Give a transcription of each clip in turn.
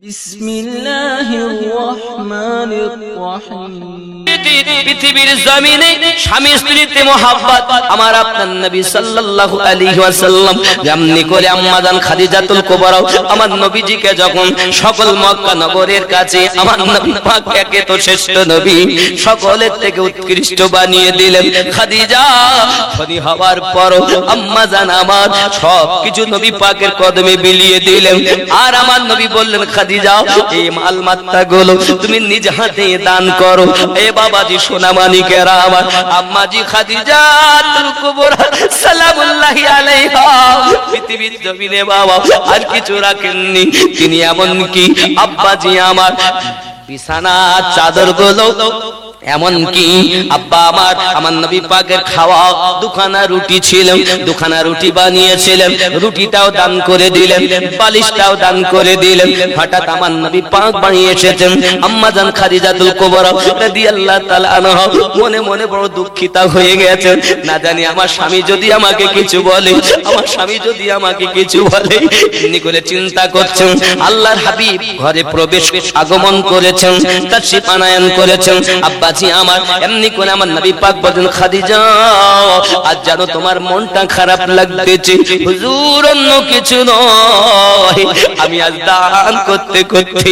বিসমিল্লাহির রহমানির রহিম। পৃথিবীর জমিনে স্বামী স্ত্রীতে মোহাব্বত আমার আপনার নবী সাল্লাল্লাহু আলাইহি ওয়াসাল্লাম যেমনি করে আম্মা জান খাদিজাতুল কুবরা আমার নবীজিকে যখন সকল মক্কা নগরের কাছে আমার নবী পাক একে তো শ্রেষ্ঠ নবী সকলের থেকে উৎকৃষ্ট বানিয়ে দিলেন। খাদিজা খনি হওয়ার পর আম্মা জান আমার সব কিছু নবী পাকের কদমে বিলিয়ে দিলেন। আর আমার নবী বললেন, খাদিজা এই মাল মাত্তাগুলো তুমি নিজ হাতে দান করো। এ বাবাজি সোনামানিকেরা আমার আম্মাজি খাদিজাতুল কুবরা সালামুল্লাহি আলাইহা পৃথিবীর জমিনে বাবা আর কিছু রাখেননি। তিনি এমন কি আব্বাজি আমার বিছানা চাদরগুলো এমনকি আব্বা আমার নবী পাকের খাওয়া দুখানা রুটি ছিল, দুখানা রুটি বানিয়েছিলেন, রুটিটাও দান করে দিলেন, বালিশটাও দান করে দিলেন। হঠাৎ আমার নবী পাক বানিয়ে এসেছেন আম্মা জান খাদিজাতুল কুবরা রাদিয়াল্লাহু তাআলা আনহা মনে মনে বড় দুঃখিত হয়ে গেছেন। না জানি আমার স্বামী যদি আমাকে কিছু বলে, আমার স্বামী যদি আমাকে কিছু বলে, এমনি করে চিন্তা করছেন। আল্লাহর হাবিব ঘরে প্রবেশ আগমন করেছেন, তাশরীফ আনায়ন করেছেন। আব্বা আমার এমনি করে আমার নবী পাক বলেন, খাদিজা আজ জানো তোমার মনটা খারাপ লাগতেছে। হুজুর অন্য কিছু নয়, আমি আজ দান করতে করতে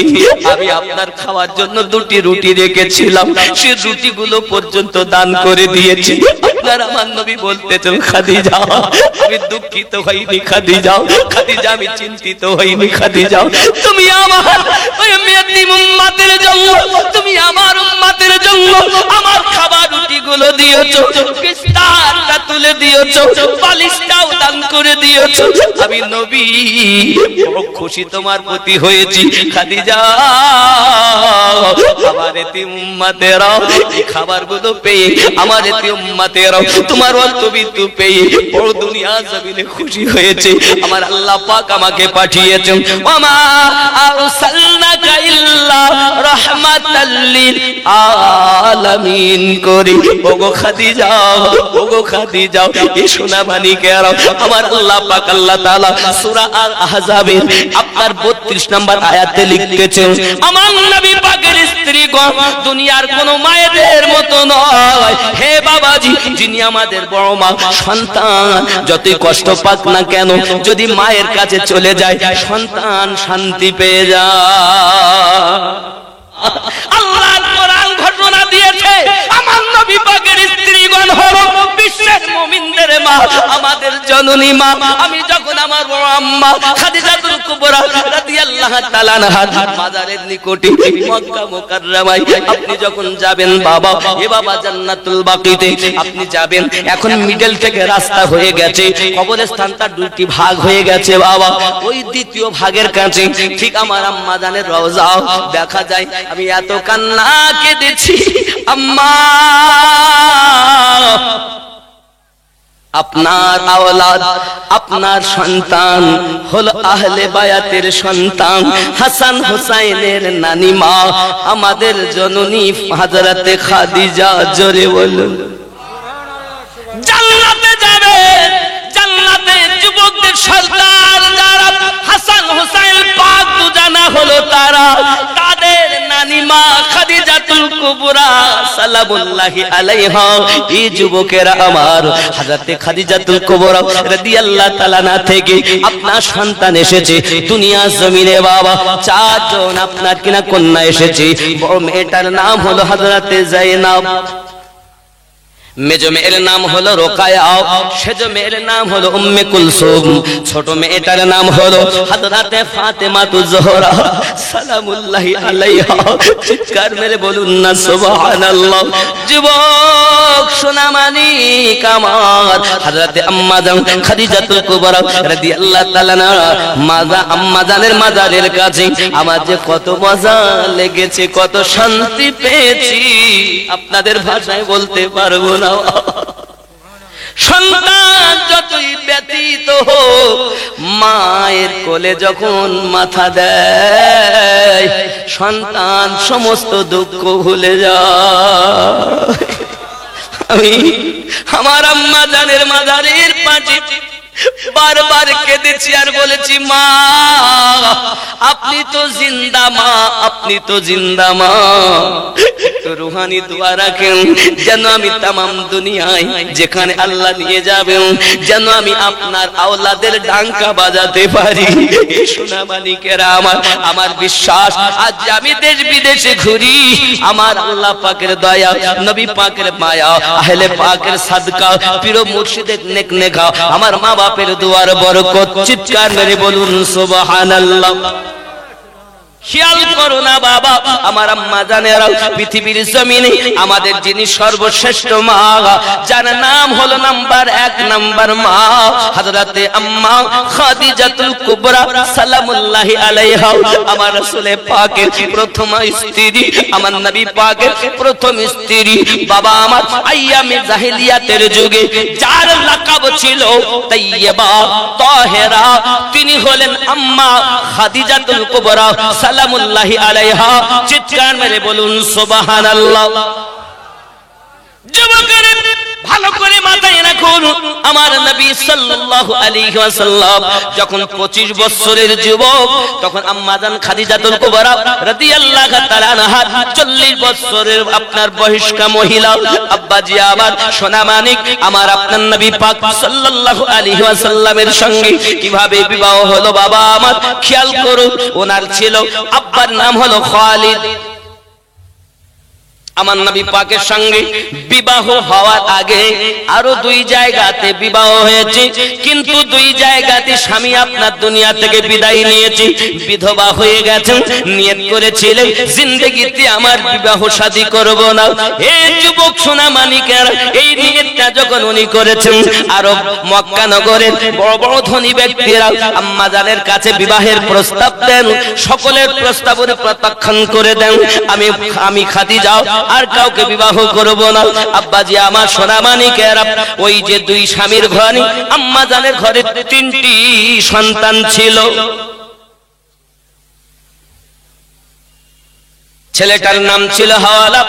আমি আপনার খাওয়ার জন্য দুটি রুটি রেখেছিলাম, সেই রুটিগুলো পর্যন্ত দান করে দিয়েছি। আপনার আমার নবী বলতেছেন, খাদিজা আমি দুঃখিত হইনি, খাদিজা খাদিজা আমি চিন্তিত হইনি, খাদিজা তুমি আমার ওই মেয়েটি উম্মতের জন্য, তুমি আমার উম্মতের জন্য আমার খাবার রুটিগুলো দিয়েছো, বিস্তারটা তুলে দিয়েছো, বালিশটাও দান করে দিয়েছো। আমি নবী বড় খুশি তোমার প্রতি হয়েছি খাদিজা। আমার এতি উম্মতেরা এই খাবারগুলো পেয়ে, আমার এতি উম্মতেরা তোমার অন্তবিন্দু পেয়ে বড় দুনিয়া জমিনে খুশি হয়েছে। আমার আল্লাহ পাক আমাকে পাঠিয়েছেন, ওমা আরসালনাকা ইল্লা রাহমাতাল লিল আলামিন করি। ওগো খাদিজা, ওগো খাদিজা এই সোনামানিকেরা আমার আল্লাহ পাক আল্লাহ তাআলা সূরা আল আহজাবের আপনার 32 নম্বর আয়াতে লিখতেছেন, আমার নবী পাকের স্ত্রীগণ দুনিয়ার কোন মায়েদের মতো নয়। হে বাবাজি, যিনি আমাদের বড় মা, সন্তান যতই কষ্ট পাক না কেন যদি মায়ের কাছে চলে যায় সন্তান শান্তি পেয়ে যায়। আল্লাহর কোরআন ঘোষণা দিয়েছে আমার নবী পাকের স্ত্রীগণ হলো বিশ্বের মুমিনদের মা, আমাদের জননী মা। আমি যখন আমার বড় আম্মা খাদিজাতুল কুবরা রাদিয়াল্লাহু তাআলা আনহা মাজারের নিকটে মক্কা মুকাররমায় আপনি যখন যাবেন বাবা, এ বাবা জান্নাতুল বাকিতে আপনি যাবেন, এখন মিডল থেকে রাস্তা হয়ে গেছে, কবরস্থানটা দুটি ভাগ হয়ে গেছে বাবা। ওই দ্বিতীয় ভাগের কাছে ঠিক আমার আম্মা জানের রওজা দেখা যায়। আমি এত কান্না কেঁদেছি, আম্মা আপনার আওলাদ, আপনার সন্তান হলো আহলে বায়াতের সন্তান, হাসান হুসাইনের নানিমা আমাদের জননী হযরতে খাদিজা। জোরে বলুন জান্নাতে যাবে, জান্নাতে যুবকদের সর্দার যারা হাসান হুসাইন পাক দুজানা হলো তারা, তাদের নানিমা খাদিজাতুল কুবরা সালামুল্লাহি আলাইহা। এই যুবকেরা আমার হযরতে খাদিজাতুল কুবরা রাদিয়াল্লাহু তাআলা না থেকে আপনার সন্তান এসেছে দুনিয়া জমিনে বাবা। চারজন আপনার কিনা কন্যা এসেছে। বড় মেয়েটার নাম হলো হযরতে যায়েনব, মেজো মেয়ের নাম হলো রোকায়া, সেজো মেয়ের নাম হলো উম্মে কুলসুম, ছোট মেয়েটার নাম হলো হযরতে ফাতেমাতুজ জোহরা সালামুল্লাহি আলাইহা। চিৎকার মেরে বলুন না সুবহানাল্লাহ। যুবক সোনামানিক আমার হযরতে আম্মা জান খাদিজাতুল কুবরা রাদিয়াল্লাহু তাআলা আনহা আম্মা জানের মাজারের কাছে আমার যে কত মজা লেগেছে, কত শান্তি পেয়েছি আপনাদের ভাষায় বলতে পারবো না। সন্তান যতই ব্যতীত হোক, মায়ের কোলে যখন মাথা দেয় সন্তান সমস্ত দুঃখ ভুলে যায়। আমি আমার আম্মা জানের মাজারের পাশে বারবার কেঁদেছি আর বলেছি, মা আপনি তো জিন্দা, মা আপনি তো জিন্দা, মা তো রুহানি দোয়া রাখেন যেন আমি তামাম দুনিয়ায় যেখানে আল্লাহ নিয়ে যাবেন যেন আমি আপনার আওলাদের ডাঙ্কা বাজাতে পারি। সোনা মানিকেরা আমার বিশ্বাস, আজ আমি দেশ বিদেশে ঘুরি, আমার আল্লাহ পাকের দয়া, নবী পাকের মায়া, আহলে পাকের সাদকা, পীর মুর্শিদের নেক নেকা, আমার মা বাপের দুয়ার বরকত, চিৎকার মেরে বলুন সুবহানাল্লাহ। খেয়াল করো না বাবা, আমার আম্মা জানেরা পৃথিবীর জমিনে আমাদের যিনি সর্বশ্রেষ্ঠ মা, যার নাম হলো নাম্বার 1 নাম্বার মা হযরতে আম্মা খাদিজাতুল কুবরা সালামুল্লাহি আলাইহা, আমার রাসূল পাকের প্রথম স্ত্রী, আমার নবী পাকের প্রথম স্ত্রী। বাবা আমার আইয়ামে জাহেলিয়াতের যুগে যার লাকাব ছিল তাইয়্যিবা তাহেরা, তিনি হলেন আম্মা খাদিজাতুল কুবরা সালামুল্লাহি আলাইহা। চিৎকার মেরে বলুন সুবহানাল্লাহ। যুবকেরা ভালো করে মাথায় রাখুন, আমার নবী সাল্লাল্লাহু আলাইহি ওয়াসাল্লাম যখন 25 বছরের যুবক, তখন আম্মা জান খাদিজাতুল কুবরা রাদিয়াল্লাহু তাআলা আনহা 40 বছরের আপনার বয়স্কা মহিলা। আব্বাজি আমার সোনা মানিক, আমার আপনার নবী পাক সাল্লাল্লাহু আলাইহি ওয়াসাল্লামের সঙ্গে কিভাবে বিবাহ হলো বাবা আমার খেয়াল করুন। ওনার ছিল আব্বার নাম হলো খালিদ। আমার নবী পাকের সঙ্গে বিবাহ হওয়ার আগে আরো 2 জায়গাতে বিবাহ হয়েছে, কিন্তু 2 জায়গাতে স্বামী আপনার দুনিয়া থেকে বিদায় নিয়েছে, বিধবা হয়ে গেছেন। নিয়ত করেছিলেন জিন্দেগিতে আমার বিবাহ শাদী করব না। এই যুবক সোনা মানিকের এই নিয়তটা যখন উনি করেছেন, আরব মক্কা নগরের বড় বড় ধনী ব্যক্তিরা আম্মা জানের কাছে বিবাহের প্রস্তাব দেন, সকলের প্রস্তাব উনি প্রত্যাখ্যান করে দেন। আমি খাদিজা আর কাউকে বিবাহ করব না। আব্বাজি আমার সোনা মানিকেরা, ওই যে 2 স্বামীর ঘরে আম্মা জানের ঘরে 3টি সন্তান ছিল। ছেলেটার নাম ছিল হাওয়ালা,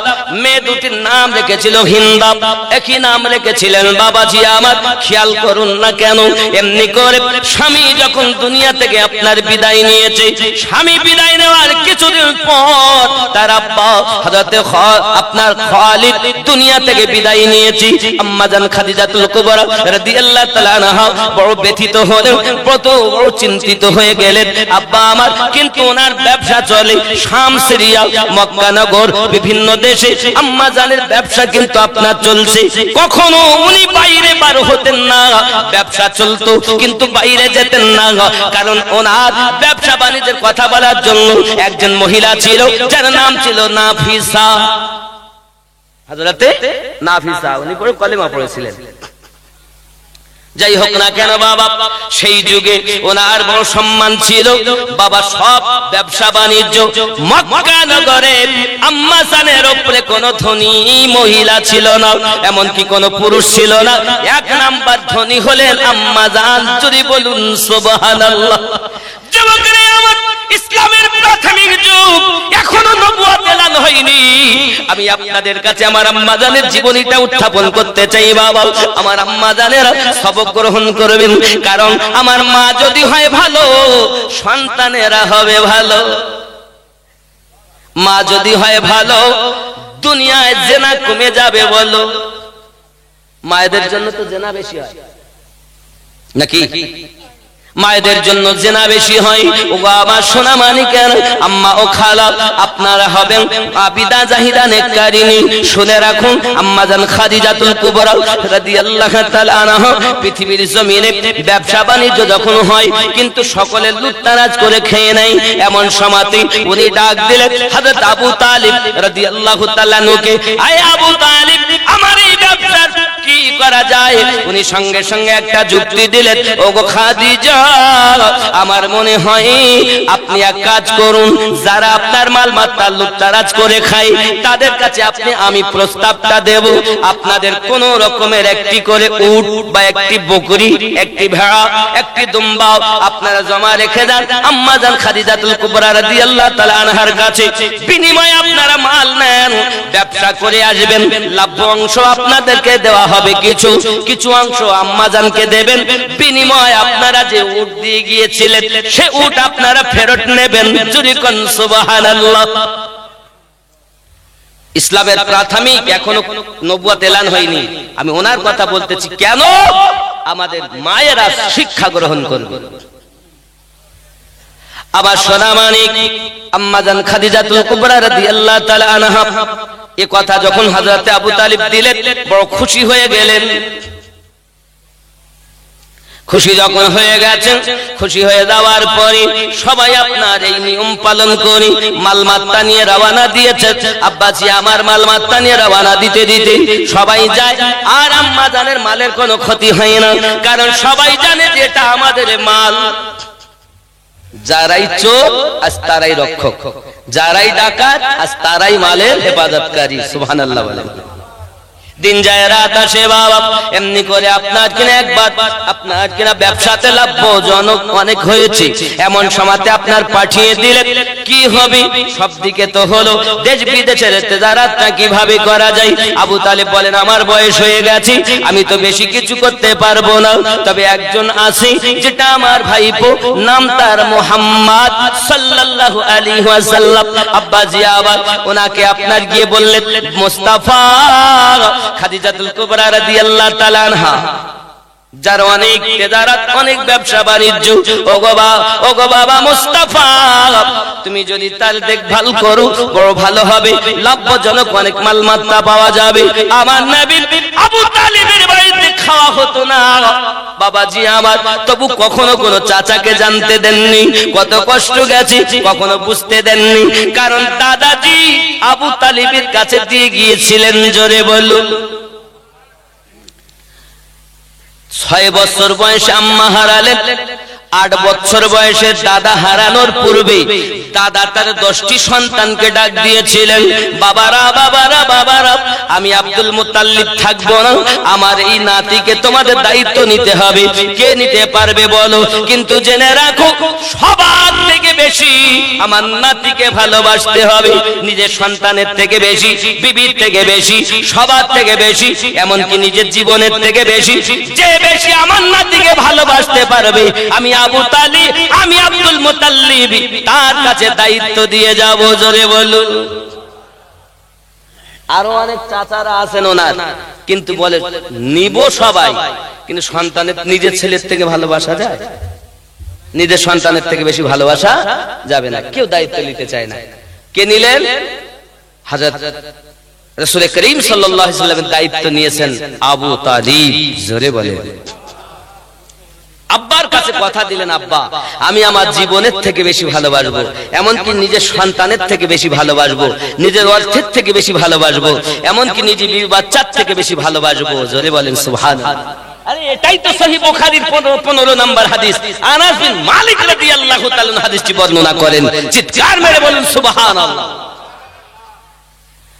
মেয়ে 2টির নাম রেখেছিল হিন্দা, একই নাম রেখেছিলেন। বাবাজি আমার খেয়াল করুন না কেন, এমনি করে স্বামী যখন দুনিয়া থেকে আপনার বিদায় নিয়েছে, স্বামী বিদায় নেওয়ার কিছুদিন পর তার আব্বা হযরতে আপনার খালিদ দুনিয়া থেকে বিদায় নিয়েছে। আম্মা জান খাদিজাতুল কুবরা রাদিয়াল্লাহু তাআলা আনহা বড় ব্যথিত হলেন, বড় চিন্তিত হয়ে গেলেন। আব্বা আমার কিন্তু ওনার ব্যবসা চলে শাম, সিরিয়া, মক্কা নগর, বিভিন্ন দেশে আম্মা জানের ব্যবসা কিন্তু আপনার চলছে। কখনো উনি বাইরে বার হতেন না, ব্যবসা চলতো কিন্তু বাইরে যেতেন না, কারণ ওনার ব্যবসা বাণিজ্যের কথা বলার জন্য একজন মহিলা ছিল যার নাম ছিল নাফিসা, হযরতে নাফিসা। উনি পরে কলেমা পড়েছিলেন। যাই হোক না কেন বাবা, সেই যুগে ওনার বড় সম্মান ছিল। বাবা সব ব্যবসা বাণিজ্য মক্কা নগরে আম্মা জানের উপরে কোনো ধনী মহিলা ছিল না, এমনকি কোনো পুরুষ ছিল না। 1 নাম্বার ধনী হলেন আম্মা জান। যদি বলুন সুবহানাল্লাহ। যুবকেরা আমার, ইসলামের প্রাথমিক যুগ, এখনো নবুয়ত এলান হয়নি। আমি আপনাদের কাছে আমার আম্মা জানের জীবনীটা উত্থাপন করতে চাই বাবা। আমার আম্মা জানেরা সবক গ্রহণ করবেন, কারণ আমার মা যদি হয় ভালো, সন্তানেরা হবে ভালো। মা যদি হয় ভালো, দুনিয়ায় জেনা কমে যাবে। বলো, মায়েদের জন্য তো জেনা বেশি হয় নাকি? মায়েদের জন্য জেনা বেশি হয়। ও বাবা সোনা মানিকের আম্মা ও খালা, আপনারা হবেন আবিদা জাহিদা নেককারিনী। শুনে রাখুন, আম্মা জান খাদিজাতুল কুবরা রাদিয়াল্লাহু তাআলা আনহা পৃথিবীর জমিনে ব্যবসা বাণিজ্য যখন হয়, কিন্তু সকলে লুটতারাজ করে খেয়ে নেয়। এমন সময়তে উনি ডাক দিলেন হযরত আবু তালিব রাদিয়াল্লাহু তাআলা আনহুকে, আয় আবু তালিব, আমার এই ব্যবসার কি করা যায়? উনি সঙ্গে সঙ্গে একটা যুক্তি দিলেন, ওগো খাদিজা, আমার মনে হয় আপনি এক কাজ করুন, যারা আপনার মাল মাত্রা লুটতারাজ করে খায় তাদের কাছে আমি প্রস্তাবটা দেব, আপনাদের কোন রকমের একটি করে উট বা একটি বকরি, একটি ভেড়া, একটি দুম্বা আপনারা জমা রেখে দেন আম্মা জান খাদিজাতুল কুবরা রাদিয়াল্লাহু তাআলা আনহার কাছে। বিনিময়ে আপনারা মাল নেন, ব্যবসা করে আসবেন, লাভ অংশ আপনাদেরকে দেওয়া হবে। কি কিছু অংশ আম্মাজানকে দেবেন, বিনিময়ে আপনারা যে উট দিয়ে গিয়েছিলেন সে উট আপনারা ফেরত নেবেন। জোরে কোন সুবহানাল্লাহ। ইসলামের প্রাথমিক এখনো নবুয়ত এলান হয়নি, আমি ওনার কথা বলতেছি। কেন? আমাদের মায়েরা শিক্ষা গ্রহণ করবে। আবার সোনা মানিক আম্মাজান খাদিজাতুল কুবরা রাদিয়াল্লাহু তাআলা আনহা এই কথা যখন হযরতে আবু তালিব দিলেন, বড় খুশি হয়ে গেলেন। খুশি যখন হয়ে গেছেন, খুশি হয়ে যাওয়ার পরে সবাই আপনার এই নিয়ম পালন করি মালমাত্তা নিয়ে রওনা দিয়েছে। আব্বাজি আমার মালমাত্তা নিয়ে রওনা দিতে দিতে সবাই যায়, আর আম্মাজানের মালের কোনো ক্ষতি হয় না, কারণ সবাই জানে যে এটা আমাদের মাল। যারাই চোর আজ তারাই রক্ষক, যারাই ডাকাত আজ তারাই মালের হেফাজতকারী। সুবহানাল্লাহ বলেন। দিন যায় রাত আসে বাবা, এমনি করে আপনার কিনা একবার আপনার কিনা ব্যবসাতে লাভজনক অনেক হয়েছে, এমন সময়তে আপনার পাঠিয়ে দিলেন। কি হবে? সব দিকে তো হলো, দেশ বিদেশের তেজারাতটা কিভাবে করা যায়। আবু তালিব বলেন, আমার বয়স হয়ে গেছে, আমি তো বেশি কিছু করতে পারবো না, তবে একজন আছে যেটা আমার ভাইপো, নাম তার মুহাম্মদ সাল্লাল্লাহু আলাইহি ওয়াসাল্লাম। আব্বাজি আবার ওনাকে আপনার গিয়ে বললেন, মুস্তাফা খাদিজাতুল কুবরা রাদিয়াল্লাহু তাআলা আনহা, যার অনেক তেজারাত, অনেক ব্যবসা বাণিজ্য, ওগো বাবা মুস্তাফা, তুমি যদি তার দেখভাল করো বড় ভালো হবে, লাভজনক অনেক মালমাত্তা পাওয়া যাবে। আমার নবী আবু তালিবের বাড়িতে খাওয়া হতো না বাবাজি আমার, তবু কখনো কোনো চাচাকে জানতে দেননি কত কষ্ট গেছে, কখনো বুঝতে দেননি, কারণ দাদাজি আবু তালিবের কাছে দিয়ে গিয়েছিলেন। জোরে বলুন। 6 বছর বয়সে আম্মা হারালেন, 8 বছর বয়সে দাদা হারানোর পূর্বে দাদা তার 10টি সন্তানকে ডাক দিয়েছিলেন, বাবারা বাবারা বাবারা, আমি আব্দুল মুত্তালিব থাকবো না, আমার এই নাতিকে তোমাদের দায়িত্ব নিতে হবে। কে নিতে পারবে বলো? কিন্তু জেনে রাখো, সবার থেকে বেশি আমার নাতিকে ভালোবাসতে হবে, নিজের সন্তানের থেকে বেশি, বিবির থেকে বেশি, সবার থেকে বেশি, এমনকি নিজের জীবনের থেকে বেশি। যে বেশি আমার নাতিকে ভালোবাসতে পারবে, আমি আবু তালিব, আমি আব্দুল মুত্তালিব তার কাছে দায়িত্ব দিয়ে যাব। জোরে বলুন। আরো অনেক চাচারা আছেন ওনার, কিন্তু বলে নিব সবাই, কিন্তু সন্তানের নিজের ছেলের থেকে ভালোবাসা যায়? নিজের সন্তানের থেকে বেশি ভালোবাসা যাবে না, কেউ দায়িত্ব নিতে চায় না। কে নিলেন? হযরত রাসূল করিম সাল্লাল্লাহু আলাইহি ওয়াসাল্লামের দায়িত্ব নিয়েছেন আবু তালিব। জোরে বলেন। আব্বার কাছে কথা দিলেন, আব্বা আমি আমার জীবনের থেকে বেশি ভালোবাসবো, এমনকি নিজের সন্তানের থেকে বেশি ভালোবাসবো, নিজের অর্থের থেকে বেশি ভালোবাসবো, এমনকি নিজের বিবি বাচ্চার থেকে বেশি ভালোবাসবো। জোরে বলেন সুবহানাল্লাহ। আরে এটাই তো সহিহ বুখারীর 15 নম্বর হাদিস। আনাস বিন মালিক রাদিয়াল্লাহু তাআলা হাদিসটি বর্ণনা করেন। চিৎকার মেরে বলুন সুবহানাল্লাহ।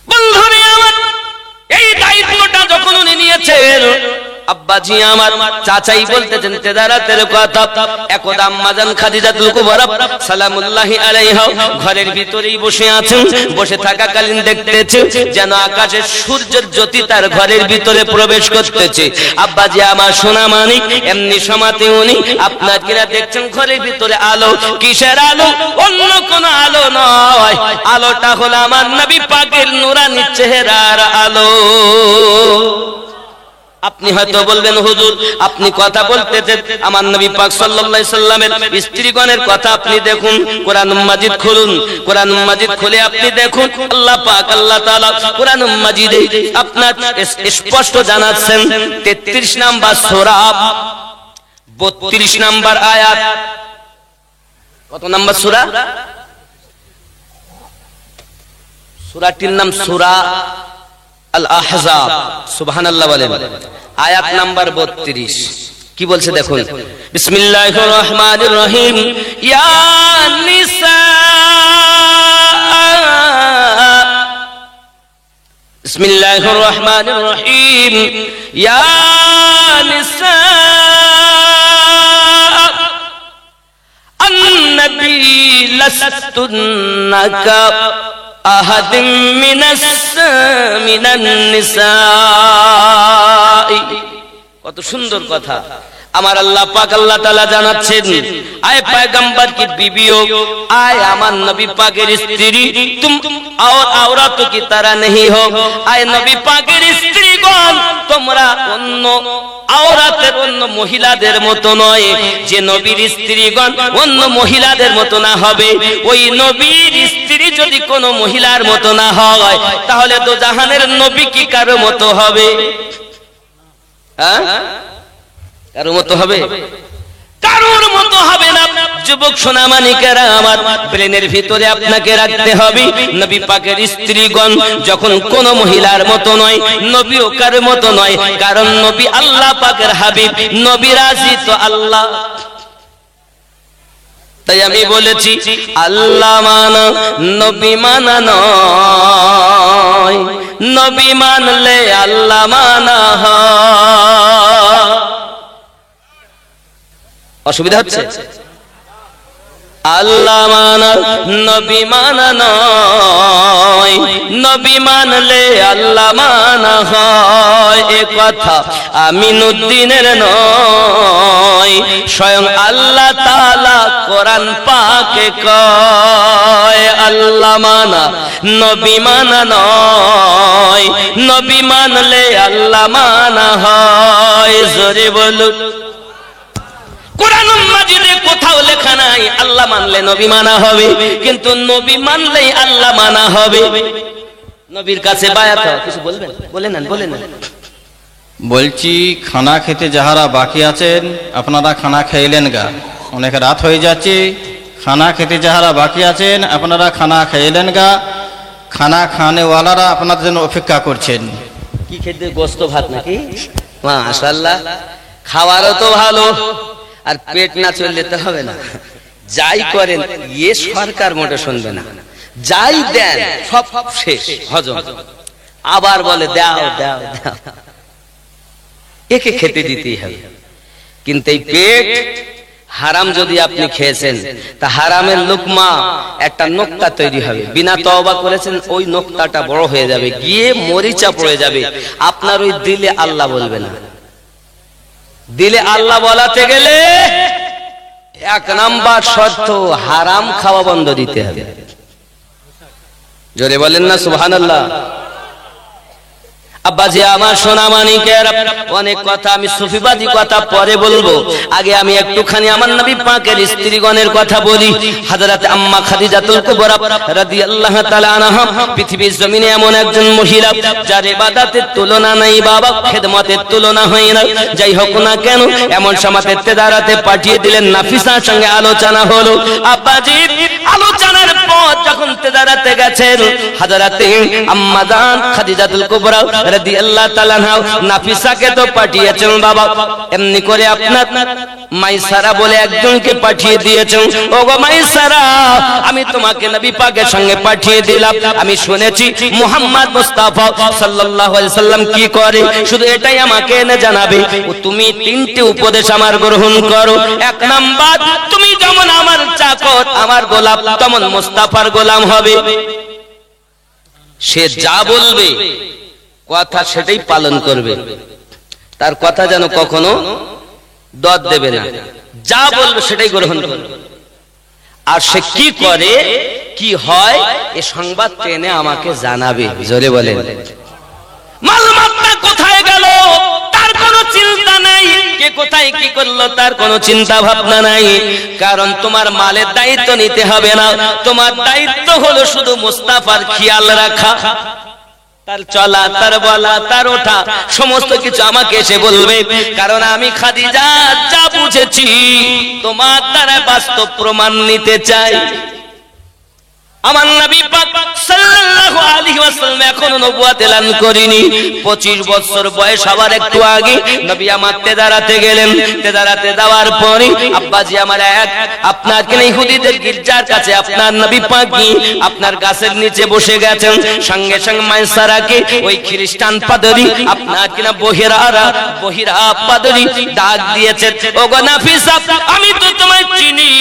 বন্ধুরে আমার, এই দায়িত্বটা যখন উনি নিয়েছেন, আব্বাজি আমার চাচাই বলতেছেন তেজারাতের কথা। একদা আম্মাজান খাদিজাতুল কুবরা সালামুল্লাহি আলাইহা ঘরের ভিতরেই বসে আছেন, বসে থাকাকালীন দেখতেছে যেন আকাশের সূর্যের জ্যোতি তার ঘরের ভিতরে প্রবেশ করতেছে। আব্বাজি আমার সোনা মানিক, এমনি সময়তে উনি আপনার কিনা দেখছেন ঘরের ভিতরে আলো। কিসের আলো? অন্য কোন আলো নয়, আলোটা হলো আমার নবী পাকের নূরানী চেহারার আলো। আপনি হয়তো বলবেন, হুজুর আপনি কথা বলতেছেন আমার নবী পাক সাল্লাল্লাহু আলাইহি সাল্লামের স্ত্রীগণের কথা। আপনি দেখুন কোরআন মাজিদ খুলুন, কোরআন মাজিদ খুলে আপনি দেখুন আল্লাহ পাক আল্লাহ তাআলা কোরআন মাজিদে আপনার স্পষ্ট জানাচ্ছেন 33 নাম্বার সূরা 32 নাম্বার আয়াত। কত নাম্বার সূরা? সূরাটির নাম সূরা আল আহজাব। সুবহানাল্লাহ বলেন। আয়াত নাম্বার 32 কি বলছে দেখুন। বিসমিল্লাহির রহমানির রহিম। ইয়া নিসা, বিসমিল্লাহির রহমানির রহিম। ইয়া নিসা আন-নবী লাস্তুন্নাকা আহাদিম মিনান নিসা। কত সুন্দর কথা আমার আল্লাহ পাক আল্লাহ তাআলা জানাচ্ছেন, আয় পয়গম্বর কি বিবিও, আয় আমার নবী পাকের স্ত্রী, তুম और औरतों की तरह नहीं हो, আয় নবী পাকের স্ত্রীগণ তোমরা অন্য আওরাতের অন্য মহিলাদের মতো নয়। যে নবীর স্ত্রীগণ অন্য মহিলাদের মতো না হবে, ওই নবীর স্ত্রী যদি কোনো মহিলার মতো না হয়, তাহলে তো জাহানের নবী কি কারো মতো হবে? হ্যাঁ, কারো মতো হবে? কারোর মতো হবে না। যুবক সোনামানিকেরা আমার, ব্রেনের ভিতরে আপনাকে রাখতে হবে, নবী পাকের স্ত্রীগণ যখন কোন মহিলার মতো নয়, নবীও কার মতো নয়, কারণ নবী আল্লাহ পাকের হাবিব, নবী রাজি তো আল্লাহ। তাই আমি বলেছি আল্লাহ মানা নবী মানা নয়, নবী মানলে আল্লাহ মানা হয়। অসুবিধা হচ্ছে? আল্লাহ মানা নবী মানা নয়, নবী মানলে আল্লাহ মানা হয়। এ কথা আমিনুদ্দিনের নয়, স্বয়ং আল্লাহ তাআলা কোরআন পাকে কয়। আল্লাহ মানা নবী মানা নয়, নবী মানলে আল্লাহ মানা হয়। জোরে বলুন। কোরআন মাজিদে কোথাও লেখা নাই আল্লাহ মানলে নবী মানা হবে, কিন্তু নবী মানলেই আল্লাহ মানা হবে। নবীর কাছে বায়াত হয়। কিছু বলবেন? বলেন না, বলেন না। বলছি খানা খেতে যাহারা বাকি আছেন আপনারা খানা খাইলেন গা, অনেক রাত হয়ে যাচ্ছে। খানা খেতে যাহারা বাকি আছেন আপনারা খানা খাইলেন গা, খানা খানেওয়ালারা আপনাদের জন্য অপেক্ষা করছেন। কি খেতে? গোস্ত ভাত নাকি? মাশাআল্লাহ, খাওয়ারও তো ভালো, আর পেট না চললে তো হবে না। যাই করেন এ সরকার মোটে শুনবে না, যাই দেন সব শেষ হজম, আবার বলে দাও দাও দাও, একে খেতে দিতেই হবে। কিন্তু এই পেট হারাম যদি আপনি খেয়েছেন, তা হারামের লুকমা একটা নোক্তা তৈরি হবে, বিনা তওবা করেছেন ওই নোক্তাটা বড় হয়ে যাবে, গিয়ে মরিচা পড়ে যাবে, আপনার ওই দিলে আল্লাহ বলবে না। দিলে আল্লাহ বলাতে গেলে এক নাম্বার শর্ত হারাম খাওয়া বন্ধ দিতে হবে। জোরে বলেন না সুবহানাল্লাহ। আব্বাজি আমার সোনামানিকের, অনেক কথা আমি সুফিবাদী কথা পরে বলবো, আগে আমি একটুখানি আমার নবী পাকের স্ত্রীগণের কথা বলি। হযরত আম্মা খাদিজাতুল কুবরা রাদিয়াল্লাহু তাআলা আনহা পৃথিবীর জমিনে এমন একজন মহিলা যার ইবাদতের তুলনা নাই বাবা, খেদমতের তুলনা হয় না। যাই হোক না কেন, এমন সময় তেদারাতে পাঠিয়ে দিলেন, নাফিসার সঙ্গে আলোচনা হলো। আব্বাজি আলোচনার পর যখন তেদারাতে গেছেন, হযরত আম্মা জান খাদিজাতুল কুবরা রাদিয়াল্লাহু তাআলা নাফিসাকে তো পাঠিয়েছেন বাবা, এমনি করে আপনার মাইসারা বলে একজনকে পাঠিয়ে দিয়েছেন। ওগো মাইসারা, আমি তোমাকে নবী পাকের সঙ্গে পাঠিয়ে দিলাম, আমি শুনেছি মুহাম্মদ মুস্তাফা সাল্লাল্লাহু আলাইহি সাল্লাম কি করে, শুধু এটাই আমাকে এনে জানাবে। তুমি তিনটি উপদেশ আমার গ্রহণ করো। এক নাম্বার, তুমি যেমন আমার চাকর, আমার গোলাম, তেমন মুস্তাফার গোলাম হবে। সে যা বলবে কথা সেটাই পালন করবে, তার কথা যেন কখনো দর দেবে না, যা বলবে সেটাই গ্রহণ করবে। আর সে কি করে কি হয় এ সংবাদ টেনে আমাকে জানাবে। জোরে বলেন। মালমাত্রা কোথায় গেল তার কোনো চিন্তা নাই, কে কোথায় কি করলো তার কোনো চিন্তা ভাবনা নাই, কারণ তোমার মালের দায়িত্ব নিতে হবে না, তোমার দায়িত্ব হলো শুধু মুস্তাফার খেয়াল রাখা। তার চলা, তার বলা, তার ওঠা সমস্ত কিছু আমাকে এসে বলবে, কারণ আমি খাদিজা যা বুঝেছি তোমার দ্বারা বাস্তব প্রমাণ নিতে চাই। আমার নবী পাক সাল্লাল্লাহু আলাইহি ওয়াসাল্লাম এখনো নবুয়ত এলান করেনি। 25 বছর বয়স হবার একটু আগে নবী আমার তেদারাতে গেলেন। তেদারাতে যাওয়ার পরে আব্বাজি আমার আপনার কিনা ইহুদিদের গির্জার কাছে আপনার নবী পাক আপনার গাছের নিচে বসে গেছেন। সঙ্গে সঙ্গে মাইসারাকে ওই খ্রিস্টান পাদরি আপনার কিনা বহিরা পাদরি ডাক দিয়েছে, ওগো নাফিসা, আমি তো তোমায় চিনি,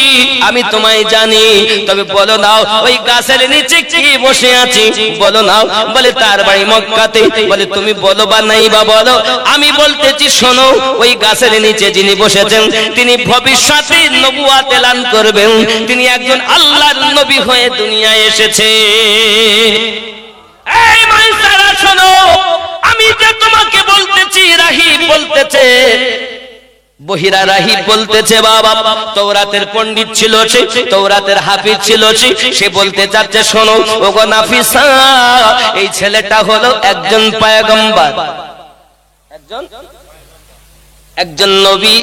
আমি তোমায় জানি, তবে বলো নাও ওই গাছের নিচে কি বসে আছি বলো না। বলে তার বাড়ি মক্কাতে। বলে তুমি বলো বা নাই বা বলো, আমি বলতেছি শোনো, ওই গাছের নিচে যিনি বসেছেন তিনি ভবিষ্যতে নবুয়ত এলান করবেন, তিনি একজন আল্লাহর নবী হয়ে দুনিয়ায় এসেছে। এই মাইসারা শোনো, আমি যে তোমাকে বলতেছি, রাহিব বলতেছে, বহিরা রাহিব বলতেছে বাবা তওরাতের পণ্ডিত ছিল সে, তওরাতের হাফিজ ছিল সে বলতে চাচ্ছে শোনো ওগো নাফিসা, এই ছেলেটা হলো একজন পয়গম্বর, একজন নবী।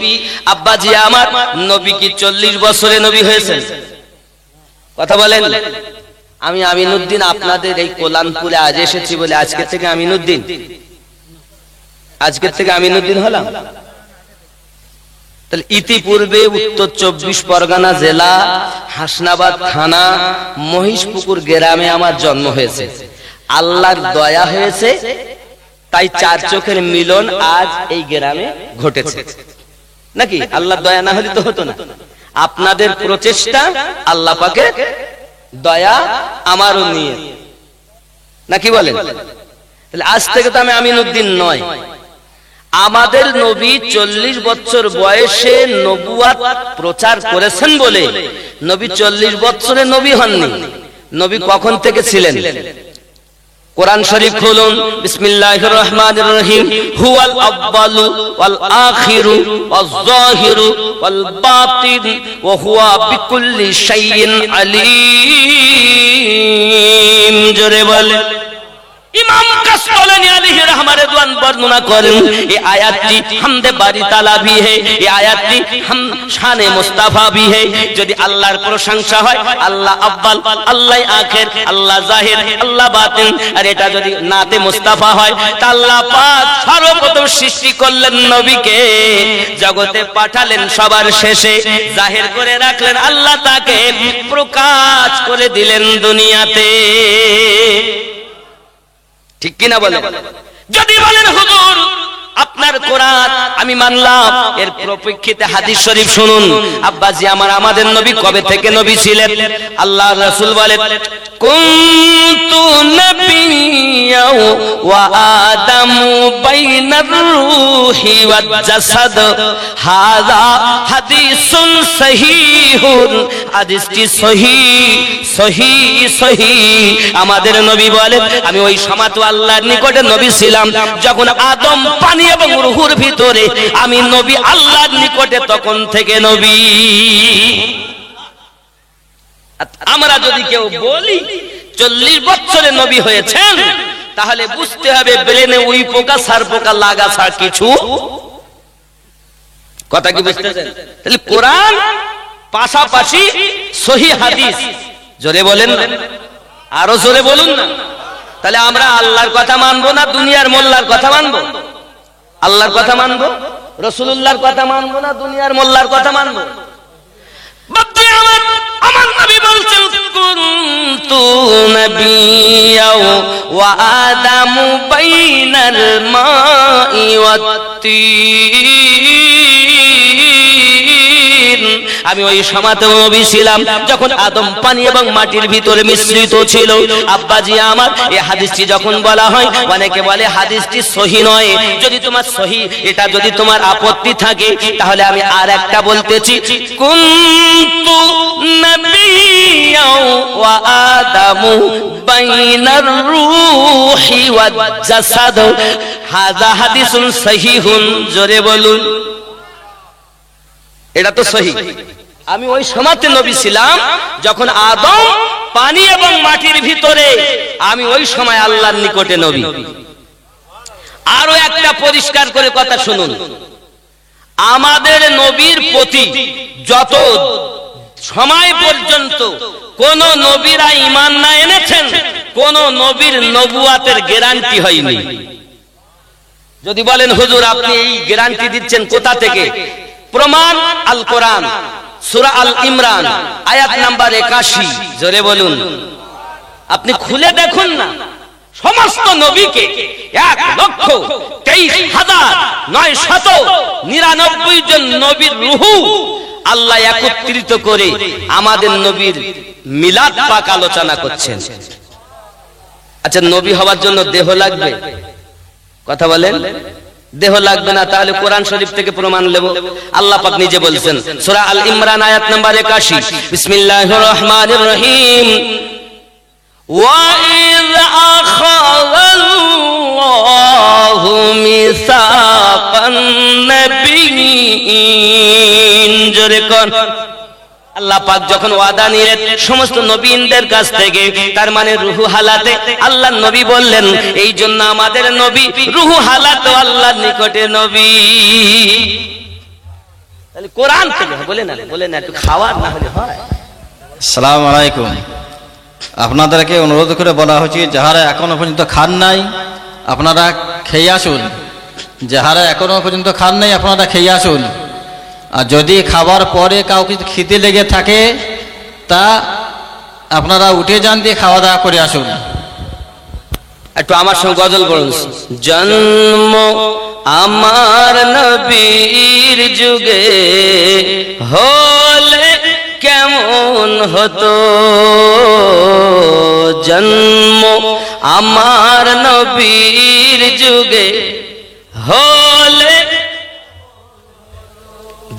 আব্বাজি আমার, নবী কি 40 বছরে নবী হয়েছেন? কথা বলেন। আমি আমিনুদ্দিন আপনাদের এই কোলানপুরে আজ এসেছি বলে আজকে থেকে আমিনুদ্দিন হলাম। তাহলে ইতিপূর্বে উত্তর 24 পরগনা জেলা হাসনাবাদ থানা মহিষপুকুর গ্রামে আমার জন্ম হয়েছে। আল্লাহর দয়া হয়েছে তাই 4 চোখের মিলন আজ এই গ্রামে ঘটেছে, নাকি? আল্লাহর দয়া না হলে তো হতো না। আপনাদের প্রচেষ্টা, আল্লাহ পাকের দয়া আমারও নিয়ে, নাকি বলেন? তাহলে আজ থেকে তো আমি আমিনুদ্দিন নয়। আমাদের নবী 40 বছর বয়সে নবুয়ত প্রচার করেছেন বলে নবী 40 বছরে নবী হননি। নবী কখন থেকে ছিলেন? কোরআন শরীফ খুলুন, বিসমিল্লাহির রহমানির রহিম। হুয়াল আউয়ালু ওয়াল আখিরু ওয়াজ যাহিরু ওয়াল বাতিন ওয়া হুয়া বিকুল্লি শাইইন আলীম। জোরে বলে। ইমাম কাসসালানী আলাইহি রাহমাতুল্লাহ বর্ণনা করেন এই আয়াতটি হামদে বারি তাআলা ভি হে, এই আয়াতটি হাম শানে মুস্তাফা ভি হে। যদি আল্লাহর প্রশংসা হয়, আল্লাহ আউয়াল, আল্লাহ আখির, আল্লাহ জাহির, আল্লাহ বাতিন, আর এটা যদি নাতে মুস্তাফা হয় তা আল্লাহ পাক সর্বপ্রথম সৃষ্টি করলেন নবীকে, জগতে পাঠালেন সবার শেষে, জাহির করে রাখলেন, আল্লাহ তাকে প্রকাশ করে দিলেন দুনিয়াতে। ঠিক কিনা বলেন? যদি বলেন হুজুর আপনার কোরআন আমি মানলাম, এর প্রপক্ষিতে হাদিস শরীফ শুনুন। আব্বাজি আমার, আমাদের নবী কবে থেকে নবী ছিলেন? আল্লাহর রাসূল বলেন কুনতু নাবিয়্যা ওয়া আদামু বাইনার রূহি ওয়াজ জাসাদ, হাযা হাদিসুন সহিহুন। হাদিসটি সহিহ। আমাদের নবী বলেন আমি ওই সময় তো আল্লাহর নিকটে নবী ছিলাম যখন আদম পানি এবং রূহের ভিতরে, আমি নবী আল্লাহর নিকটে তখন থেকে নবী। আমরা যদি কেউ বলি 40 বছরে নবী হয়েছেন, তাহলে বুঝতে হবে ব্রেনে উই পোকা সার পোকা লাগা ছাড়া কিছু কথা কি বুঝতেছেন? তাহলে কোরআন পাশাপাশি সহিহ হাদিস। জোরে বলেন না, আরো জোরে বলুন না। তাহলে আমরা আল্লাহর কথা মানবো না দুনিয়ার মোল্লার কথা মানবো? আল্লাহর কথা মানবো, রাসূলুল্লাহর কথা মানবো না দুনিয়ার মোল্লার কথা মানবো? বাবা আমার নবী বলছেন কুনতু নাবিয়্যা ওয়া আদামু বাইনাল মাই ওয়াত তিন। আমি ওই সমাতে নবী ছিলাম যখন আদম পানি এবং মাটির ভিতরে মিশ্রিত ছিল। আব্বাজি আমার, এই হাদিসটি যখন বলা হয় অনেকে বলে হাদিসটি সহিহ নয়। যদি তোমার সহিহ এটা যদি তোমার আপত্তি থাকে, তাহলে আমি আর একটা বলতেছি কুনতু নাবিয়্যা ওয়া আদামু বাইনার রূহি ওয়াজ জাসাদ, হাযা হাদিসুন সহিহুন। জোরে বলুন, এটা তো সহিহ। আমি ওই সময়তে নবী ছিলাম যখন আদম পানি এবং মাটির ভিতরে, আমি ওই সময় আল্লাহর নিকটে নবী। আরো একটা পরিষ্কার করে কথা শুনুন, আমাদের নবীর প্রতি যত সময় পর্যন্ত কোন নবীরা ঈমান না এনেছেন, কোন নবীর নবুয়াতের গ্যারান্টি হয়নি। যদি বলেন হুজুর আপনি এই গ্যারান্টি দিচ্ছেন কোথা থেকে? প্রমাণ আল কোরআন, সূরা আল ইমরান আয়াত নাম্বার 81। জোরে বলুন, আপনি খুলে দেখুন না। সমস্ত নবীকে 1,23,999 জন নবীর রূহ আল্লাহ একত্রিত করে আমাদের নবীর মিলাদ পাক আলোচনা করছেন। আচ্ছা, নবী হওয়ার জন্য দেহ লাগবে? কথা বলেন, দেহ লাগবে না, তাহলে কোরআন শরীফ থেকে প্রমাণ নেব। আল্লাহ পাক নিজে বলছেন, সূরা আল ইমরান আয়াত নাম্বার 81, বিসমিল্লাহির রহমানির রহিম, ওয়া ইয আখাযাল্লাহু মিসাকান নাবিয়্যিন, জোরে কোন। আল্লাহ পাক যখন ওয়াদা নিলেন সমস্ত নবীদের কাছ থেকে, তার মানে রুহু হালাতে আল্লাহর নবী বললেন, এই জন্য আমাদের নবী রুহু হালাতে আল্লাহর নিকটে নবী। তাহলে কোরআন থেকে বলে না একটু খাওয়ার না হলে হয়। আসসালামু আলাইকুম। আপনাদেরকে অনুরোধ করে বলা হচ্ছে, যাহারা এখনো পর্যন্ত খান নাই আপনারা খেয়ে আসুন। যাহারা এখনো পর্যন্ত খান নাই আপনারা খেয়ে আসুন। আর যদি খাবার পরে কাউকে খিদে লেগে থাকে তা আপনারা উঠে যান, দিয়ে খাওয়া দাওয়া করে আসুন। একটু আমার সঙ্গে গজল পড়ুন। জন্ম আমার নবীর যুগে হলে কেমন হতো, জন্ম আমার নবীর যুগে হলে,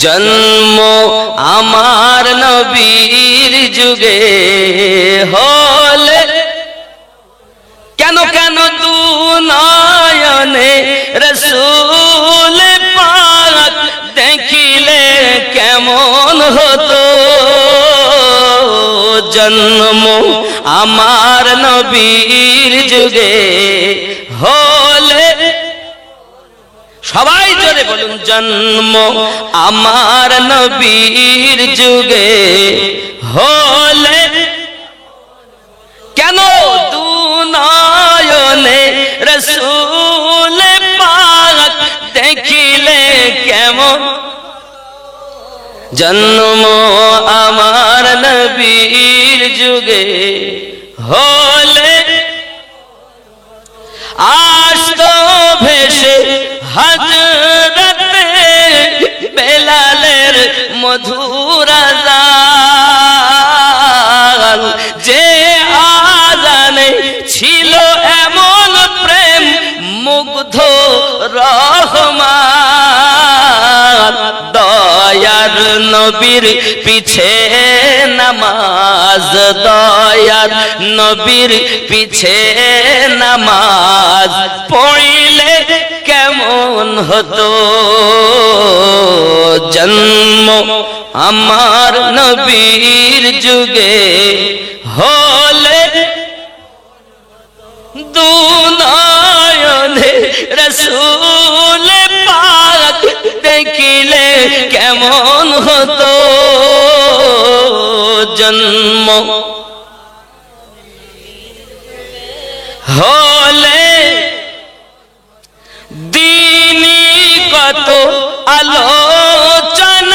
জন্ম আমার নবীর যুগে হলে, কেন কেন দু নয়নে রাসূল পাক দেখিলে কেমন হতো, জন্ম আমার নবীর যুগে হলে, সবাই জোরে বলুন, জন্ম আমার নবীর যুগে হলে, কেন দু নয়নে রাসূল পাক দেখিলে কেমন, জন্ম আমার নবীর যুগে হলে, আসতো ভেসে হযরতে বেলালের মধুর আযান, যে আযানে ছিল এমন প্রেম মুগ্ধ রহমান, দয়ার নবীর পিছে নামাজ, দয়ার নবীর পিছে নামাজ পড়িলে কেমন হতো, জন্ম আমার নবীর যুগে হলে, দু নয়নে রাসূল পাক দেখিলে কেমন হতো, জন্ম হলে, দিনী কত আলোচনায়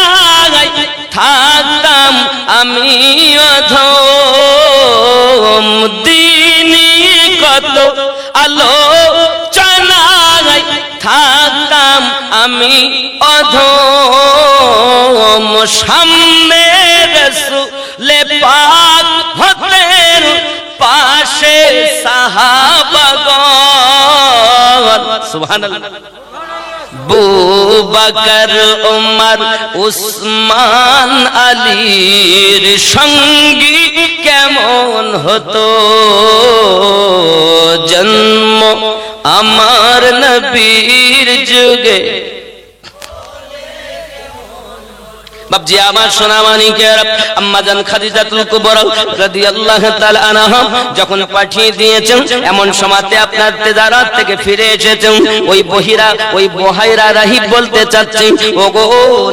থাকতাম আমি অধম, দিনী কত আলোচনায় থাকতাম আমি অধম, সামনে রাসূল পাক হতেন পাশে সাহাবাগণ, সুবহানাল্লাহ। বুবকর উমর উসমান আলীর সঙ্গী কেমন হতো, জন্ম আমার নবীর যুগে। বাপজি আমার সোনা মানিকের আম্মা জান খাদিজাতুল কুবরা রাদিয়াল্লাহু তাআলা আনহা যখন পাঠিয়ে দিয়েছেন, এমন সময়তে আপনার তেজারাত থেকে ফিরে এসেছেন, ওই বহাইরা রাহিব বলতে চাচ্ছি, ওগো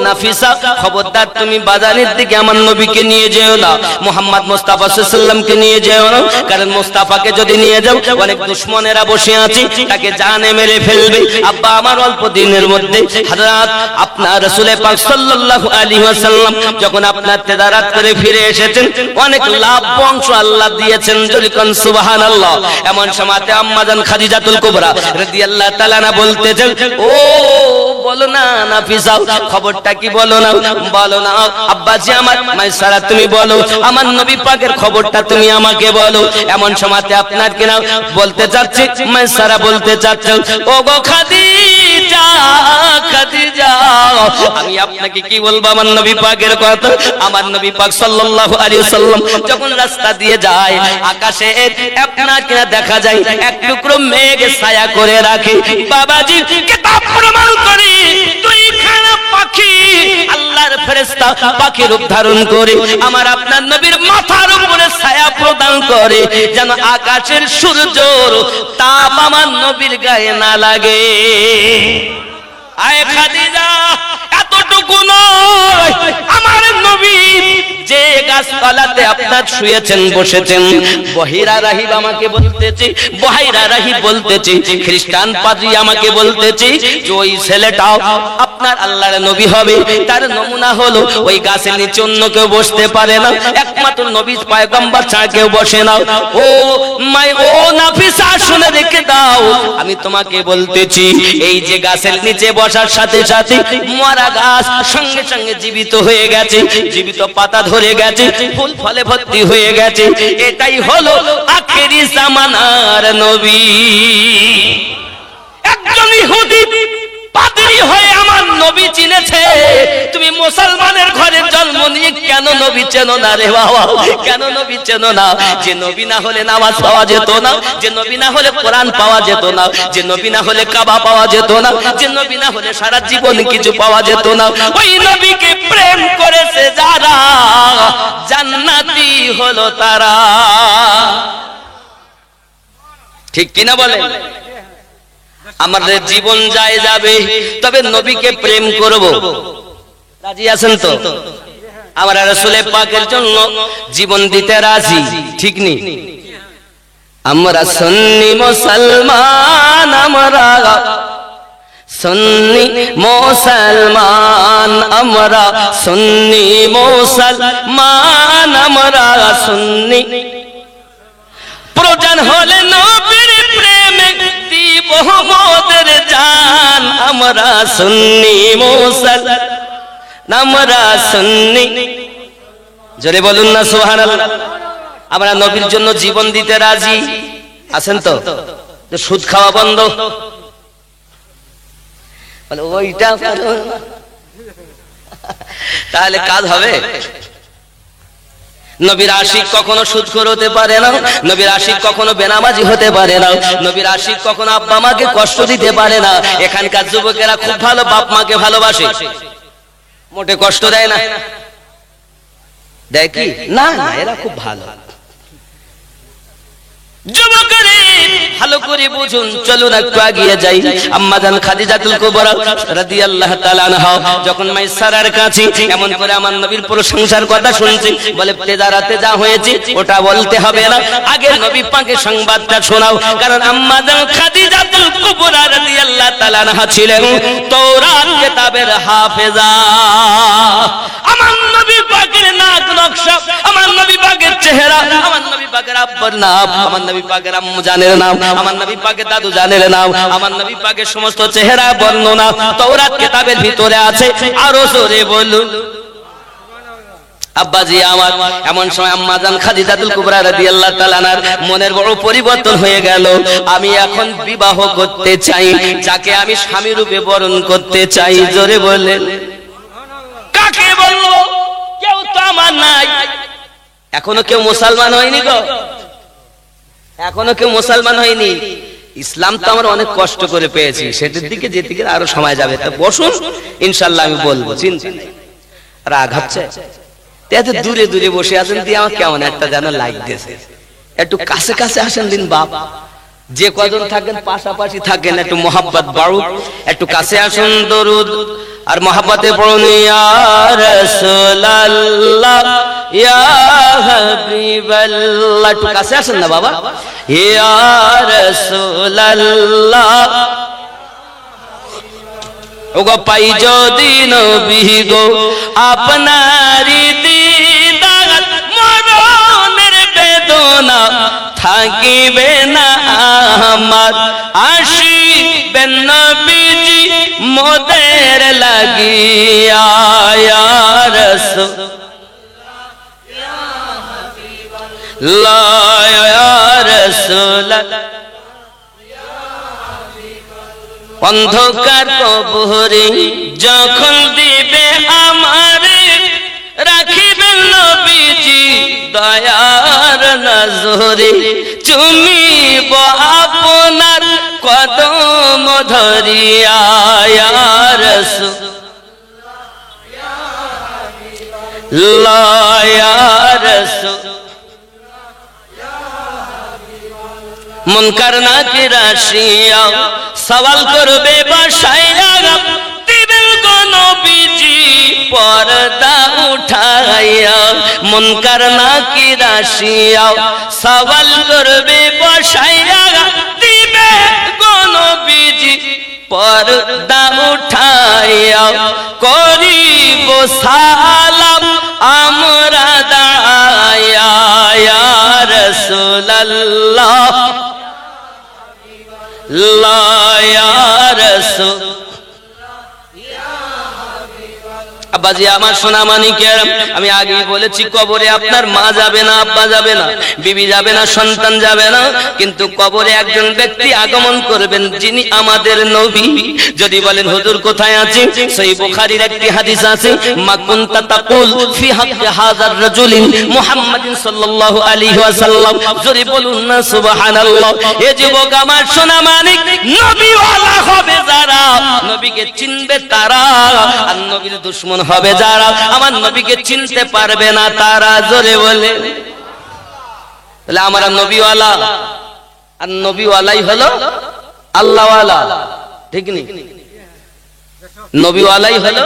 নাফিসা, খবরদার তুমি বাজারের দিকে আমার নবীকে নিয়ে যেও না, মুহাম্মদ মুস্তাফা সাল্লাল্লাহু আলাইহি সাল্লামকে নিয়ে যেও না, কারণ মুস্তাফাকে যদি নিয়ে যাও অনেক দুশমনেরা বসে আছে, তাকে জানে মেরে ফেলবে। আব্বা আমার অল্প দিনের মধ্যে হযরত আপনার রাসূল পাক সাল্লাল্লাহু আলাইহি ওয়াসাল্লাম যখন আপনার তেদারাত করে ফিরে এসেছেন, অনেক লাভ বংশ আল্লাহ দিয়েছেন, জলিকান সুবহানাল্লাহ। এমন সময়তে আম্মাজান খাদিজাতুল কুবরা রাদিয়াল্লাহু তাআলা না বলতেছেন, ও বলো না নাফিসা, খবরটা কি বলো না, বলো না আব্বাজি আমার, মাইসারা তুমি বলো, আমার নবী পাকের খবরটা তুমি আমাকে বলো। এমন সময়তে আপনার কিনা বলতে চাচ্ছি, মাইসারা বলতে চাচ্ছেন, ও গো খাদিজা, খাদিজা, আমি আপনাকে কি বলবো আমার নবী পাকের কথা। আমার নবী পাক সাল্লাল্লাহু আলাইহি ওয়াসাল্লাম যখন রাস্তা দিয়ে যায়, আকাশে আপনার কিনা দেখা যায় এক টুকরো মেঘ ছায়া করে রাখে। বাবাজি কিতাব প্রমাণ করে দুইখানা পাখি আল্লাহর ফেরেশতা পাখি রূপ ধারণ করে আমার আপনার নবীর মাথার উপরে ছায়া প্রদান করে, যেন আকাশের সূর্যর তাপ আমার নবীর গায়ে না লাগে। আয় খাদিজা, এতটুকু নয়, আমার নবী যে গাছতলাতে আপনার শুয়েছেন বসেছেন, বহিরা রাহিব আমাকে বলতেছে, বহিরা রাহিব বলতেছে, খ্রিস্টান পাদ্রী আমাকে বলতেছে যে ওই ছেলেটাও আপনার আল্লাহর নবী হবে। তার নমুনা হলো ওই গাছের নিচে অন্য কেউ বসতে পারে না, একমাত্র নবী পয়গম্বর ছাড়া কেউ বসে না। ও মাই, ও নাফিসা, শুনে রেখে দাও, আমি তোমাকে বলতেছি এই যে গাছের নিচে বসার সাথে সাথে মরা গাছ সঙ্গে সঙ্গে জীবিত হয়ে গেছে, জীবিত পাতা ধরে গেছে, ফুল ফলে ভর্তি হয়ে গেছে, এটাই হলো আখেরি জামানার নবী। একজন ইহুদি পাদ্রী হয়ে আমার নবী চিনেছে, তুমি মুসলমানের ঘরে জন্ম নিয়ে কেন নবী চেনো না রে বাবা, কেন নবী চেনো না? যে নবী না হলে নামাজ পাওয়া যেত না, যে নবী না হলে কোরআন পাওয়া যেত না, যে নবী না হলে কাবা পাওয়া যেত না, যে নবী না হলে সারা জীবন কিছু পাওয়া যেত না। ওই নবীকে প্রেম করেছে যারা, জান্নাতি হলো তারা। ঠিক কিনা বলেন? আমাদের জীবন যায় যাবে, তবে নবীকে প্রেম করব। রাজি আছেন তো? আমরা রাসূল পাকের জন্য জীবন দিতে রাজি, ঠিক নি? আমরা সুন্নি মুসলমান, আমরা সুন্নি মুসলমান, আমরা সুন্নি মুসলমান, আমরা সুন্নি। প্রয়োজন হলে নবীর প্রেমে দিব মোদের জান, আমরা সুন্নি মুসলমান, আমরা সুন্নি। জোরে বলুন না সুবহানাল্লাহ। আমরা নবীর জন্য জীবন দিতে রাজি আছেন তো? সুদ খাওয়া বন্ধ, ওইটা তাহলে কাজ হবে? নবীর আশিক কখনো সুদখোর হতে পারে না, নবীর আশিক কখনো বেনামাজি হতে পারে না, নবীর আশিক কখনো আব্বা মাকে কষ্ট দিতে পারে না। এখানকার যুবকেরা খুব ভালো, বাপ মাকে ভালোবাসে, মোটে কষ্ট দেয় না, দেয় কি? না না, এরা খুব ভালো। যুবকেরা ভালো করে বুঝুন, চলুন একটু এগিয়ে যাই। আম্মাজান খাদিজাতুল কুবরা রাদিয়াল্লাহু তাআলা আনহা যখন মাইসারার কাছে এমন করে আমার নবীর প্রশংসার কথা শুনছে, বলে তেজারাতে যা হয়েছে ওটা বলতে হবে না, আগে নবী পাকের সংবাদটা শোনাও। কারণ আম্মাজান খাদিজাতুল কুবরা রাদিয়াল্লাহু তাআলা আনহা ছিলেন তাওরাত কিতাবের হাফেজা। আমার নবী পাকের নাক নকশা, আমার নবী পাকের চেহারা, আমার নবী পাকের আব্বার নাম, আমার নবী পাকের আম্মু জানের নাম, আমার নবী পাকের দাদু জানের নাম, আমার নবী পাকের সমস্ত চেহারা বর্ণনা তাওরাত কিতাবের ভিতরে আছে। আরো জোরে বলুন আব্বাজি আমার। এমন সময় আম্মাজান খাদিজাতুল কুবরা রাদিয়াল্লাহু তাআলা আনহার মনের বড় পরিবর্তন হয়ে গেল। আমি এখন বিবাহ করতে চাই, যাকে আমি স্বামী রূপে বরণ করতে চাই। জোরে বলেন কাকে বললো? কেউ তো আমার নাই, এখনো কেউ মুসলমান হয়নি গো, এখনো কেউ মুসলমান হয়নি। ইসলাম তো আমরা অনেক কষ্ট করে পেয়েছি, সেটার দিকে যেতে গেলে আরো সময় যাবে। তা বসুন, ইনশাআল্লাহ আমি বলবো, চিন্তা নেই। রাগ হচ্ছে এত দূরে দূরে বসে আছেন, দিয়ে আমার কেমন একটা যেন লাগতেছে। একটু কাছে কাছে আসেন দিন বাপ, যে কজন থাকেন পাশাপাশি থাকেন, একটু মোহাব্বত বাড়ুক, একটু কাছে আসুন। দরুদ আর মোহাব্বতে পড়ুন, ইয়া রাসূলুল্লাহ ইয়া হাবিবাল্লাহ। একটু কাছে আসেন না বাবা। ইয়া রাসূলুল্লাহ ওগো পাই যদি নবী গো আপনারি দিদার মরণের বেদনা থাকিবে না আমার আসিবেন নবীজি মোদের লাগিয়া ইয়া রাসূলুল্লাহ ইয়া রাসূলুল্লাহ অন্ধকার কবরে যখন দিবে আমারে রাখিবেন নবীজি দয়ার নজরে চুমিব আপনার কদম ধরিয়া ইয়া রাসূলুল্লাহ ইয়া রাসূল মুনকার নাকির আসিয়া সওয়াল করবে বাসায়া দিবেন গো নবীজি পর্দা উঠাইয়া মুনকার নাকির আসিয়া সওয়াল করবে বাসায়া দিবে গো নবীজি পর্দা উঠাইয়া করিব সালাম আমরা দায়া ইয়া রাসূলুল্লাহ লা ইয়া রাসূল আব্বাজি আমার সোনা মানিকের আমি আগেই বলেছি কবরে আপনার মা যাবে না, আব্বা যাবে না, বিবি যাবে না, সন্তান যাবে না, কিন্তু কবরে একজন ব্যক্তি আগমন করবেন যিনি আমাদের নবী। যদি বলেন হুজুর কোথায় আছে, সহিহ বুখারীর একটি হাদিস আছে, মা কুনতা তাকুল ফি হাক্কি হাযার রাজুলিন মুহাম্মাদিন সাল্লাল্লাহু আলাইহি ওয়াসাল্লাম, যদি বলুন না সুবহানাল্লাহ। এ যুবক আমার সোনা মানিক, নবীওয়ালা হবে যারা, নবীকে চিনবে তারা, আর নবীর দুশমন হবে যারা, আমার নবীকে চিনতে পারবে না তারা। জোরে বলে তাহলে আমরা নবীওয়ালা, আর নবীওয়ালাই হলো আল্লাহওয়ালা, ঠিক নেই? নবীওয়ালাই হলো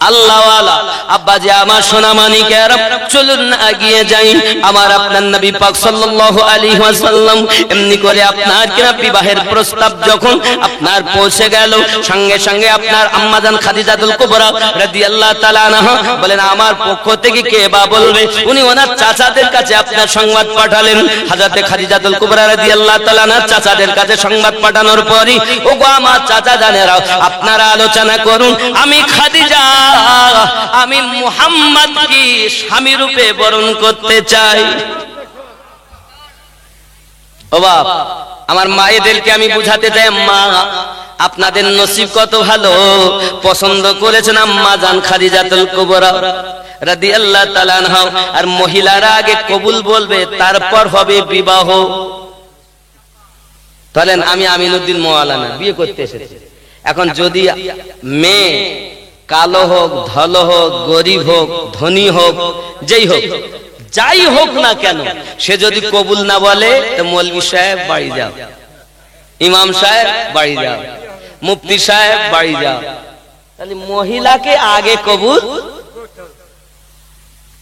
আল্লাহওয়ালা। আব্বাজি আমার সোনা মানিকের চলুন এগিয়ে যাই। আমার আপনার নবী পাক সাল্লাল্লাহু আলাইহি ওয়াসাল্লাম এমনি করে আপনার কিনা বিবাহের প্রস্তাব যখন আপনার পৌঁছে গেল, সঙ্গে সঙ্গে আপনার আম্মাজান খাদিজাতুল কুবরা রাদিয়াল্লাহু তাআলা আনহা বলেন আমার পক্ষ থেকে কে বা বলবে। উনি ওনার চাচাদের কাছে আপনার সংবাদ পাঠালেন। হযরতে খাদিজাতুল কুবরা রাদিয়াল্লাহু তাআলা আনহার চাচাদের কাছে সংবাদ পাঠানোর পরই, ওগো আমার চাচা জানেরা, আপনারা আলোচনা করুন, আমি খাদিজা আমি মুহাম্মদ কি স্বামী রূপে বরণ করতে চাই। ও বাপ, আমার মায়েদেরকে আমি বুঝাতে চাই, মা আপনাদের নসিব কত ভালো, পছন্দ করেছেন আম্মা জান খাদিজাতুল কুবরা রাদিয়াল্লাহু তাআলা আনহা। আর মহিলারা আগে কবুল বলবে, তারপর হবে বিবাহ। বলেন আমি আমিনুদ্দিন মাওলানা বিয়ে করতে এসেছি। এখন যদি মেয়ে কালো হোক, ধলো হোক, গরিব হোক, ধনী হোক, যেই হোক, যাই হোক না কেন, সে যদি কবুল না বলে তো মৌলভী সাহেব বাড়ি যাও, ইমাম সাহেব বাড়ি যাও, মুফতি সাহেব বাড়ি যাও। তাহলে মহিলাকে আগে কবুল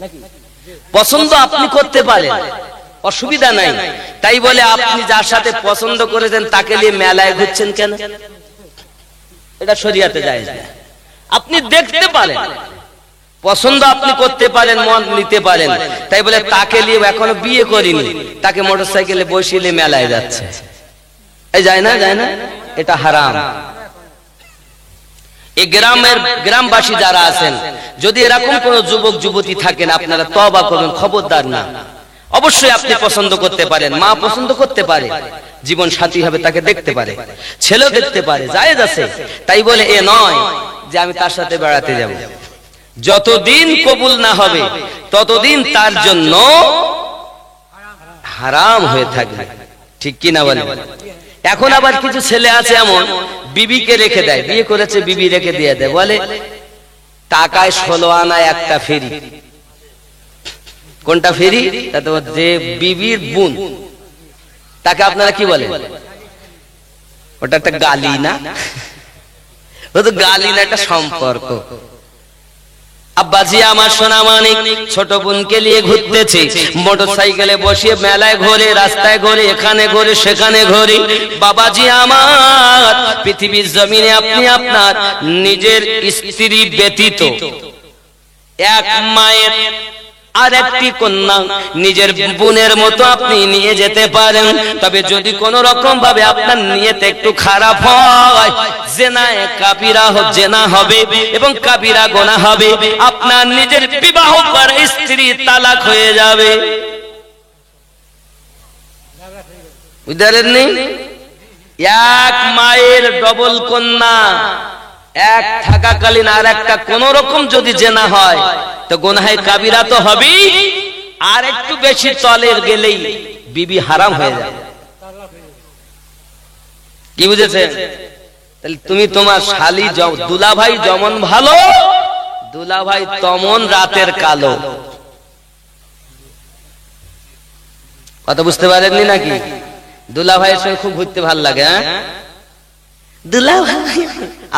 নাকি পছন্দ আপনি করতে পারেন, অসুবিধা নাই। তাই বলে আপনি যার সাথে পছন্দ করেছেন তাকে নিয়ে মেলায় ঘুরছেন কেন? এটা শরীয়তে জায়েজ না। আপনি দেখতে পারেন, পছন্দ আপনি করতে পারেন, মন নিতে পারেন, তাই বলে তাকে নিয়ে এখনো বিয়ে করিনি তাকে মোটরসাইকেলে বসিয়ে মেলায় যাচ্ছে, এই যায় না, যায় না, এটা হারাম। এই গ্রামবাসী যারা আছেন, যদি এরকম কোন যুবক যুবতী থাকেন, আপনারা তওবা করুন, খবরদার না। অবশ্যই আপনি পছন্দ করতে পারেন, মা পছন্দ করতে পারে, জীবন সাথী হবে তাকে দেখতে পারে, ছেলেও দেখতে পারে, জায়েজ আছে। তাই বলে এ নয় যে আমি তার সাথে বেড়াতে যাব। যতদিন কবুল না হবে ততদিন তার জন্য হারাম হয়ে থাকবে, ঠিক কি না বলেন? এখন আবার কিছু ছেলে আছে এমন, বিবিকে রেখে দেয়, বিয়ে করেছে বিবি রেখে দিয়ে দেয়, বলে টাকায় 16 আনা একটা ফেরি। কোনটা ফেরি? যে বিবির বোন, তাকে আপনারা কি বলেন? ওটা একটা গালি না? ও তো গালি না, একটা সম্পর্ক। আব্বাজি আমার সোনা মানিক ছোট বোনকে নিয়ে ঘুরতেছে, মোটরসাইকেলে বসিয়ে মেলায় ঘোরে, রাস্তায় ঘোরে, এখানে ঘোরে, সেখানে ঘোরে। বাবাজি আমার, পৃথিবীর জমিনে আপনি আপনার নিজের স্ত্রী ব্যতীত এক মায়ের আর একটি কন্যা নিজের বোনের মতো আপনি নিয়ে যেতে পারেন। তবে যদি কোন রকম ভাবে আপনার নিয়ত একটু খারাপ হয়, জিনায়ে কাবিরা জিনা হবে এবং কাবিরা গুনাহ হবে, আপনার নিজের বিবাহ করা স্ত্রী তালাক হয়ে যাবে। বুঝলেন? এক মায়ের ডবল কন্যা এক থাকাকালীন আর একটা কোন রকম যদি জিনা হয় তো গুনাহে কাবিরা তো হবেই, আর একটু বেশি তলের গেলেই বিবি হারাম হয়ে যাবে। কি বুঝেছেন? তাহলে তুমি তোমার শালি দুলাভাই যেমন ভালো, দুলাভাই তেমন রাতের কালো। কথা বুঝতে পারেননি নাকি? দুলাভাইয়ের সঙ্গে খুব ঘুরতে ভালো লাগে। হ্যাঁ, দুলাভাই,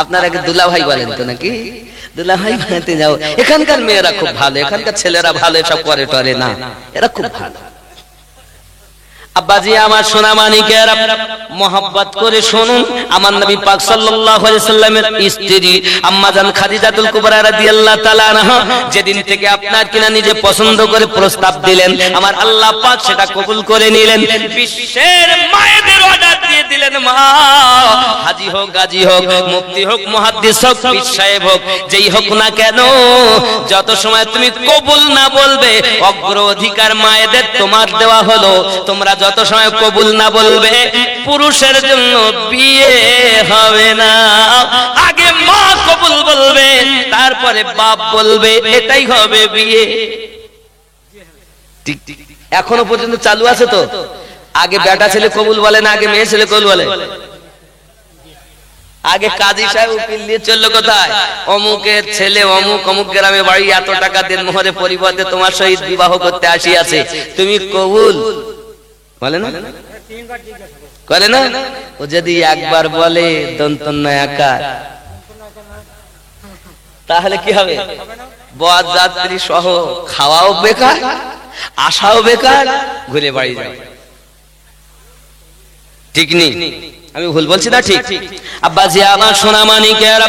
আপনারা কি দুলাভাই বলেন তো নাকি? দুলাভাই বানাতে যাও। এখানকার মেয়েরা খুব ভালো, এখানকার ছেলেরা ভালো, এসব করে টরে না, এরা খুব ভালো। আব্বাজি আমার সোনা মানিকের মোহাব্বত করে শুনুন, আমার নবী পাক সাল্লাল্লাহু আলাইহি সাল্লামের স্ত্রী আম্মা জান খাদিজাতুল কুবরা রাদিয়াল্লাহু তাআলা আনহা যেদিন থেকে আপনার কিনা নিজে পছন্দ করে প্রস্তাব দিলেন, আমার আল্লাহ পাক সেটা কবুল করে নিলেন। বিশ্বের মায়েদের অর্ডার দিয়ে দিলেন, মা হাজী হোক, গাজী হোক, মুফতি হোক, মুহাদ্দিস হোক, পীর সাহেব হোক, যেই হোক না কেন, যত সময় তুমি কবুল না বলবে অগ্রাধিকার মায়েদের তোমার দেওয়া হলো। তোমরা যত সময় কবুল না বলবে পুরুষের জন্য বিয়ে হবে না। আগে মা কবুল বলবে, তারপরে বাপ বলবে, এটাই হবে বিয়ে। ঠিক এখনো পর্যন্ত চালু আছে তো? আগে বেটা ছেলে কবুল বলে না, আগে মেয়ে ছেলে কবুল বলে? আগে কাজী সাহেব উকিল নিয়ে চললো কোথায়, অমুকের ছেলে অমুক অমুক গ্রামে বাড়ি, এত টাকা দেন মোহরে পরিবর্তে তোমার সহিত বিবাহ করতে আসিয়াছে, তুমি কবুল বলে না? করে না? ও যদি একবার বলে দন্তন্য একা, তাহলে কি হবে? বরযাত্রী সহ খাওয়াও বেকার, আসাও বেকার, ঘুরে বাড়ি যাও। ঠিক নেই? আমি ভুল বলছি না? ঠিক। আব্বাজি আমার সোনা মানিকের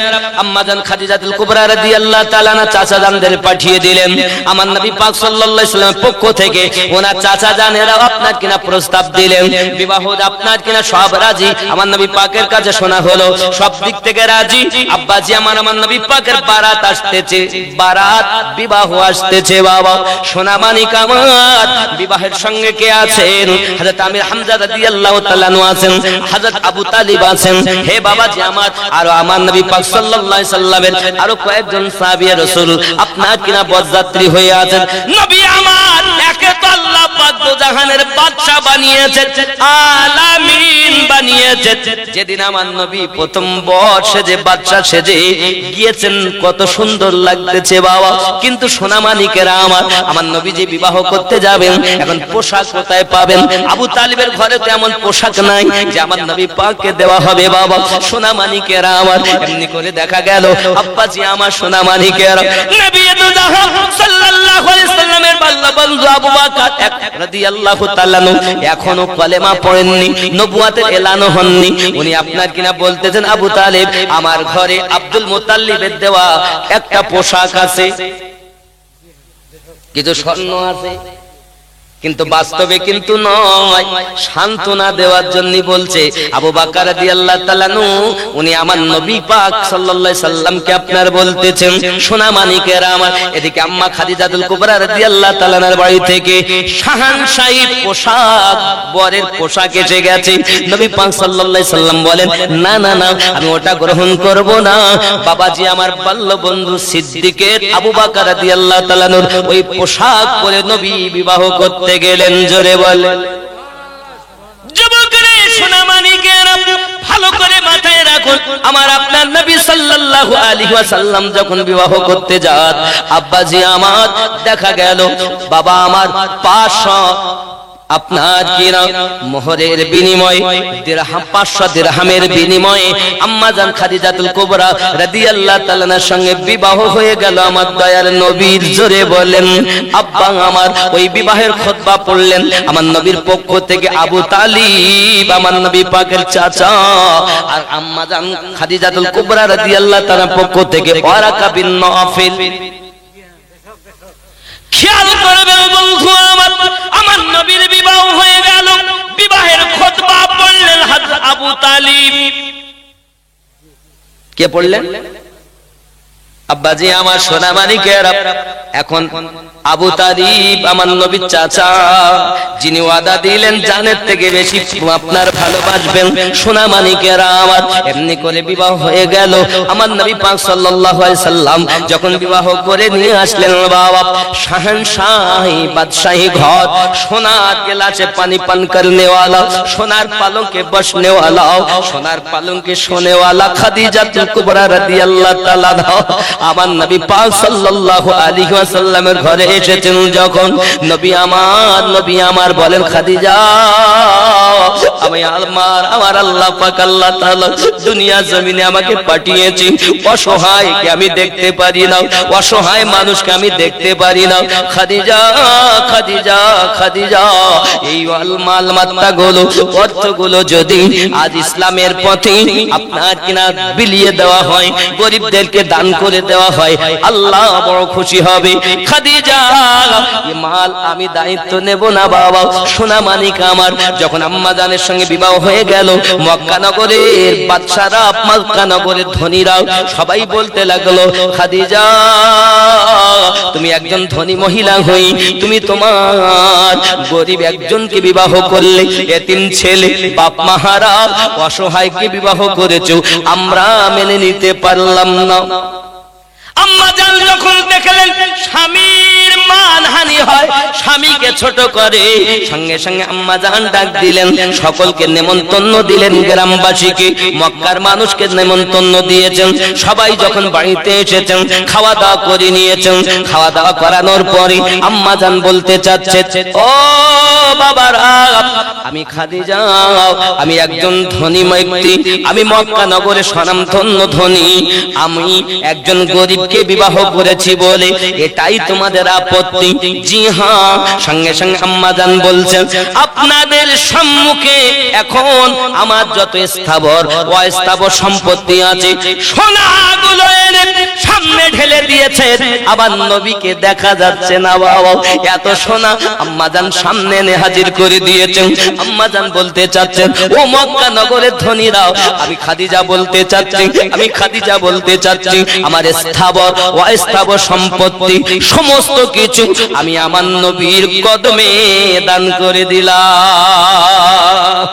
আম্মা জান খাদিজাতুল কুবরা রাদিয়াল্লাহু তাআলা না চাচা জানদের পাঠিয়ে দিলেন আমার নবী পাক সাল্লাল্লাহু আলাইহি ওয়াসাল্লামের পক্ষ থেকে। ওনার চাচা জানেরা আপনার কিনা প্রস্তাব দিলেন, বিবাহ আপনার কিনা সব রাজি। আমার নবী পাকের কাছে শোনা হলো সব দিক থেকে রাজি। আব্বাজি আমার নবী পাকের বারাত আসতেছে, বারাত বিবাহ আসতেছে। বাবা সোনা মানিক আমার, বিবাহের সঙ্গে কে আছেন? হযরত আমির হামজা রাদিয়াল্লাহু তাআলা আছেন, হযরত আবু তালিব আছেন। হে বাবাজি আমার, আর আমার নবী পাক সাল্লাল্লাহু আলাইহি সাল্লামের আরো কয়েকজন সাহাবী রাসূল আপনার কিনা বরযাত্রী হয়ে আছেন। নবী আমার একে তো আল্লাহ পাক দো জাহানের বাদশা বানিয়েছেন, আলামিন বানিয়েছেন। যেদিন আমার নবী প্রথম বর্ষে যে বাদশা সেজে গিয়েছেন, কত সুন্দর লাগতেছে বাবা। কিন্তু সোনা মানিকেরা আমার নবী যে বিবাহ করতে যাবেন, এখন পোশাক কোথায় পাবেন? আবু তালিবের ঘরে তো এমন পোশাক নাই যে আমার নবী পাককে দেওয়া হবে। বাবা সোনা মানিকেরা আমার, এমনি করে দেখা গেল আব্বাজি আমার সোনা মানিকেরা নবী দো জাহান সাল্লাল্লাহু আলাইহি সাল্লামের বাল্লা বন্ধু আবু বকর রাদিয়াল্লাহু তাআলা এখনো কলেমা পড়েননি, নবুয়তের এলানও হননি। উনি আপনার কিনা বলতেছেন, আবু তালিব আমার ঘরে আব্দুল মুত্তালিবের দেওয়া একটা পোশাক আছে, কিছু স্বর্ণ আছে, কিন্তু বাস্তবে কিন্তু নয়, সান্ত্বনা দেওয়ার জন্য বলছে। আবু বকর রাদিয়াল্লাহু তাআলা উনি আমার নবী পাক সাল্লাল্লাহু আলাইহি সাল্লামকে আপনার বলতেছেন, সোনা মানিকেরা আমার। এদিকে আম্মা খাদিজাতুল কুবরা রাদিয়াল্লাহু তাআলার বাড়ি থেকে শাহানশাহী পোশাক, বরের পোশাক এসে গেছে। নবী পাক সাল্লাল্লাহু আলাইহি সাল্লাম বলেন, না না না, আমি ওটা গ্রহণ করব না। বাবাজি আমার বাল্য বন্ধু সিদ্দিকের আবু বকর রাদিয়াল্লাহু তাআলা ওই পোশাক পরে নবী বিবাহ করতে গেলেন। জোরে বলে যুবকরে সোনা মানিকেরা ভালো করে মাথায় রাখুন, আমার আপনার নবী সাল্লাল্লাহু আলাইহি ওয়াসাল্লাম যখন বিবাহ করতে যান, আব্বাজি আমার দেখা গেল বাবা আমার 500 আপনার কিনা মোহরের বিনিময়ে দিরহাম 500 দিরহামের বিনিময়ে আম্মাজান খাদিজাতুল কুবরা রাদিয়াল্লাহু তাআলার সঙ্গে বিবাহ হয়ে গেল আমার দয়ার নবীর। জোরে বলেন আব্বা আমার। ওই বিবাহের খুতবা পড়লেন আমার নবীর পক্ষ থেকে আবু তালিব, আমার নবী পাকের চাচা, আর আম্মাজান খাদিজাতুল কুবরা রাদিয়াল্লাহু তাআলার পক্ষ থেকে ওয়ারাকা বিন নওফল। খেয়াল করবেন বন্ধু আমার, আমার নবীর বিবাহ হয়ে গেল, বিবাহের খুতবা পড়লেন হযরত আবু তালিব। কে পড়লেন? আব্বাজি আমার সোনামানিকেরা। এখন আবু তালিব আমার নবীর চাচা, যিনি ওয়াদা দিলেন জানের থেকে বেশি আপনার ভালোবাসবেন। সোনামানিকেরা আমার, এমনি করে বিবাহ হয়ে গেল। আমার নবী পাক সাল্লাল্লাহু আলাইহি সাল্লাম যখন বিবাহ করে নিয়ে আসলেন বাবা, শাহনশাহী বাদশাহী ঘর, সোনার গেলাসে পানি পান করনে वाला, সোনার পালঙ্কে বসনে वाला, সোনার পালঙ্কে শোনে वाला খাদিজাতুল কুবরা রাদিয়াল্লাহু তাআলা আমার নবী পাক সাল্লাল্লাহু আলাইহি ওয়াসাল্লামের ঘরে এসেছেন। যখন নবী আমার বলেন খাদিজা, আমার আল্লাহ পাক আল্লাহ তাআলা দুনিয়া জমিনে আমাকে পাঠিয়েছি, অসহায়কে আমি দেখতে পারি না, অসহায় মানুষকে আমি দেখতে পারি না। খাদিজা খাদিজা খাদিজা, এই মাল মাত্তাগুলো অর্থগুলো যদি আজ ইসলামের পথে আপনার কিনা বিলিয়ে দেওয়া হয়, গরিবদেরকে দান করে দেওয়া হয়, আল্লাহ বড় খুশি হবে। খাদিজা, এই মাল আমি দায়িত্ব নেব না বাবা। সোনা মানিক আমার, যখন আম্মা জানের সঙ্গে বিবাহ হয়ে গেল, মক্কা নগরের বাদশারা, মক্কা নগরের ধনীরা সবাই বলতে লাগলো, খাদিজা তুমি একজন ধনী মহিলা হই, তুমি তোমার গরিব একজনকে বিবাহ করলে, এতিম ছেলে বাপ মাহারা অসহায়কে বিবাহ করেছো, আমরা মেনে নিতে পারলাম না। আম্মা জান যখন দেখলেন স্বামীর মানহানি হয়, স্বামীকে ছোট করে, সঙ্গে সঙ্গে আম্মা জান ডাক দিলেন, সকলকে নেমন্তন্ন দিলেন, গ্রামবাসীকে, মক্কার মানুষকে নেমন্তন্ন দিয়েছেন। সবাই যখন বাড়িতে এসেছেন, খাওয়া দাওয়া করে নিয়েছেন। খাওয়া দাওয়া করানোর পরে আম্মা জান বলতে চাচ্ছে, ও বাবারা, আমি খাদিজা, আমি একজন ধনী ব্যক্তি, আমি মক্কা নগরে স্বনামধন্য ধনী, আমি একজন গরিবকে বিবাহ করেছি বলে এটাই তোমাদের আপত্তি? জি হ্যাঁ। সঙ্গে সঙ্গে আম্মা জান বলছেন, আপনাদের সম্মুখে এখন আমার যত স্থাবর অস্থাবর সম্পত্তি আছে, সোনাগুলো এনে সামনে ঢেলে দিয়েছে, আবার নবীকে দেখা যাচ্ছে না বাবা। এত সোনা আম্মা জান সামনে এনে হাজির করে দিয়েছেন। আম্মা জান বলতে চাচ্ছেন, ও মক্কা নগরের ধনীরাও, আমি খাদিজা বলতে চাচ্ছি, আমি খাদিজা বলতে চাচ্ছি, আমার স্থাবর অস্থাবর সম্পত্তি সমস্ত কিছু আমি আমার নবীর কদমে দান করে দিলাম।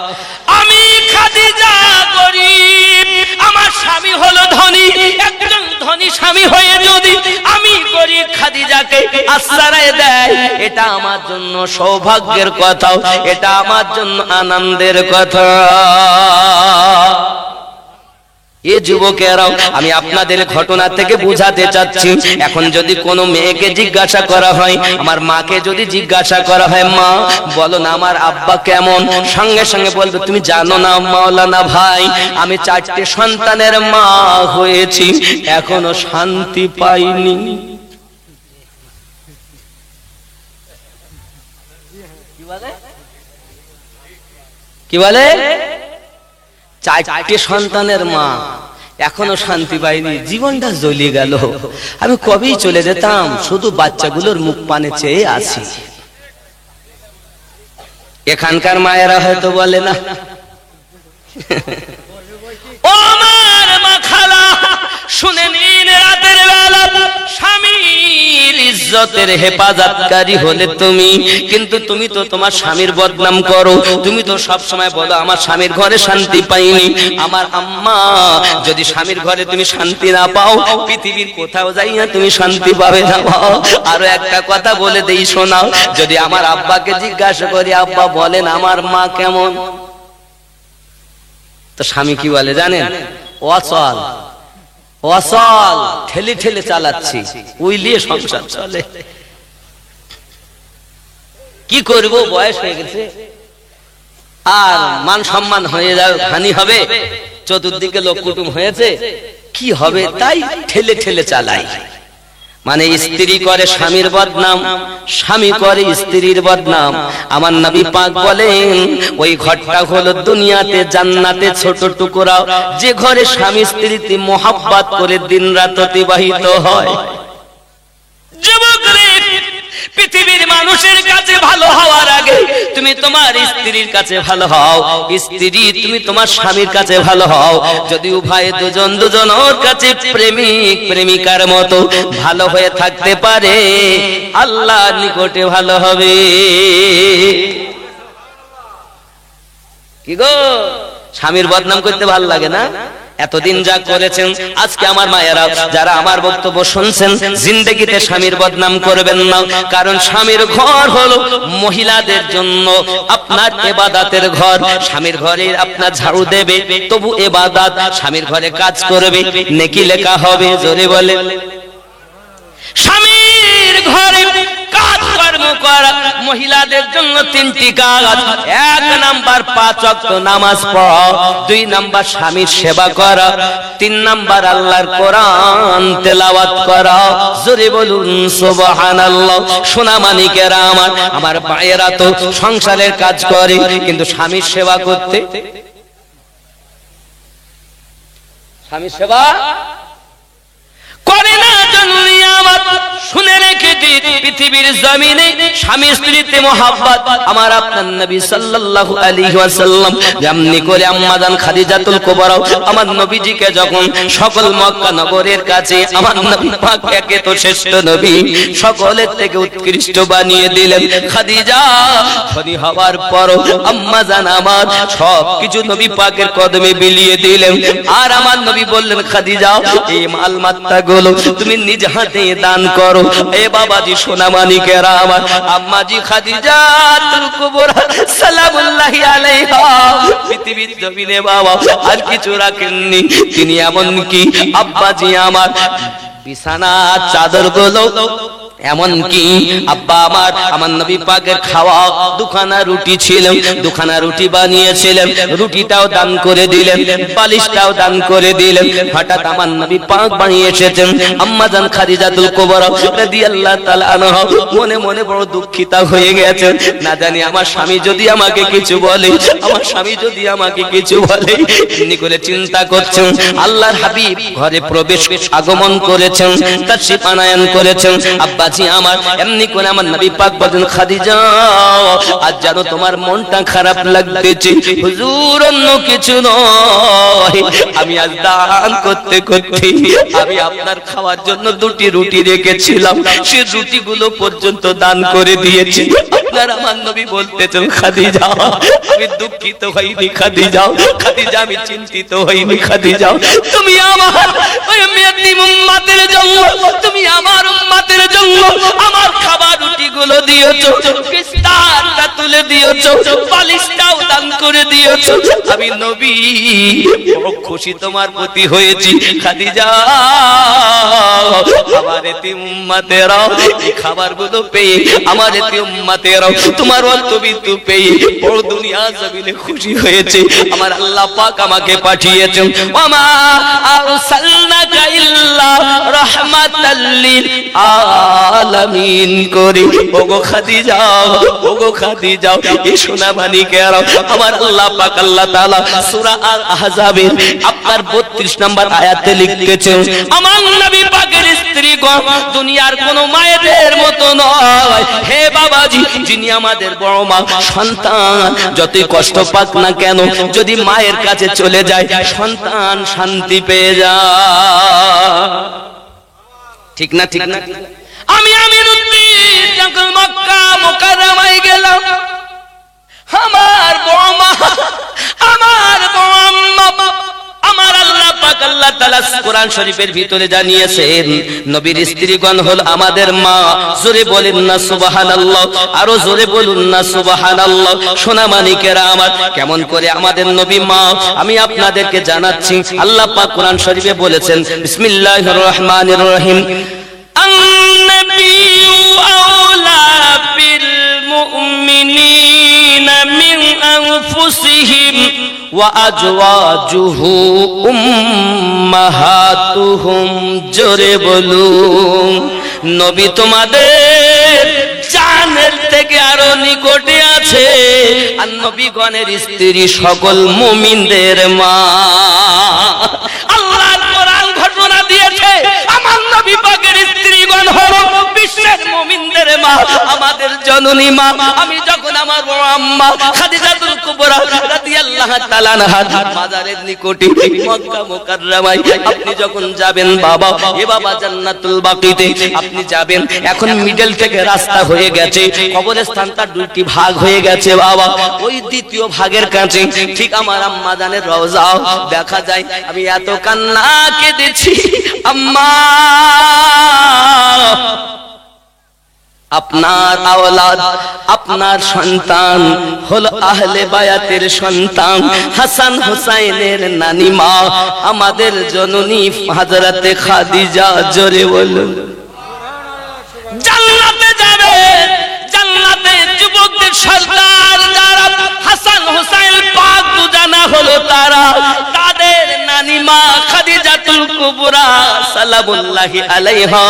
আমি খাদিজা গরিব, আমার স্বামী হলো ধনী, একজন ধনী স্বামী হয়ে যদি আমি গরিব খাদিজাকে আশ্রয় দেয়, এটা আমার জন্য সৌভাগ্যের কথা, এটা আমার জন্য আনন্দের কথা। এ যুবকেরাও, আমি আপনাদের ঘটনা থেকে বুঝাতে চাচ্ছি, এখন যদি কোনো মেয়েকে জিজ্ঞাসা করা হয়, আমার মাকে যদি জিজ্ঞাসা করা হয়, মা বলো না আমার আব্বা কেমন, সঙ্গে সঙ্গে বলবে, তুমি জানো না মাওলানা ভাই, আমি 4টে সন্তানের মা হয়েছি, এখনো শান্তি পাইনি। কি বলে? 4টে সন্তানের মা, এখনো শান্তি পাইনি, জীবনটা জ্বলে গেল, আমি কবেই চলে যেতাম, শুধু বাচ্চাগুলোর মুখ পানে চেয়ে আছি। এখানকার মায়েরা হয়তো বলে না, ও আমার মা খালা, শুনে নিন, রাতের বেলা স্বামীর ইজ্জতের হেফাজতকারী হলে তুমি, কিন্তু তুমি তো তোমার স্বামীর বদনাম করো, তুমি তো সব সময় বলো আমার স্বামীর ঘরে শান্তি পাইনি। আমার আম্মা, যদি স্বামীর ঘরে তুমি শান্তি না পাও, পৃথিবীর কোথাও যাইয়া তুমি শান্তি পাবে না। আরো একটা কথা বলে দেই শোনাও, যদি আমার আব্বাকে জিজ্ঞাসা করি, আব্বা বলেন আমার মা কেমন, তো স্বামী কি বলে জানেন? অচল অচল, ঠেলে ঠেলে চালাচ্ছি, উইলিয়ে সংসার চলে। কি করব, বয়স হয়ে গেছে, আর মান সম্মান হয়ে যাবে, হানি হবে, চতুর্দিকে লোক কুটুম হয়েছে, কি হবে, তাই ঠেলে ঠেলে চালাই। মানে স্ত্রী করে স্বামীর বদনাম, স্বামী করে স্ত্রীর বদনাম। আমার নবী পাক বলেন ওই ঘরটা হলো দুনিয়াতে জান্নাতে ছোট টুকরা, যে ঘরে স্বামী স্ত্রীতে মোহাব্বত করে দিনরাত অতিবাহিত হয়। যুবক রে, পৃথিবীর মানুষের কাছে ভালো হওয়ার আগে তুমি তোমার স্ত্রীর কাছে ভালো হও, স্ত্রী তুমি তোমার স্বামীর কাছে ভালো হও। যদি উভয় দুজন দুজনের কাছে প্রেমিক প্রেমিকার মতো ভালো হয়ে থাকতে পারে, আল্লাহর নিকটে ভালো হবে। কি গো, স্বামীর বদনাম করতে ভালো লাগে না? এতদিন যা করেছেন, আজকে আমার মায়েরা যারা আমার বক্তব্য শুনছেন, জিন্দেগিতে স্বামীর বদনাম করবেন না। কারণ স্বামীর ঘর হলো মহিলাদের জন্য আপনার ইবাদতের ঘর। স্বামীর ঘরে আপনার ঝাড়ু দেবে তবু ইবাদত, স্বামীর ঘরে কাজ করবে নেকি লেখা হবে। জোরে বলে, স্বামীর ঘরে কাজ কর্ম করা মহিলাদের জন্য তিনটি কাজ। এক নাম্বার 5 ওয়াক্ত নামাজ পড়া, 2 নাম্বার স্বামীর সেবা করা, 3 নাম্বার আল্লাহর কোরআন তেলাওয়াত করা। জোরে বলুন সুবহানাল্লাহ। সোনা মানিকেরা আমার ভাইয়েরা তো সংসারের কাজ করে, কিন্তু স্বামীর সেবা করতে, স্বামীর সেবা করে না। জন্যই আমার শুনে রেখে দিন, পৃথিবীর জমিনে স্বামী স্ত্রীতে মোহাব্বত আমার আপনার নবী সাল্লাল্লাহু আলাইহি ওয়াসাল্লাম যেমনি করে আম্মাজান খাদিজাতুল কুবরা আমার নবীজিকে যখন সকল মক্কা নগরের কাছে আমার নবী পাক একে তো শ্রেষ্ঠ নবী, সকলের থেকে উৎকৃষ্ট বানিয়ে দিলেন। খাদিজা ধনী হওয়ার পরও আম্মাজান আমার সব কিছু নবী পাকের কদমে বিলিয়ে দিলেন। আর আমার নবী বললেন, খাদিজা এই মাল মাত্তা গুলো তুমি নিজ হাতে দান করো। এ বাবাজি সোনা মানিকেরা আমার, আম্মাজি খাদিজাতুল কুবরা সালামুল্লাহি আলাইহা পৃথিবীর জমিনে বাবা আর কিছু রাখেননি। তিনি এমন কি আব্বাজি আমার বিছানা চাদর গুলো, এমন কি আব্বা আমার নবী পাকের খাওয়া দুখানা রুটি ছিল, দুখানা রুটি বানিয়েছিলেন, রুটিটাও দান করে দিলেন, বালিশটাও দান করে দিলেন। হঠাৎ আমার নবী পাক বানিয়ে এসেছেন আম্মাজান খাদিজাতুল কুবরা রাদিয়াল্লাহু তাআলা আনহা মনে মনে বড় দুঃখিত হয়ে গেছেন। না জানি আমার স্বামী যদি আমাকে কিছু বলে, আমার স্বামী যদি আমাকে কিছু বলে, এমনি করে চিন্তা করছেন। আল্লাহর হাবিব ঘরে প্রবেশ আগমন করেছেন, তাশরীফ আনায়ন করেছেন। আব্বা আমার এমনি করে আমার নবী পাক বলেন, খাদিজা আজ জানো তোমার মনটা খারাপ লাগতেছে। হুজুর অন্য কিছু নয়, আমি আজ দান করতে করতে আমি আপনার খাওয়ার জন্য 2টি রুটি রেখেছিলাম, সেই রুটিগুলো পর্যন্ত দান করে দিয়েছি। আপনার আমার নবী বলতেছেন, খাদিজা আমি দুঃখিত হইনি, খাদিজা খাদিজা আমি চিন্তিত হইনি, খাদিজা তুমি আমার ওই মেয়েটি উম্মতের জন্য, তুমি আমার উম্মতের জন্য আমার খাবার রুটি গুলো দিয়েছো, বিস্তারটা তুলে দিয়েছো, বালিশটাও দান করে দিয়েছো। আমি নবী বড় খুশি তোমার প্রতি হয়েছি। খাদিজা আমার এতি উম্মতেরা এই খাবার গুলো পেয়ে, আমার এতি উম্মতেরা তোমার অন্তবিন্দু পেয়ে বড় দুনিয়া জমিনে খুশি হয়েছে। আমার আল্লাহ পাক আমাকে পাঠিয়েছেন, ওমা আরসালনাকা ইল্লা রাহমাতাল লিল আলামিন করে। ওগো খাদিজা, ওগো খাদিজা, এই সোনা মানিকেরা আমার আল্লাহ পাক আল্লাহ তাআলা সূরা আল আহজাবের আপনার 32 নম্বর আয়াতে লিখতেছেন, আমার নবী পাকের স্ত্রীগণ দুনিয়ার কোন মায়েদের মতো নয়। হে বাবাজি, যিনি আমাদের বড় মা, সন্তান যতই কষ্ট পাক না কেন, যদি মায়ের কাছে চলে যায় সন্তান শান্তি পেয়ে যায়। ঠিক না? ঠিক না? আমি আমিরুদ্দিন যখন মক্কা মুকাররমায় গেলাম, আমার বড় মা, আমার বড় আম্মা, আমার আল্লাহ পাক আল্লাহ তাআলা কোরআন শরীফের ভিতরে জানিয়েছেন নবীর স্ত্রীগণ হল আমাদের মা। জোরে বলেন না সুবহানাল্লাহ, আরো জোরে বলুন না সুবহানাল্লাহ। সোনা মানিকেরা আমার, কেমন করে আমাদের নবী মা আমি আপনাদেরকে জানাচ্ছি। আল্লাহ পাক কোরআন শরীফে বলেছেন, বিসমিল্লাহির রহমানির রহিম, আন-নাবিয়্যু আওলা বিল মুমিনিনা মিন আনফুসিহিম ওয়া আজওয়াজুহু উম্মাহাতুহুম। জোরে বলুন, নবী তোমাদের জানের থেকে আরো নিকটে আছে, আর নবীগণের স্ত্রী সকল মুমিনদের মা। আল্লাহর কোরআন ঘোষণা দিয়েছে আমার নবী পাকের স্ত্রীগণ হলো বিশ্বের মুমিনদের মা, আমাদের জননী মা। আমি যখন আমার বড় আম্মা খাদিজাতুল কুবরা রাদিয়াল্লাহু তাআলা আনহা মাজারের নিকটে মক্কা মুকাররমায় আপনি যখন যাবেন বাবা, এ বাবা জান্নাতুল বাকিতে আপনি যাবেন, এখন মিডল থেকে রাস্তা হয়ে গেছে, কবরস্থানটা দুইটি ভাগ হয়ে গেছে বাবা। ওই দ্বিতীয় ভাগের কাছে ঠিক আমার আম্মা জানের রওজা দেখা যায়। আমি এত কান্না কেঁদেছি, আম্মা আপনার আওলাদ, আপনার সন্তান হলো আহলে বায়াতের সন্তান, হাসান হুসাইনের নানিমা, আমাদের জননী হযরতে খাদিজা। জোরে বলুন, জান্নাতে যাবে, জান্নাতে যুবকদের সরদার যারা হাসান হুসাইন পাক দুজানা হলো তারা, তাদের নানিমা খাদিজাতুল কুবরা সালামুল্লাহি আলাইহা।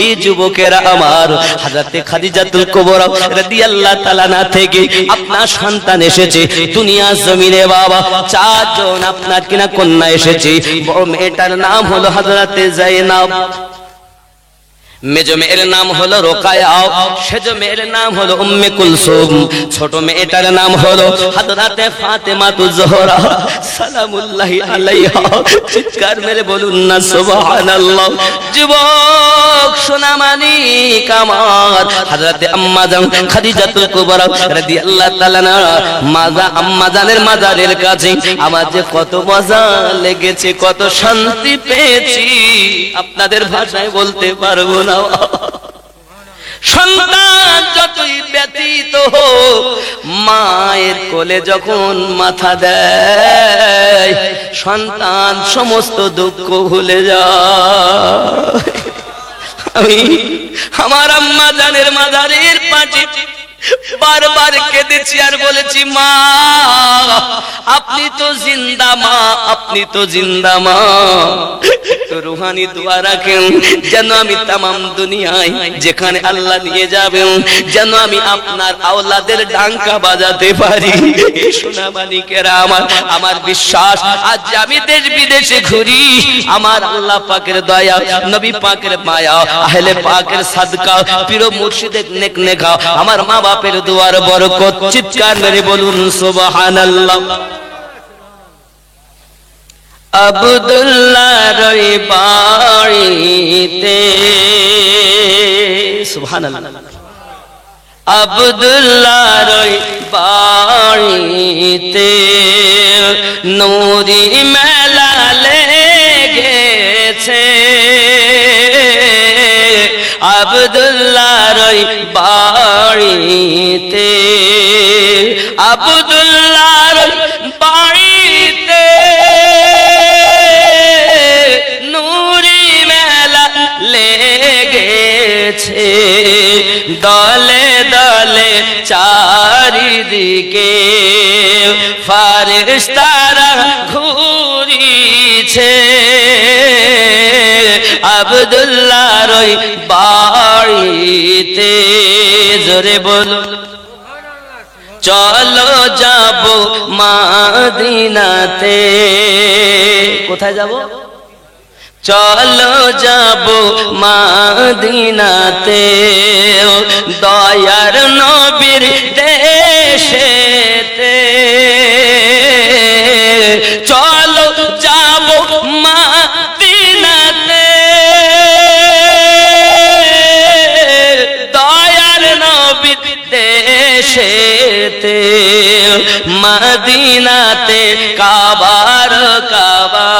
এই যুবকেরা আমার হযরতে খাদিজাতুল কুবরা রাদিয়াল্লাহু তাআলা না থেকে আপনার সন্তান এসেছে দুনিয়া জমিনে বাবা। চারজন আপনার কিনা কন্যা এসেছে। বড় মেয়েটার নাম হলো হযরতে যায়েনব, মেজো মেয়ের নাম হলো রোকায়া, সেজো মেয়ের নাম হলো উম্মে কুলসুম, ছোট মেয়েটার নাম হলো হযরতে ফাতেমাতুজ জোহরা সালামুল্লাহি আলাইহা। চিৎকার মেরে বলুন না সুবহানাল্লাহ। যুবক সোনামানিক আমার হযরতে আম্মা জান খাদিজাতুল কুবরা রাদিয়াল্লাহু তাআলা মাজা আম্মা জানের মাজারের কাছে আমার যে কত মজা লেগেছে, কত শান্তি পেয়েছি, আপনাদের ভাষায় বলতে পারবো না। সন্তান যতই ব্যতীত হোক, মায়ের কোলে যখন মাথা দেয়, সন্তান সমস্ত দুঃখ ভুলে যায়। আমি আমার আম্মা জানের মাজারের পাশে বারবার কেঁদেছি আর বলেছি, মা আপনি তো জিন্দা মা, আপনি তো জিন্দা মা। তো রুহানি দোয়া রাখেন যেন আমি তামাম দুনিয়ায় যেখানে আল্লাহ নিয়ে যাবেন, যেন আমি আপনার আওলাদের ডাঙ্কা বাজাতে পারি। সোনা মানিকেরা আমার, আমার বিশ্বাস আজ আমি দেশ বিদেশে ঘুরি, আমার আল্লাহ পাকের দয়া, নবী পাকের মায়া, আহলে পাকের সাদকা, পীর মুর্শিদের নেক নেকা, আমার মা বাপের দুয়ার বরকত। চিৎকার মেরে বলুন সুবহানাল্লাহ। আব্দুল্লাহ রই বাড়িতে, সুবহানাল্লাহ, আব্দুল্লাহ রই বাড়িতে নূরি মেলা লেগেছে, আব্দুল্লাহ রই বাড়িতে, আব্দুল্লাহ রই বাড়িতে নূরি মেলা লেগেছে, দলে দলে চারিদিকে ফারেশতারা ঘুরিছে, আব্দুল্লাহ রই বাড়িতে। জোরে বলো, চলো যাব মদিনাতে। কোথায় যাব? চলো যাব মদিনাতে, দয়ার নবীর দেশেতে। চলো যাব মদিনাতে, দয়ার নবীর দেশেতে। মদিনাতে কাবার কাবা,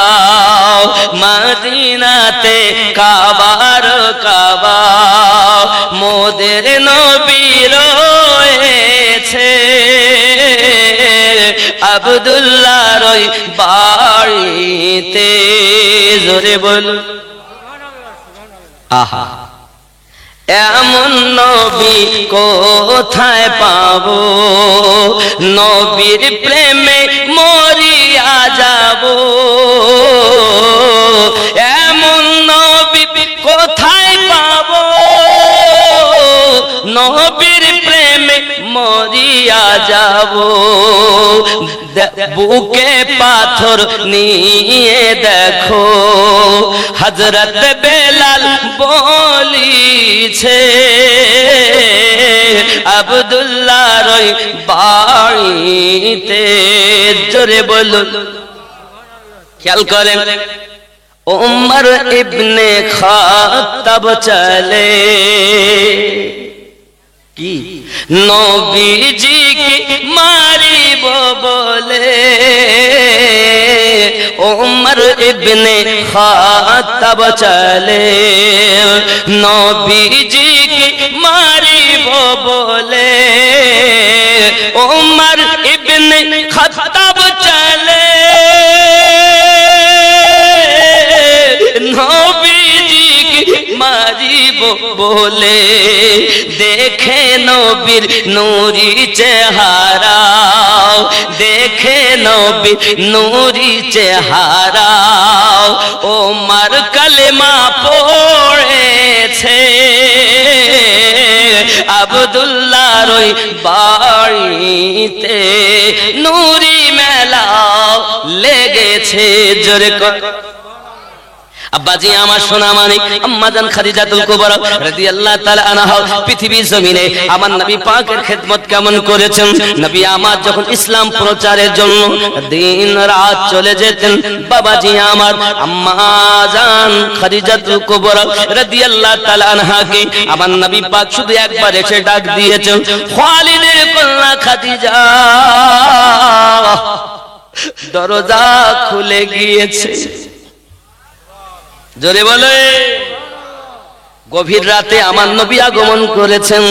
মদিনাতে কাবার কাবা, মোদের নবী রয়েছে, আব্দুল্লাহ রই বাড়িতে। জোরে বল, আহা এমন নবী কোথায় পাবো, নবীর প্রেমে মরিয়া যাব। এমন নবী কোথায় পাবো, নবীর প্রেমে মরিয়া যাব। বুকে পাথর নিয়ে দেখো হযরত বেলাল বলিছে, আব্দুল্লাহর ওই বাড়িতে। জোরে বলুন, খেয়াল করেন, উমর ইবনে খাত্তাব চলে কি নবীজিকে মারিব বলে। উমর ইবনে খাত্তাব চলে নবীজিকে মারিব বলে। উমর ইবনে খাত্তাব চলে নবীজিকে মারিব বলে। দেখে নবীর নূরি চেহারা, দেখে নবীর নূরি চেহারা। ওমর কালেমা পড়েছে, আব্দুল্লাহর ওই বাড়িতে নূরি মেলা লেগেছে। জোরে কর আব্বাজি আমার সোনা মানিক আম্মাজান খাদিজাতুল কুবরা রাদিয়াল্লাহু তাআলা আনহা পৃথিবীর জমিনে আমার নবী পাকের খেদমত কেমন করেছেন। নবী আমার যখন ইসলাম প্রচারের জন্য দিন রাত চলে যেতেন, বাবাজি আমার আম্মাজান খাদিজাতুল কুবরা রাদিয়াল্লাহু তাআলা আনহাকে আমার নবী পাক শুধু একবার এসে ডাক দিয়েছেন, খালিদের কন্যা খাদিজা। দরজা খুলে গিয়েছে। জোরে বলে, গভীর রাতে আমার নবী আগমন করেছেন।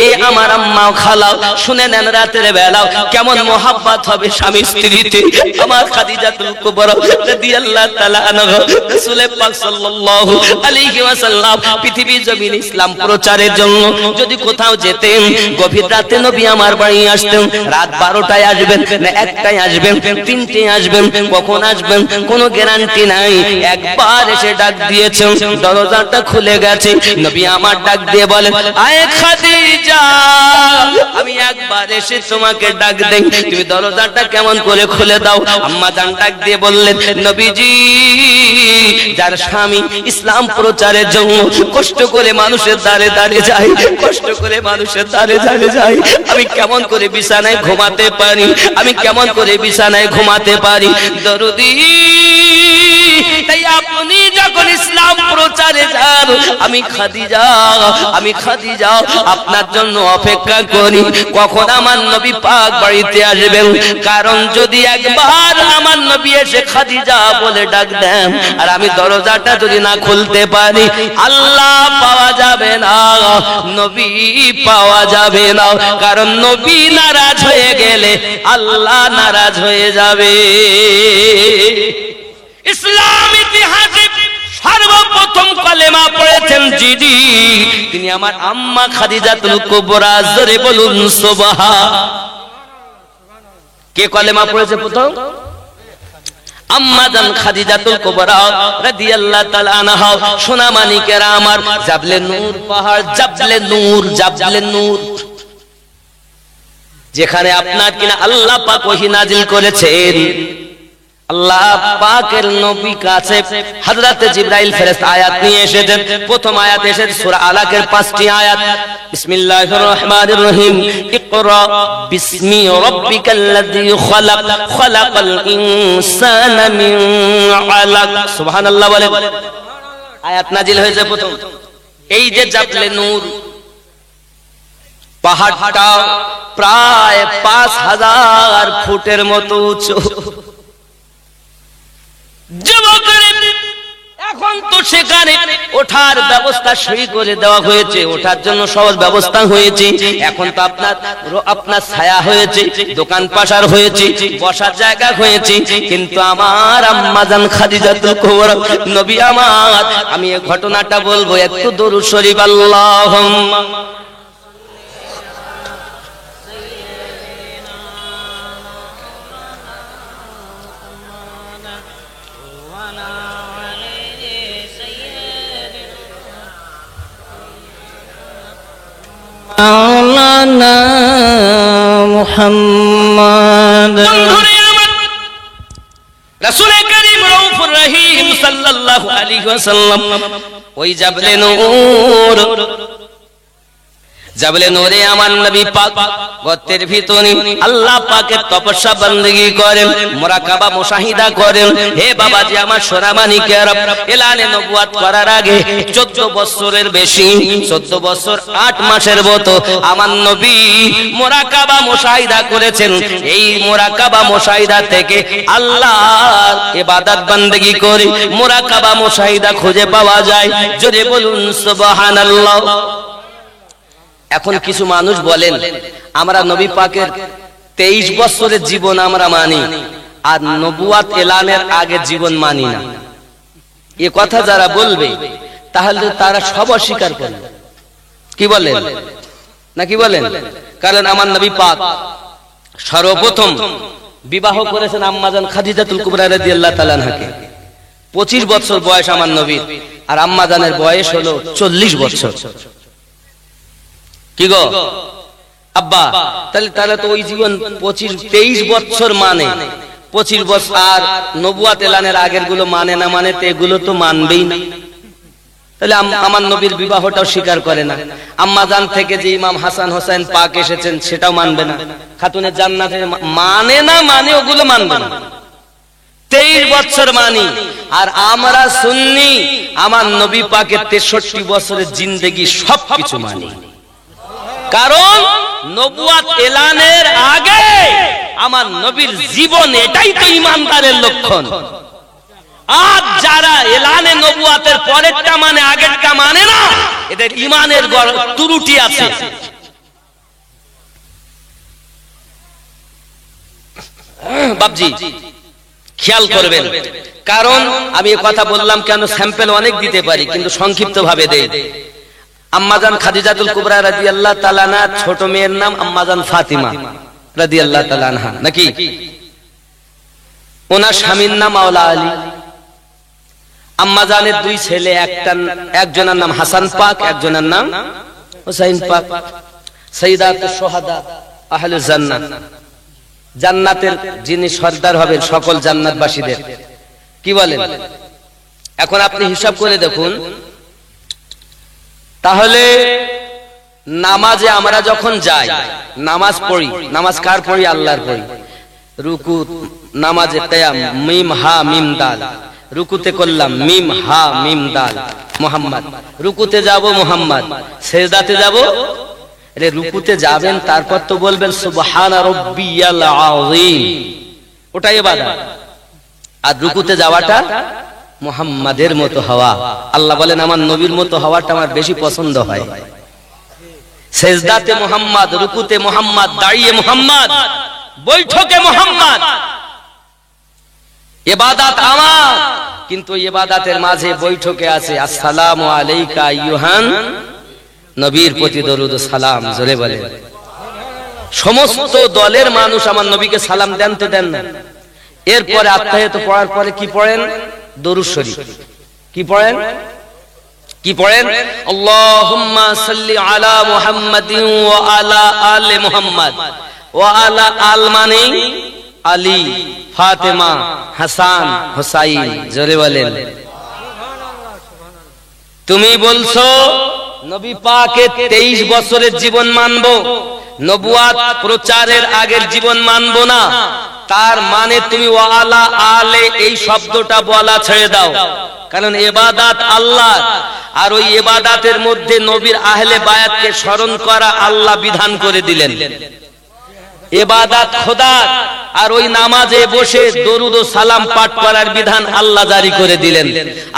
এ আমার আম্মা খালাও শুনে নেন, রাতের বেলাও কেমন মোহাব্বত হবে স্বামী স্ত্রীতে। আমার খাদিজাতুল কুবরা রাদিয়াল্লাহু তাআলা আনহা রাসূল পাক সাল্লাল্লাহু আলাইহি ওয়াসাল্লাম পৃথিবীর জমিনে ইসলাম প্রচারের জন্য যদি কোথাও যেতেন, গভীর রাতে নবী আমার বাড়ি আসতেন। রাত 12টায় আসবেন না 1টায় আসবেন, 3টায় আসবেন, কখন আসবেন কোনো গ্যারান্টি নাই। একবার এসে ডাক দিয়েছেন, দরজাটা খুলে গেছে। নবী আমার ডাক দিয়ে বলেন, আয় খাদিজা, আমি একবার এসে তোমাকে ডাক দেই, তুমি দরজাটা কেমন করে খুলে দাও। আম্মা জান ডাক দিয়ে বললেন, নবীজি, যার স্বামী ইসলাম প্রচারের জন্য কষ্ট করে মানুষের দ্বারে দ্বারে যায়, কষ্ট করে মানুষের দ্বারে দ্বারে যায়, আমি কেমন করে বিছানায় ঘুমাতে পারি, আমি কেমন করে বিছানায় ঘুমাতে পারি। দরদি, তাই আপনি যখন ইসলাম প্রচারে যান, আমি খাদিজা আপনার জন্য অপেক্ষা করি কখন আমার নবী পাক বাড়িতে আসবেন। কারণ যদি একবার আমার নবী এসে খাদিজা বলে ডাক দেন আর আমি দরজাটা যদি না খুলতে পারি, আল্লাহ পাওয়া যাবে না, নবী পাওয়া যাবে না। কারণ নবী নারাজ হয়ে গেলে আল্লাহ নারাজ হয়ে যাবে। ইসলাম ইতিহাসে সর্বপ্রথম কালেমা পড়েছেন যিনি, তিনি আমার আম্মা খাদিজাতুল কুবরা। জোরে বলুন সুবহান। কে কালেমা পড়েছে প্রথম? আম্মা জান খাদিজাতুল কুবরা রাদিয়াল্লাহু তাআলা আনহা। সোনা মানিকেরা আমার, জাবলে নূর পাহাড়, জাবলে নূর, যেখানে আপনার কিনা আল্লাহ পাক ওহী নাজিল করেছেন। আল্লাহ পাকের নবী কাছে হযরত জিবরাইল ফেরেশতা আয়াত নিয়ে এসেছেন। প্রথম আয়াত এসেছে সূরা আলাকের 5টি আয়াত। বিসমিল্লাহির রহমানির রহিম, ইকরা বিসমি রাব্বিকাল্লাযী খালাক, খালাকাল ইনসানা মিন আলাক। সুবহানাল্লাহ বলেন। আয়াত নাজিল হয়েছে প্রথম। এই যে জাবলে নূর পাহাড়টা প্রায় 5000 ফুটের মতো উঁচু। যুবকেরা, এখন তো সেখানে ওঠার ব্যবস্থা সই করে দেওয়া হয়েছে, ওঠার জন্য সহজ ব্যবস্থা হয়েছে। এখন তো আপনার ছায়া হয়েছে, দোকান পাশার হয়েছে, বসার জায়গা হয়েছে, কিন্তু আমার আম্মাজান খাদিজাতুল কুবরা নবী আমার, আমি এই ঘটনাটা বলবো, একটু দরুদ শরীফ আল্লাহুম্মা মাওলানা মুহাম্মদ। রাসূল করিম রউফুর রহিম সাল্লাল্লাহু আলাইহি ওয়াসাল্লাম ওই জাবলে নূর, জাবলে নূরে আমার নবী পাক গর্তের ভিতরে আল্লাহ পাকের তপস্যা বندگی করেন, মুরাকাবা মুশাহিদা করেন। হে বাবাজি আমার সোনামানিকেরা, এলানে নবুয়ত করার আগে 14 বছরের বেশি, 14 বছর 8 মাসের মতো আমার নবী মুরাকাবা মুশাহিদা করেছেন। এই মুরাকাবা মুশাহিদা থেকে আল্লাহর ইবাদত বندگی করে মুরাকাবা মুশাহিদা খুঁজে পাওয়া যায়। জোরে বলুন সুবহানাল্লাহ। এখন কিছু মানুষ বলেন আমরা নবী পাকের 23 বছরের জীবন আমরা মানি, আর নবুয়ত এলানের আগে জীবন মানি না। এই কথা যারা বলবে তাহলে তারা সব অস্বীকার করবে। কি বলেন না কি বলেন? কারণ আমার নবী পাক সর্বপ্রথম বিবাহ করেছেন আম্মাজান খাদিজাতুল কুবরা রাদিয়াল্লাহু তাআলা আনহাকে। 25 বছর বয়স আমার নবীর, আর আম্মাজানের বয়স হলো 40 বছর। কি গো আব্বা, তাহলে তো ওই জীবন 23 বছর মানে 25 বছর, আর নবুয়ত এলানের আগের গুলো মানে না, মানে তো এগুলো তো মানবেই না। তাহলে আমার নবীর বিবাহটাও স্বীকার করে না। আম্মাজান থেকে যে ইমাম হাসান হোসেন পাক এসেছেন সেটাও মানবে না। খাতুনে জান্নাতের মানে না, মানে ওগুলো মানবে না। 23 বছর মানি, আর আমরা সুন্নি আমার নবী পাকের 63 বছরের জিন্দেগি সবকিছু মানি। কারণ নবুয়ত এলানের আগে আমার নবীর জীবন, এটাই তো ঈমানদারের লক্ষণ। আর যারা এলানে নবুয়তের পরেরটা মানে আগেরটা মানে না, এদের ঈমানের ত্রুটি আছে। বাবজি খেয়াল করবেন, কারণ আমি এই কথা বললাম কেন, স্যাম্পল অনেক দিতে পারি কিন্তু সংক্ষিপ্ত ভাবে দেই। আম্মাজান খাদিজাতুল কুবরা রাদিয়াল্লাহু তাআলা আনহা ছোট মেয়ের নাম আম্মাজান ফাতিমা রাদিয়াল্লাহু তাআলা আনহা, নাকি? ওনার স্বামীর নাম মাওলা আলী। আম্মাজানের 2 ছেলে, একজনের নাম হাসান পাক, একজনের নাম হুসাইন পাক। সাইয়্যিদাতুশ শুহাদা আহলুল জান্নাত, জান্নাতের যিনি সর্দার হবেন সকল জান্নাতবাসীদের। কি বলেন? এখন আপনি হিসাব করে দেখুন, তাহলে নামাজে আমরা যখন যাই, নামাজ পড়ি, নামাজ কার পড়ি? আল্লাহর পড়ি। রুকু নামাজে কিয়াম, মিম হা মিম দাল, রুকুতে করলাম মিম হা মিম দাল মুহাম্মদ, রুকুতে যাব মুহাম্মদ, সিজদাতে যাব। আরে রুকুতে যাবেন, তারপর তো বলবেন সুবহানা রাব্বিয়াল আযীম, ওটাই ইবাদত। আর রুকুতে যাওয়াটা মুহাম্মাদের মতো হওয়া। আল্লাহ বলেন আমার নবীর মতো হওয়াটা আমার বেশি পছন্দ হয়। সিজদাতে মুহাম্মদ, রুকুতে মুহাম্মদ, দাঁড়িয়ে মুহাম্মদ, বৈঠকে মুহাম্মদ। ইবাদত আমার, কিন্তু ইবাদতের মাঝে বৈঠকে আছে আসসালামু আলাইকা আইয়ুহান, নবীর প্রতি দরুদ ও সালাম। জোরে বলেন। সমস্ত দলের মানুষ আমার নবীকে সালাম দেন তো দেন না। এরপরে আত্তাহিয়াত পড়ার পরে কি পড়েন? দরুদ শরীফ। কি পড়েন? কি পড়েন? আল্লাহুম্মা সাল্লি আলা মুহাম্মাদিন ওয়া আলা আলি মুহাম্মাদ। ওয়া আলা আল মানে আলী, ফাতেমা, হাসান, হুসাইন। জোরে বলেন। তুমি বলছো নবী পাকের 23 বছরের জীবন মানবো, নবুয়ত প্রচারের আগের জীবন মানবো না, তার মানে তুমি ওয়া আলা আলে এই শব্দটা বলা ছেড়ে দাও। কারণ ইবাদত আল্লাহ, আর ওই ইবাদতের মধ্যে নবীর আহলে বায়াতকে স্মরণ করা আল্লাহ বিধান করে দিলেন। ইবাদত খোদার, আর ওই নামাজে বসে দরুদ ও সালাম পাঠ করার বিধান আল্লাহ জারি করে দিলেন।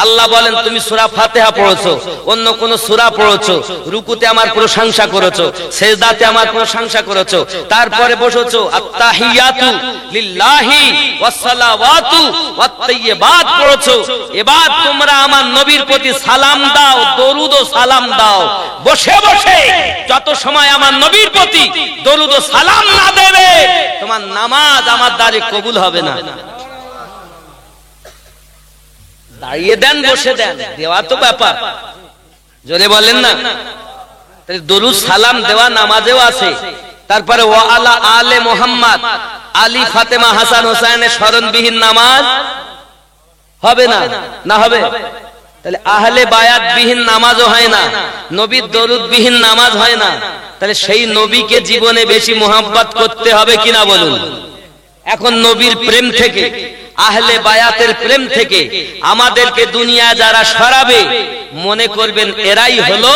আল্লাহ বলেন তুমি সূরা ফাতিহা পড়েছো, অন্য কোন সূরা পড়েছো, রুকুতে আমার প্রশংসা করেছো, সিজদাতে আমার প্রশংসা করেছো, তারপরে বসেছো আত্তাহিয়াতু লিল্লাহি ওয়াস সালাওয়াতু ওয়াত তাইয়্যিবাত পড়েছো, এবার তোমরা আমার নবীর প্রতি সালাম দাও, দরুদ ও সালাম দাও। বসে বসে যত সময় আমার নবীর প্রতি দরুদ ও সালাম না দেবে, তোমার নামাজ আমার দ্বারে কবুল হবে না। দাঁড়িয়ে দেন, বসে দেন, দেওয়া তো ব্যাপার, জোরে বলেন না। দরুদ সালাম দেওয়া নামাজেও আছে। তারপরে ওয়া আলা আলে মুহাম্মদ, আলী ফাতেমা হাসান হোসেনের স্মরণবিহীন নামাজ হবে না, না হবে? তাহলে আহলে বায়াত বিহীন নামাজও হয় না, নবীর দরুদ বিহীন নামাজ হয় না। তাহলে সেই নবীকে জীবনে বেশি মোহাব্বত করতে হবে কিনা বলুন। এখন নবীর প্রেম থেকে, আহলে বায়াতের প্রেম থেকে আমাদেরকে দুনিয়া যারা সরাবে, মনে করবেন এরাই হলো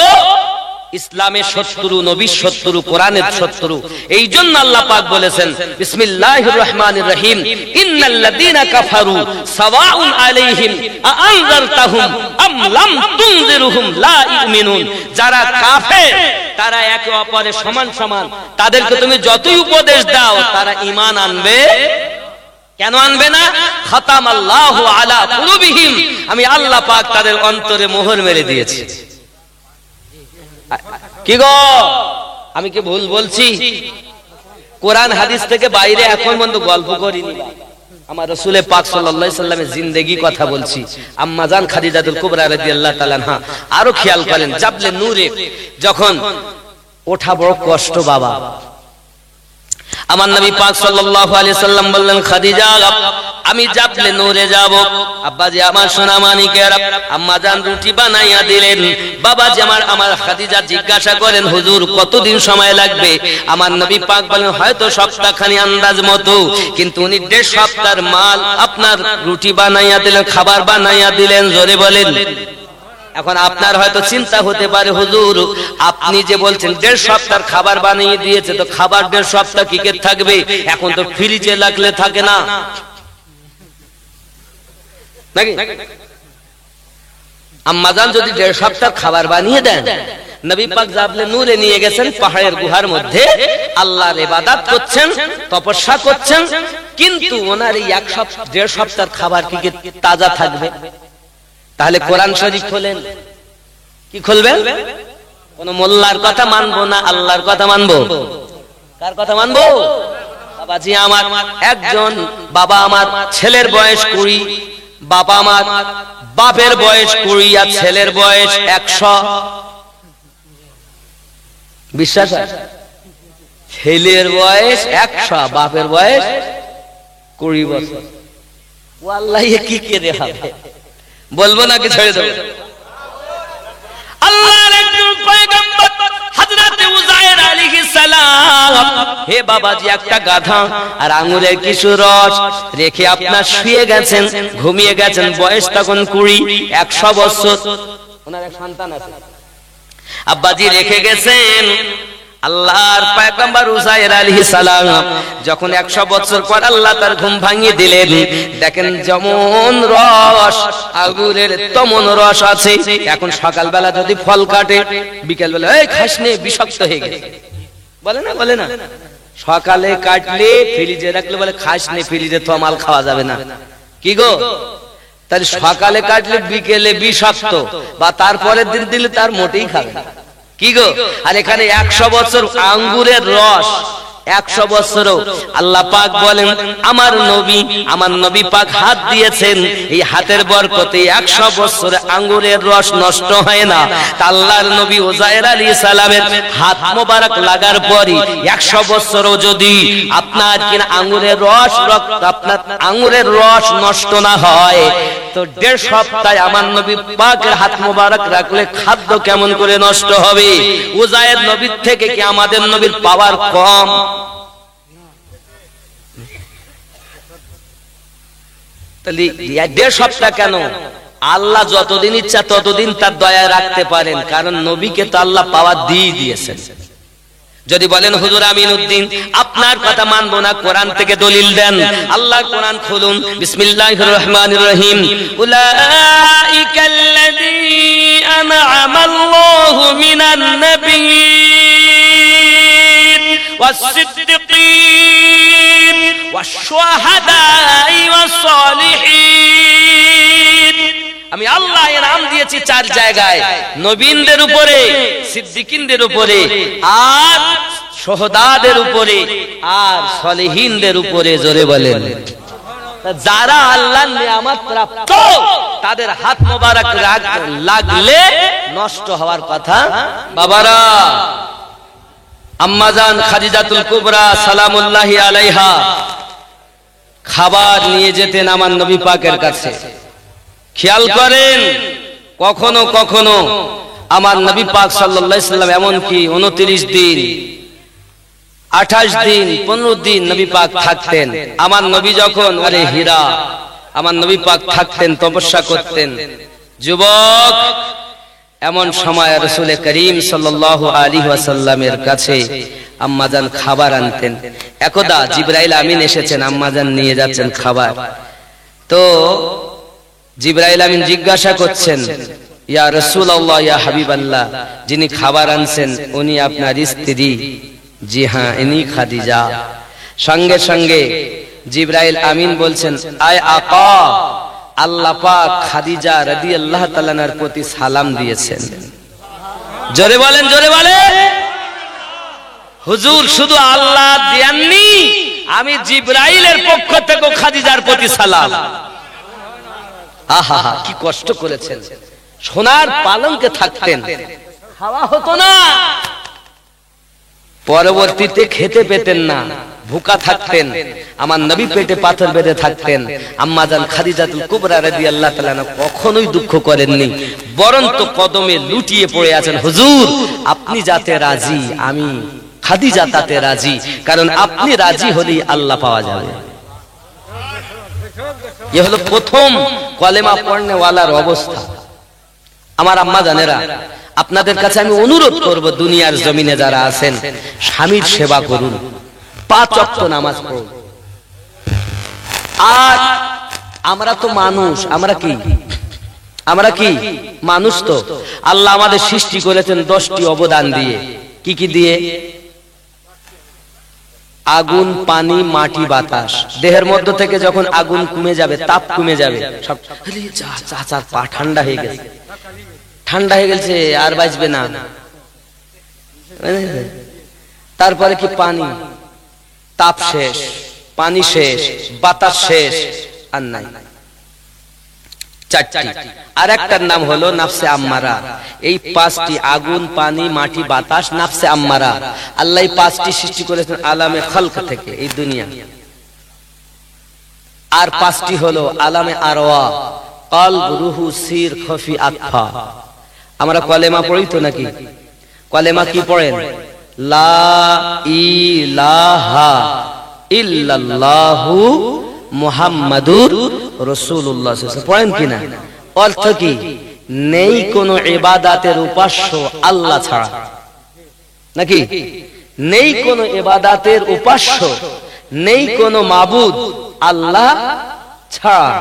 ইসলামের শত্রু, নবীর শত্রু, কোরআনের শত্রু। এই জন্য আল্লাহ পাক বলেছেন বিসমিল্লাহির রহমানির রহিম, ইন্নাল্লাযীনা কাফারু সাওয়াউন আলাইহিম আআনযারতাহুম আম লাম তুনযিরহুম লা ইউমিনুন। যারা কাফের তারা একে অপরের সমান সমান, তাদেরকে তুমি যতই উপদেশ দাও তারা ঈমান আনবে কেন আনবে না? খাতামাল্লাহু আলা কুলুবিহিম, আমি আল্লাহ পাক তাদের অন্তরে মোহর মেরে দিয়েছি। কি গো, আমি কি ভুল বলছি? কোরআন হাদিস থেকে বাইরে এখন পর্যন্ত গল্প করিনি, আমার রাসূল পাক সাল্লাল্লাহু আলাইহি সাল্লামের জিন্দেগি কথা বলছি। আম্মা জান খাদিজাতুল কুবরা রাদিয়াল্লাহু তাআলা আনহা, আরো খেয়াল করেন, জাবলে নূরে যখন ওঠা বড় কষ্ট বাবা, আমার নবী পাক সাল্লাল্লাহু আলাইহি সাল্লাম বললেন খাদিজা আমি জাবলে নূরে যাব। আব্বাজি আমার সোনা মানিকেরা, আম্মা জান রুটি বানাইয়া দিলেন। বাবাজি আমার খাদিজা জিজ্ঞাসা করেন হুজুর কতদিন সময় লাগবে? আমার নবী পাক বলেন হয়তো সপ্তাহখানি আন্দাজ মতো, কিন্তু উনি 1.5 সপ্তাহের মাল আপনার রুটি বানাইয়া দিলেন, খাবার বানাইয়া দিলেন। জোরে বলেন। এখন আপনার হয়তো চিন্তা হতে পারে হুজুর আপনি যে বলছেন 1.5 সপ্তাহের খাবার বানিয়ে দিয়েছে, তো খাবার 1.5 সপ্তাহ কি করে থাকবে? এখন তো ফ্রিজে লাগলে থাকে না নাকি? আম্মাজান যদি 1.5 সপ্তাহ খাবার বানিয়ে দেন, নবী পাক জাবলে নূরে নিয়ে গেছেন, পাহাড়ের গুহার মধ্যে আল্লাহর ইবাদত করছেন, তপস্যা করছেন, কিন্তু ওনার এই 1.5 সপ্তাহের খাবার কি তাজা থাকবে? তাহলে কোরআন শরীফ খোলেন, কি খুলবেন? কোন মোল্লার কথা মানবো না, আল্লাহর কথা মানবো? কার কথা মানবো? বাবাজি আমার একজন বাবা, আমার ছেলের বয়স 20, বাবা আমার বাপের বয়স 20 আর ছেলের বয়স 100। বিশ্বাস? ছেলের বয়স 100, বাপের বয়স 20 বছর। ও আল্লাহ কি করে হবে? বলবো নাকি ছেড়ে দেবো? আল্লাহর একজন পয়গম্বর হযরত উযায়ের আলাইহিস সালাম, হে বাবাজি একটা গাধা আর আঙ্গুরের কিছু রস রেখে আপনার শুয়ে গেছেন, ঘুমিয়ে গেছেন, বয়স তখন 20, 100 বছর। ওনার এক সন্তান আছে, আব্বাজি রেখে গেছেন। আল্লাহর পয়গম্বর উযায়ের আলাইহিস সালাম যখন 100 বছর পর আল্লাহ তার ঘুম ভাঙিয়ে দিলেন, দেখেন যেমন রস আঙ্গুরের তেমন রস আছে। এখন সকালবেলা যদি ফল কাটে, বিকেলবেলা এই খাস নে, বিষাক্ত হয়ে গেছে, বলে না? বলে না? সকালে কাটলে ফ্রিজে রাখলে বলে খাস নে, ফ্রিজে তো মাল খাওয়া যাবে না। কি গো, তাহলে সকালে কাটলে বিকেলে বিষাক্ত, বা তারপরের দিন দিলে তার মোটেই খাবে না। কি গো, আর এখানে 100 বছর আঙ্গুরের রস, 100 বছরও আল্লাহ পাক বলেন আমার নবী পাক হাত দিয়েছেন, এই হাতের বরকতে 100 বছরে আঙ্গুরের রস নষ্ট হয় না। তা আল্লাহর নবী উযায়ের আলাইহিস সালামের হাত মোবারক লাগার পরই 100 বছরও যদি আপনার কিনা আঙ্গুরের রস নষ্ট না হয়, তো 1.5 সপ্তাহে আমার নবী পাকের হাত মোবারক রাখলে খাদ্য কেমন করে নষ্ট হবে? উযায়ের নবীর থেকে কি আমাদের নবীর পাওয়ার কম? তাহলে 1.5 সপ্তাহ কেন? আল্লাহ যতদিন ইচ্ছা ততদিন তার দয়া রাখতে পারেন, কারণ নবীকে তো আল্লাহ পাওয়ার দিয়ে দিয়েছেন। যদি বলেন হুজুর আমিনউদ্দিন আপনার কথা মানবো না, কোরআন থেকে দলিল দেন। আল্লাহর কোরআন খুলুন, বিসমিল্লাহির রহমানির রহিম। উলাইকাল্লাযী আনআমাল্লাহু মিনান নাবিয়্যিন ওয়াস-সিদ্দিকিন ওয়াশ-শুহাদা'i ওয়াস-সালিহিন। আমি আল্লাহ এর নাম দিয়েছি 4 জায়গায়, নবীনদের উপরে, সিদ্দিকিনদের উপরে, আর শহীদদের উপরে, আর সলিহিনদের উপরে। জোরে বলেন। যারা আল্লাহর নিয়ামত প্রাপ্ত তাদের হাত মোবারক লাগলে নষ্ট হওয়ার কথা। বাবারা, আম্মাজান খাদিজাতুল কুবরা সালামুল্লাহি আলাইহা খাবার নিয়ে যেতেন আমার নবী পাকের কাছে। খেয়াল করেন, কখনো কখনো আমার নবী পাক সাল্লাল্লাহু আলাইহি সাল্লাম এমন কি 29 দিন 28 দিন 15 দিন নবী পাক থাকতেন। আমার নবী যখন আরে হীরা আমার নবী পাক থাকতেন, তপস্যা করতেন। যুবক, এমন সময় রাসূল করিম সাল্লাল্লাহু আলাইহি ওয়াসাল্লামের কাছে আম্মাজান খাবার আনতেন। একদা জিবরাইল আমিন এসেছেন, আম্মাজান নিয়ে যাচ্ছেন খাবার। তো জিবরাইল আমিন জিজ্ঞাসা করছেন, ইয়া রাসূলুল্লাহ, ইয়া হাবিবাল্লাহ, যিনি খাবার আনছেন উনি আপনার স্ত্রী? জি হ্যাঁ, ইনি খাদিজা। সঙ্গে সঙ্গে জিবরাইল আমিন বলছেন, আয় আকা, আল্লাহ পাক খাদিজা রাদিয়াল্লাহু তাআলা আনহার প্রতি সালাম দিয়েছেন। জোরে বলেন, জোরে বলেন। হুজুর, শুধু আল্লাহ দেননি, আমি জিবরাইলের পক্ষ থেকে খাদিজার প্রতি সালাম। আহা, কি কষ্ট করেছেন। সোনার পালঙ্কে থাকতেন, খাওয়া হতো না, পরবর্তীতে খেতে পেতেন না, ভুকা থাকতেন। আমার নবী পেটে পাথর বেঁধে থাকতেন। আম্মাজান খাদিজাতুল কুবরা রাদিয়াল্লাহু তাআলা আনহা কখনোই দুঃখ করেননি, বরঞ্চ কদমে লুটিয়ে পড়ে আছেন, হুজুর আপনি যাতে রাজি, আমি খাদিজা তাতে রাজি, কারণ আপনি রাজি হলেই আল্লাহ পাওয়া যাবে। এ হলো প্রথম কলেমা পড়নেওয়ালার অবস্থা। আমার আম্মা জানেরা, আপনাদের কাছে আমি অনুরোধ করব, দুনিয়ার জমিনে যারা আছেন স্বামীর সেবা করুন, 5 ওয়াক্ত নামাজ পড়ুন। আর আমরা তো মানুষ, আমরা কি মানুষ। তো আল্লাহ আমাদের সৃষ্টি করেছেন 10টি অবদান দিয়ে। কি কি দিয়ে? আগুন, পানি, মাটি, বাতাস। দেহের মধ্য থেকে যখন আগুন কমে যাবে, তাপ কমে যাবে, সব চাচার পা ঠান্ডা হয়ে গেছে, ঠান্ডা হয়ে গেছে, আর বাঁচবে না। তারপরে কি? পানি, তাপ শেষ, পানি শেষ, বাতাস শেষ, আর নাই। 4টি। আর একটার নাম হলো নাফসে আম্মারা। এই 5টি, আগুন, পানি, মাটি, বাতাস, নাফসে আম্মারা, আল্লাহ 5টি সৃষ্টি করেছেন আলামে খালক থেকে, এই দুনিয়া। আর 5টি হলো আলামে আরওয়া, কলব, রুহু, সির, খফি, আতফা। আমরা কলেমা পড়ি তো নাকি? কলেমা কি পড়েন? লা ইলাহা ইল্লাল্লাহু মুহাম্মাদুর রাসূলুল্লাহ পড়েন কিনা? অর্থ কি? নেই কোনো ইবাদতের উপাস্য আল্লাহ ছাড়া, নাকি? নেই কোনো ইবাদতের উপাস্য, নেই কোনো মাবুদ আল্লাহ ছাড়া।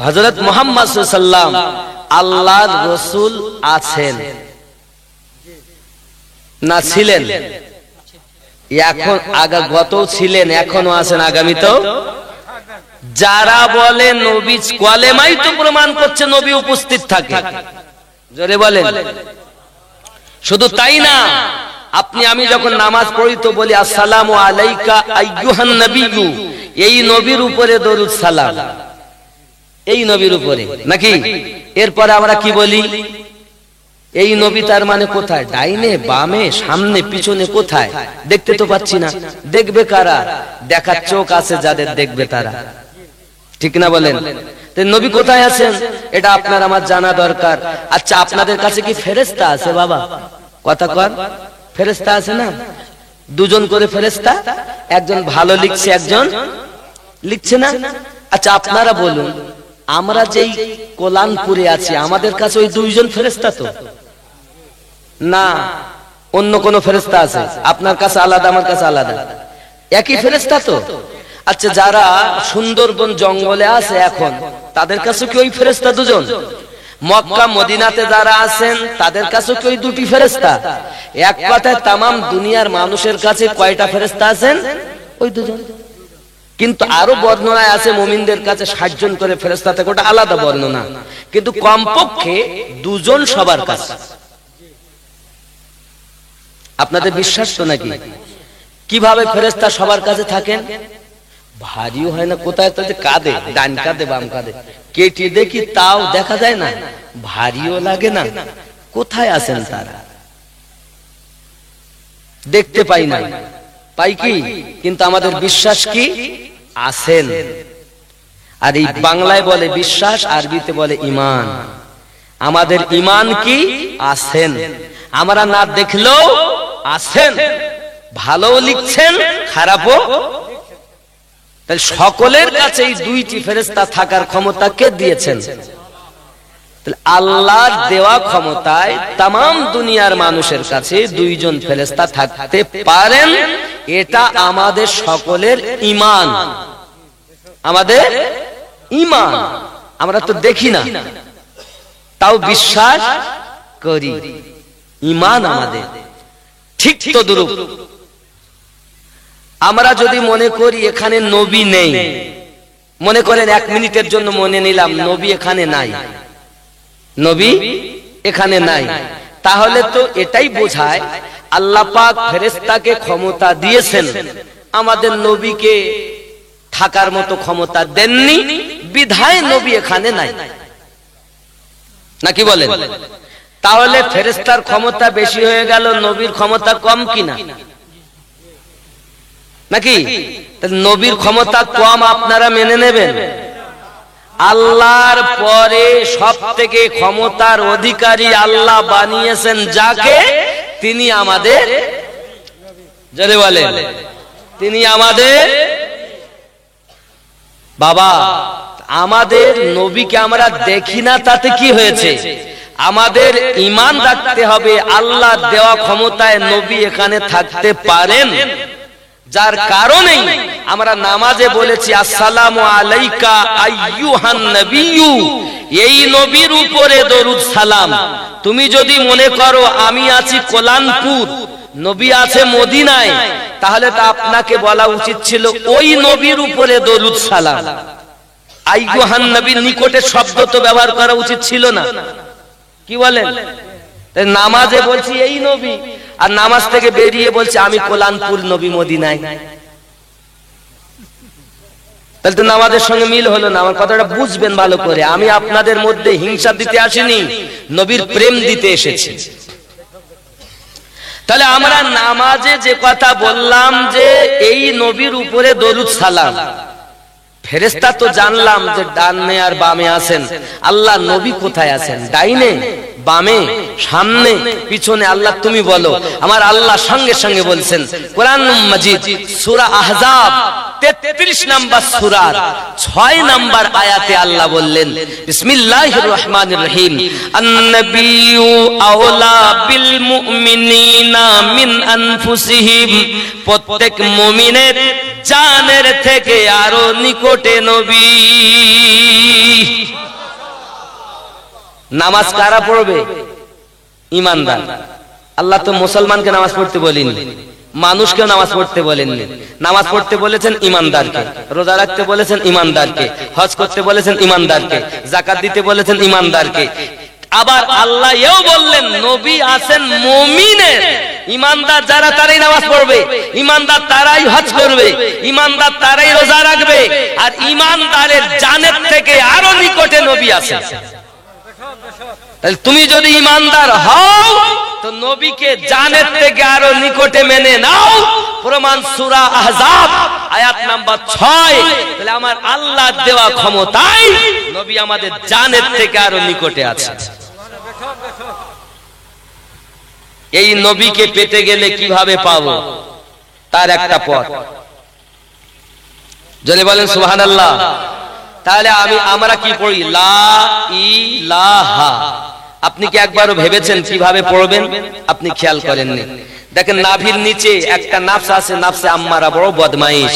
হযরত মুহাম্মদ সাল্লাল্লাহু আলাইহি ওয়াসাল্লাম আল্লাহর রাসূল আছেন না ছিলেন? এখন গত ছিলেন, এখনো আছেন, আগামীতেও। যারা বলে নবী, কলেমাই তো প্রমাণ করছে নবী উপস্থিত থাকে। জোরে বলেন। শুধু তাই না, আপনি আমি যখন নামাজ পড়ি তো বলি আসসালামু আলাইকা আইয়ুহান নবিয়্যু, এই নবীর উপরে দরুদ সালাম, এই নবীর উপরে, নাকি? এরপরে আমরা কি বলি? এই নবী, তার মানে কোথায়? ডাইনে, বামে, সামনে, পিছনে, কোথায়? দেখতে তো পাচ্ছি না। দেখবে কারা? দেখার চোখ আছে যাদের, দেখবে তারা, ঠিক না বলেন? নবী কোথায় আছেন এটা আপনার আমার জানা দরকার। আচ্ছা, আপনাদের কাছে কি ফেরেশতা আছে? বাবা কথা কর, ফেরেশতা আছে না? 2জন করে ফেরেশতা, একজন ভালো লিখছে, একজন লিখছে না। আচ্ছা, আপনারা বলুন, আমরা যেই কোলানপুরে আছি, আমাদের কাছে ওই 2জন ফেরেশতা তো না? অন্য কোন ফেরেশতা আছে? আপনার কাছে আলাদা, আমার কাছে আলাদা, একই ফেরেশতা তো। আচ্ছা, যারা সুন্দরবন জঙ্গলে আছে এখন, তাদের কাছে কি ওই ফেরেশতা দুজন? মক্কা মদিনাতে যারা আছেন তাদের কাছে কি ওই দুটি ফেরেশতা? এক কথায় তামাম দুনিয়ার মানুষের কাছে কয়টা ফেরেশতা আছেন? ওই দুজন। কিন্তু আরো বর্ণনায় আছে মুমিনদের কাছে 60 জন করে ফেরেশতা থাকে, ওটা আলাদা বর্ণনা। কিন্তু কমপক্ষে দুজন সবার কাছে। আপনাদের বিশ্বাস তো নাকি? কিভাবে ফেরেশতা সবার কাছে থাকেন? ভারীও হয় না, কোথায় তো যে কাঁধে, ডান কাঁধে বাম কাঁধে কেটে দেখি, তাও দেখা যায় না, ভারীও লাগে না। কোথায় আছেন তারা? দেখতে পাই না, পাই কি? কিন্তু আমাদের বিশ্বাস কি? আছেন। আর এই বাংলায় বলে বিশ্বাস, আরবিতে বলে ঈমান। আমাদের ঈমান কি? আছেন। আমরা না দেখলেও আছেন, ভালো লিখছেন, খারাপও। তাহলে সকলের কাছে এই দুইটি ফেরেশতা থাকার ক্ষমতা কে দিয়েছেন? তাহলে আল্লাহর দেওয়া ক্ষমতায় তামাম দুনিয়ার মানুষের কাছে দুইজন ফেরেশতা থাকতে পারেন। এটা আমাদের সকলের ঈমান, আমাদের ঈমান। আমরা তো দেখি না, তাও বিশ্বাস করি, ঈমান আমাদের। ঠিক তো দুরূপ আমরা যদি মনে করি এখানে নবী নেই, মনে করেন 1 মিনিটের জন্য মনে নিলাম নবী এখানে নাই, নবী এখানে নাই, তাহলে তো এটাই বোঝায় আল্লাহ পাক ফেরেশতাকে ক্ষমতা দিয়েছেন, আমাদের নবীকে থাকার মতো ক্ষমতা দেননি, বিধায় নবী এখানে নাই। নাকি বলেন? তাহলে ফেরেশতার ক্ষমতা বেশি হয়ে গেল, নবীর ক্ষমতা কম কিনা? নাকি? নবীর ক্ষমতা কম আপনারা মেনে নেবেন? আল্লাহর পরে সবথেকে ক্ষমতার অধিকারী আল্লাহ বানিয়েছেন যাকে, তিনি আমাদের, যারে বলেন তিনি আমাদের বাবা। আমাদের নবীকে আমরা দেখি না, তাতে কি হয়েছে? আমাদের ঈমান রাখতে হবে আল্লাহর দেওয়া ক্ষমতায় নবী এখানে থাকতে পারেন, যার কারণে আমরা নামাজে বলেছি আসসালামু আলাইকা আইয়ুহান নবিয়্যু, এই নবীর উপরে দরুদ সালাম। তুমি যদি মনে করো আমি আছি কোলানপুর, নবী আছে মদিনায়, তাহলে তা আপনাকে বলা উচিত ছিল ওই নবীর উপরে দরুদ সালাম। আইয়ুহান নবীর নিকটে শব্দ তো ব্যবহার করা উচিত ছিল না। কি বলেন? নামাজে বলছি এই নবী, আর নামাজ থেকে বেরিয়ে বলছে আমি কোলানপুর, নবী মদিনায়। তাহলে তো নামাজের সঙ্গে মিল হলো না। আমার কথাটা বুঝবেন ভালো করে, আমি আপনাদের মধ্যে হিংসা দিতে আসিনি, নবীর প্রেম দিতে এসেছি। তাহলে আমরা নামাজে যে কথা বললাম যে এই নবীর উপরে দরুদ সালাম, ফেরেশতা তো জানলাম যে ডানে আর বামে আছেন, আল্লাহ নবী কোথায় আছেন? ডাইনে, বামে, সামনে, পিছনে? আল্লাহ তুমি বলো। আমার আল্লাহ সঙ্গে সঙ্গে বলছেন কোরআন মাজিদ সূরা আহজাব 33 নম্বর সূরার 6 নম্বর আয়াতে আল্লাহ বললেন বিসমিল্লাহির রহমানির রহিম, আন-নাবিয়্যু আওলা বিল মুমিনিনা মিন আনফুসিহিম, প্রত্যেক মুমিনের জানের থেকে আরো নিকটে নবী। নামাজ কারা পড়বে? ঈমানদার। আল্লাহ তো মুসলমানকে নামাজ পড়তে বলেননি, মানুষকেও নামাজ পড়তে বলেননি। নামাজ পড়তে বলেছেন ঈমানদারকে, রোজা রাখতে বলেছেন ঈমানদারকে, হজ করতে বলেছেন ঈমানদারকে, যাকাত দিতে বলেছেন ঈমানদারকে। আবার আল্লাহ এও বললেন নবী আছেন মুমিনের, ঈমানদার যারা তারাই নামাজ পড়বে, ঈমানদার তারাই হজ করবে, ঈমানদার তারাই রোজা রাখবে, আর ঈমানদারের জানের থেকে আরো নিকটে নবী আছে। তাহলে তুমি যদি ঈমানদার হও তো নবীকে জানের থেকে আরো নিকটে মেনে নাও। প্রমাণ সূরা আহজাব আয়াত নাম্বার 6। তাহলে আমার আল্লাহর দেওয়া ক্ষমতায় নবী আমাদের জানের থেকে আরো নিকটে আছে। এই নবীকে পেতে গেলে কিভাবে পাবো, তার একটা পথ, যদি বলেন সুবহানাল্লাহ। তাহলে আমরা কি পড়ি? লা ইলাহা, আপনি কি একবারও ভেবেছেন কিভাবে পড়বেন? আপনি খেয়াল করেননি। দেখেন নাভির নিচে একটা নাফস আছে, নাফসে আম্মারা, বড় বদমাইশ।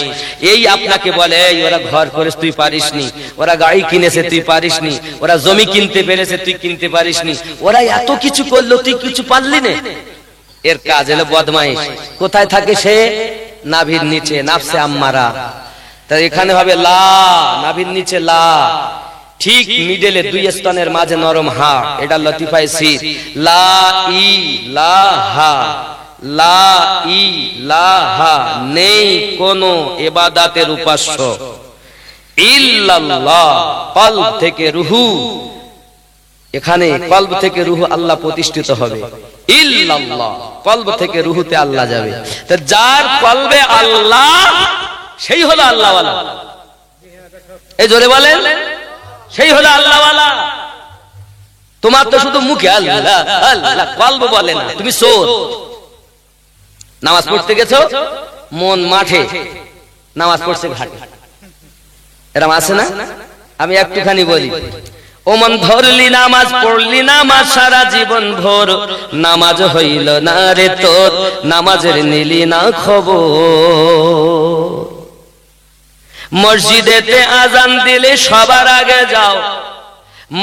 এই আপনাকে বলে এই ওরা ঘর করেছে তুই পারিসনি, ওরা গাড়ি কিনেছে তুই পারিসনি, ওরা জমি কিনতে পেরেছে তুই কিনতে পারিসনি, ওরা এত কিছু করলো তুই কিছু পারলি না। এর কাজ হলো বদমাইশ। কোথায় থাকে সে? নাভির নিচে, নাফসে আম্মারা। তাই এখানে হবে লা, নাভির নিচে লা, ঠিক মিডলে দুই স্তনের মাঝে নরম হা, এটা লতিফায়ে সির। লা ইলাহা, লা ইলাহা, নেই কোনো ইবাদতের উপাস্য ইল্লাল্লাহ। কলব থেকে রুহু, এখানে কলব থেকে রুহু আল্লাহ প্রতিষ্ঠিত হবে। ইল্লাল্লাহ, কলব থেকে রুহুতে আল্লাহ যাবে। তো যার কলবে আল্লাহ সেই হলো আল্লাহওয়ালা। এই জোরে বলেন, সেই হলো আল্লাহওয়ালা। তোমার তো শুধু মুখে আল্লাহ আল্লাহ, কলব বলে না। তুমি চোর, নামাজ পড়তে গেছো, মন মাঠে, নামাজ পড়ছে ঘাটে, এরকম আছে না? আমি একটুখানি বলি, ও মন ধরলি নামাজ, পড়লি নামাজ সারা জীবন ভোর, নামাজ হইল না রে তোর, নামাজের নিলি না খবর। মসজিদেতে আজান দিলে সবার আগে যাও,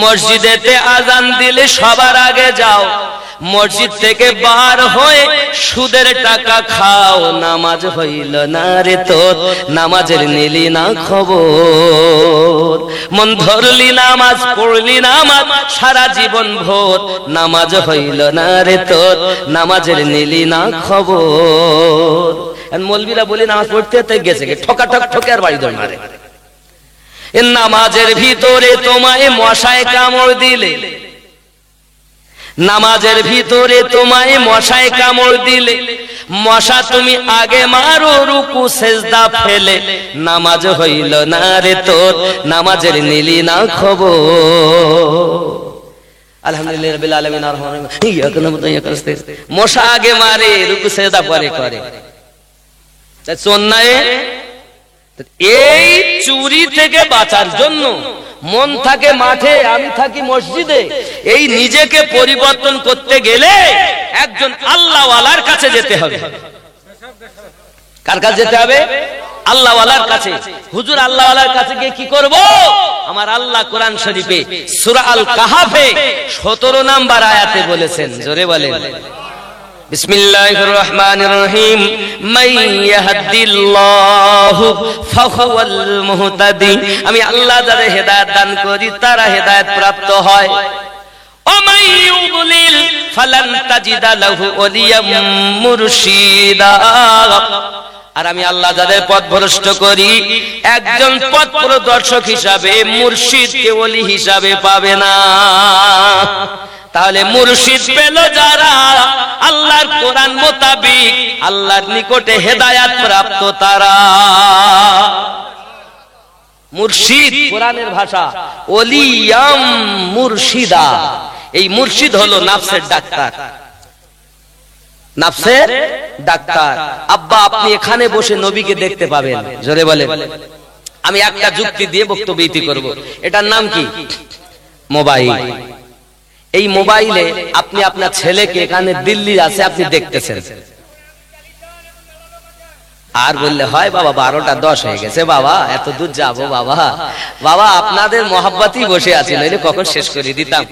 মসজিদেতে আজান দিলে সবার আগে যাও, মসজিদ থেকে বার হয়ে সুদের টাকা খাও, নামাজ হইল না রে তোর, নামাজের নিলি না খবর। মন ধরলি নামাজ, পড়লি নামাজ সারা জীবন ভোর, নামাজ হইল না রে তোর, নামাজের নিলি না খবর। মৌলবীরা বলে নামাজ পড়তে তাই গেছে ঠকা ঠক ঠকে আর বাড়ি দৌড় মারে। নামাজের ভিতরে তোমায় মশায় কামড় দিলে, নামাজের ভিতরে তোমায় মশায় কামড় দিলে, মশা তুমি আগে মারো রুকু সেজদা ফেলে, নামাজ হইল না রে তোর, নামাজের নিলি না খবর। আলহামদুলিল্লাহ রাব্বিল আলামিন আর রহমানির রহিম, ইয়াকা নাবুদু ওয়া ইয়াকা নাস্তাইন। মশা আগে মারে, রুকু সেজদা পরে করে। তাই চন্নায়ে এই চুরি থেকে বাঁচার জন্য মন থাকে মাঠে, আমি থাকি মসজিদে। এই নিজেকে পরিবর্তন করতে গেলে একজন আল্লাহওয়ালার কাছে যেতে হবে। কার কাছে যেতে হবে? আল্লাহওয়ালার কাছে। হুজুর আল্লাহওয়ালার কাছে গিয়ে কি করব? আমার আল্লাহ কোরআন শরীফে সূরা আল কাহাফে 17 নম্বর আয়াতে বলেছেন, জোরে বলেন বিসমিল্লাহির রহমানির রহিম, মান ইয়াহদিল্লাহু ফাহুয়াল মুহতাদি। আমি আল্লাহ যাদের হেদায়েত দান করি তারা হেদায়েত প্রাপ্ত হয়। ও মান ইউদ্লিল ফালান তাজিদা লাহু ওলিয়াম মুরশিদা। আর আমি আল্লাহ যাদের পথভ্রষ্ট করি, একজন পথ প্রদর্শক হিসাবে, মুর্শিদকে ওলি হিসাবে পাবে না। তাহলে মুর্শিদ পেল যারা আল্লাহর কোরআন মোতাবিক, আল্লাহর নিকটে হেদায়াত প্রাপ্ত তারা। মুর্শিদ কোরআনের ভাষা, ওলিয়াম মুর্শিদা। এই মুর্শিদ হলো নাফসের ডাক্তার, নাফসের ডাক্তার। আব্বা আপনি এখানে বসে নবীকে দেখতে পাবেন, জোরে বলেন। আমি একটা যুক্তি দিয়ে বক্তব্য ইতি করব। এটার নাম কি? মোবাইল। এই মোবাইলে আপনি আপনার ছেলেকে, এখানে দিল্লি আছে, আপনি দেখতেছেন। আর বললে হয় বাবা 12টা 10 হয়ে গেছে, বাবা এত দূর যাব, বাবা বাবা আপনাদের মহাব্বতই বসে আছি, নইলে কখন শেষ করে দিতাম।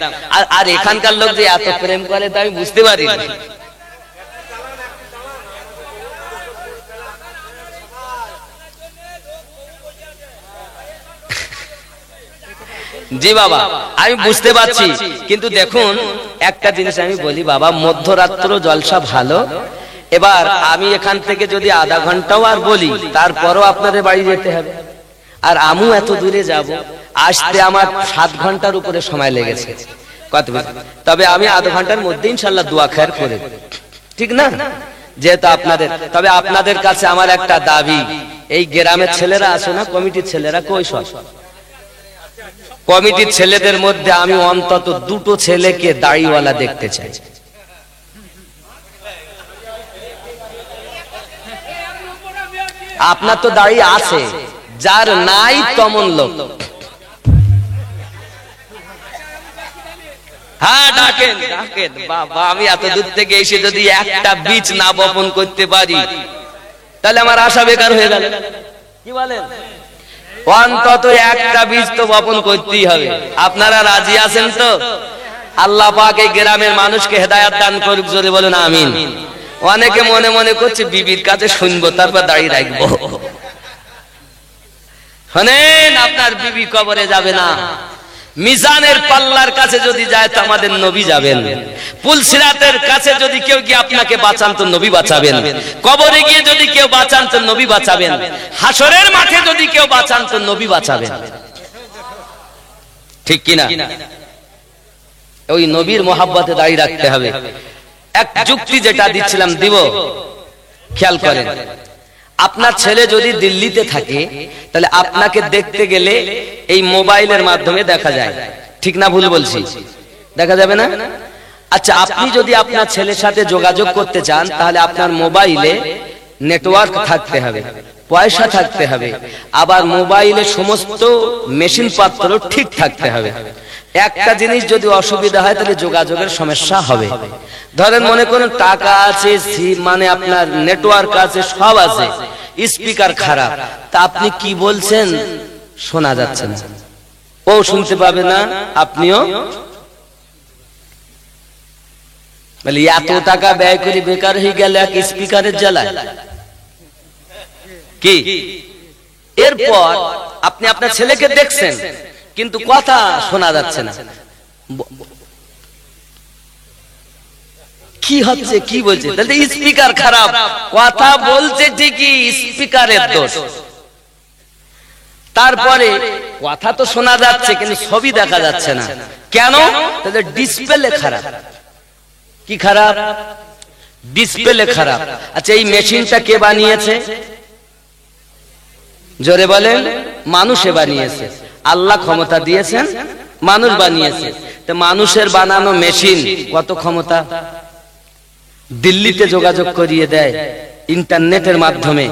আর এখানকার লোক যে এত প্রেম করে তা আমি বুঝতে পারি না। জি বাবা আমি বুঝতে পারছি, কিন্তু দেখুন একটা জিনিস আমি বলি বাবা, মধ্যরাত্র জলসা ভালো। এবার আমি এখান থেকে যদি আধা ঘন্টাও আর বলি, তারপরও আপনাদের বাড়ি যেতে হবে। আর আমু এত দূরে যাব, আসতে আমার 7 ঘন্টার উপরে সময় লেগেছে। তবে আমি আধা ঘন্টার মধ্যে ইনশাআল্লাহ দোয়া খের করে, ঠিক না? যেহেতু আপনাদের, তবে আপনাদের কাছে আমার একটা দাবি, এই গ্রামের ছেলেরা আছে না, কমিটির ছেলেরা, কই সব কমিটির ছেলেদের মধ্যে আমি অন্তত 2টো ছেলেকে দাড়িওয়ালা দেখতে চাই। আপনার তো দাড়ি আছে, যার নাই তেমন লোক। হ্যাঁ ডাকেন ডাকেন। বাবা আমি এত দূর থেকে এসে যদি একটা বীজ না বপন করতে পারি তাহলে আমার আশা বেকার হয়ে গেল। কি বলেন? অন্তত একটা বীজ তো বপন করতেই হবে। আপনারা রাজি আছেন তো? আল্লাহ পাক এই গ্রামের মানুষকে হেদায়েত দান করুক, জোরে বলুন আমিন। অনেকে মনে মনে করছে বিবির কাছে শুনবো তারপর দাঁড়িয়ে রাখবো। শোনেন, আপনার বিবি কবরে যাবে না। মিজানের পাল্লার কাছে যদি যায় তো আমাদের নবী যাবেন। পুলসিরাতের কাছে যদি কেউ গিয়ে আপনাকে বাঁচান তো নবী বাঁচাবেন। কবরে গিয়ে যদি কেউ বাঁচান তো নবী বাঁচাবেন। হাসরের মাঠে যদি কেউ বাঁচান তো নবী বাঁচাবেন। ঠিক কিনা? ওই নবীর মোহাব্বতে দাঁড়িয়ে রাখতে হবে। এক যুক্তি যেটা দিচ্ছিলাম দিব, খেয়াল করেন। আপনার ছেলে যদি দিল্লিতে থাকে তাহলে আপনাকে দেখতে গেলে এই মোবাইলের মাধ্যমে দেখা যায়, ঠিক না ভুল বলছি? দেখা যাবে না? আচ্ছা, আপনি যদি আপনার ছেলের সাথে যোগাযোগ করতে চান তাহলে আপনার মোবাইলে নেটওয়ার্ক থাকতে হবে, পয়সা থাকতে হবে, আবার মোবাইলে সমস্ত মেশিন পত্র ঠিক থাকতে হবে। একটা জিনিস যদি অসুবিধা হয় তাহলে যোগাযোগের সমস্যা হবে। ধরেন মনে করুন টাকা আছে, মানে আপনার নেটওয়ার্ক আছে, সব আছে, স্পিকার খারাপ, তা আপনি কি বলছেন শোনা যাচ্ছে না, ও শুনতে পাবে না, আপনিও। বলে এত টাকা ব্যয় করে বেকার হয়ে গেল এক স্পিকারের জ্বালায়। কি এরপর আপনি আপনার ছেলেকে দেখছেন কিন্তু কথা শোনা যাচ্ছে না, কি হচ্ছে, কি বলছে? তাহলে স্পিকার খারাপ, কথা বলছে ঠিকই, স্পিকারের দোষ। তারপরে কথা তো শোনা যাচ্ছে কিন্তু ছবি দেখা যাচ্ছে না, কেন? তাহলে ডিসপ্লে খারাপ। কি খারাপ? ডিসপ্লে খারাপ। আচ্ছা, এই মেশিনটা কে বানিয়েছে? জোরে বলেন। মানুষে বানিয়েছে। আল্লাহ ক্ষমতা দিয়েছেন, মানুষ বানিয়েছে। তো মানুষের বানানো মেশিন কত ক্ষমতা? দিল্লিতে যোগাযোগ করিয়ে দেয় ইন্টারনেটের মাধ্যমে।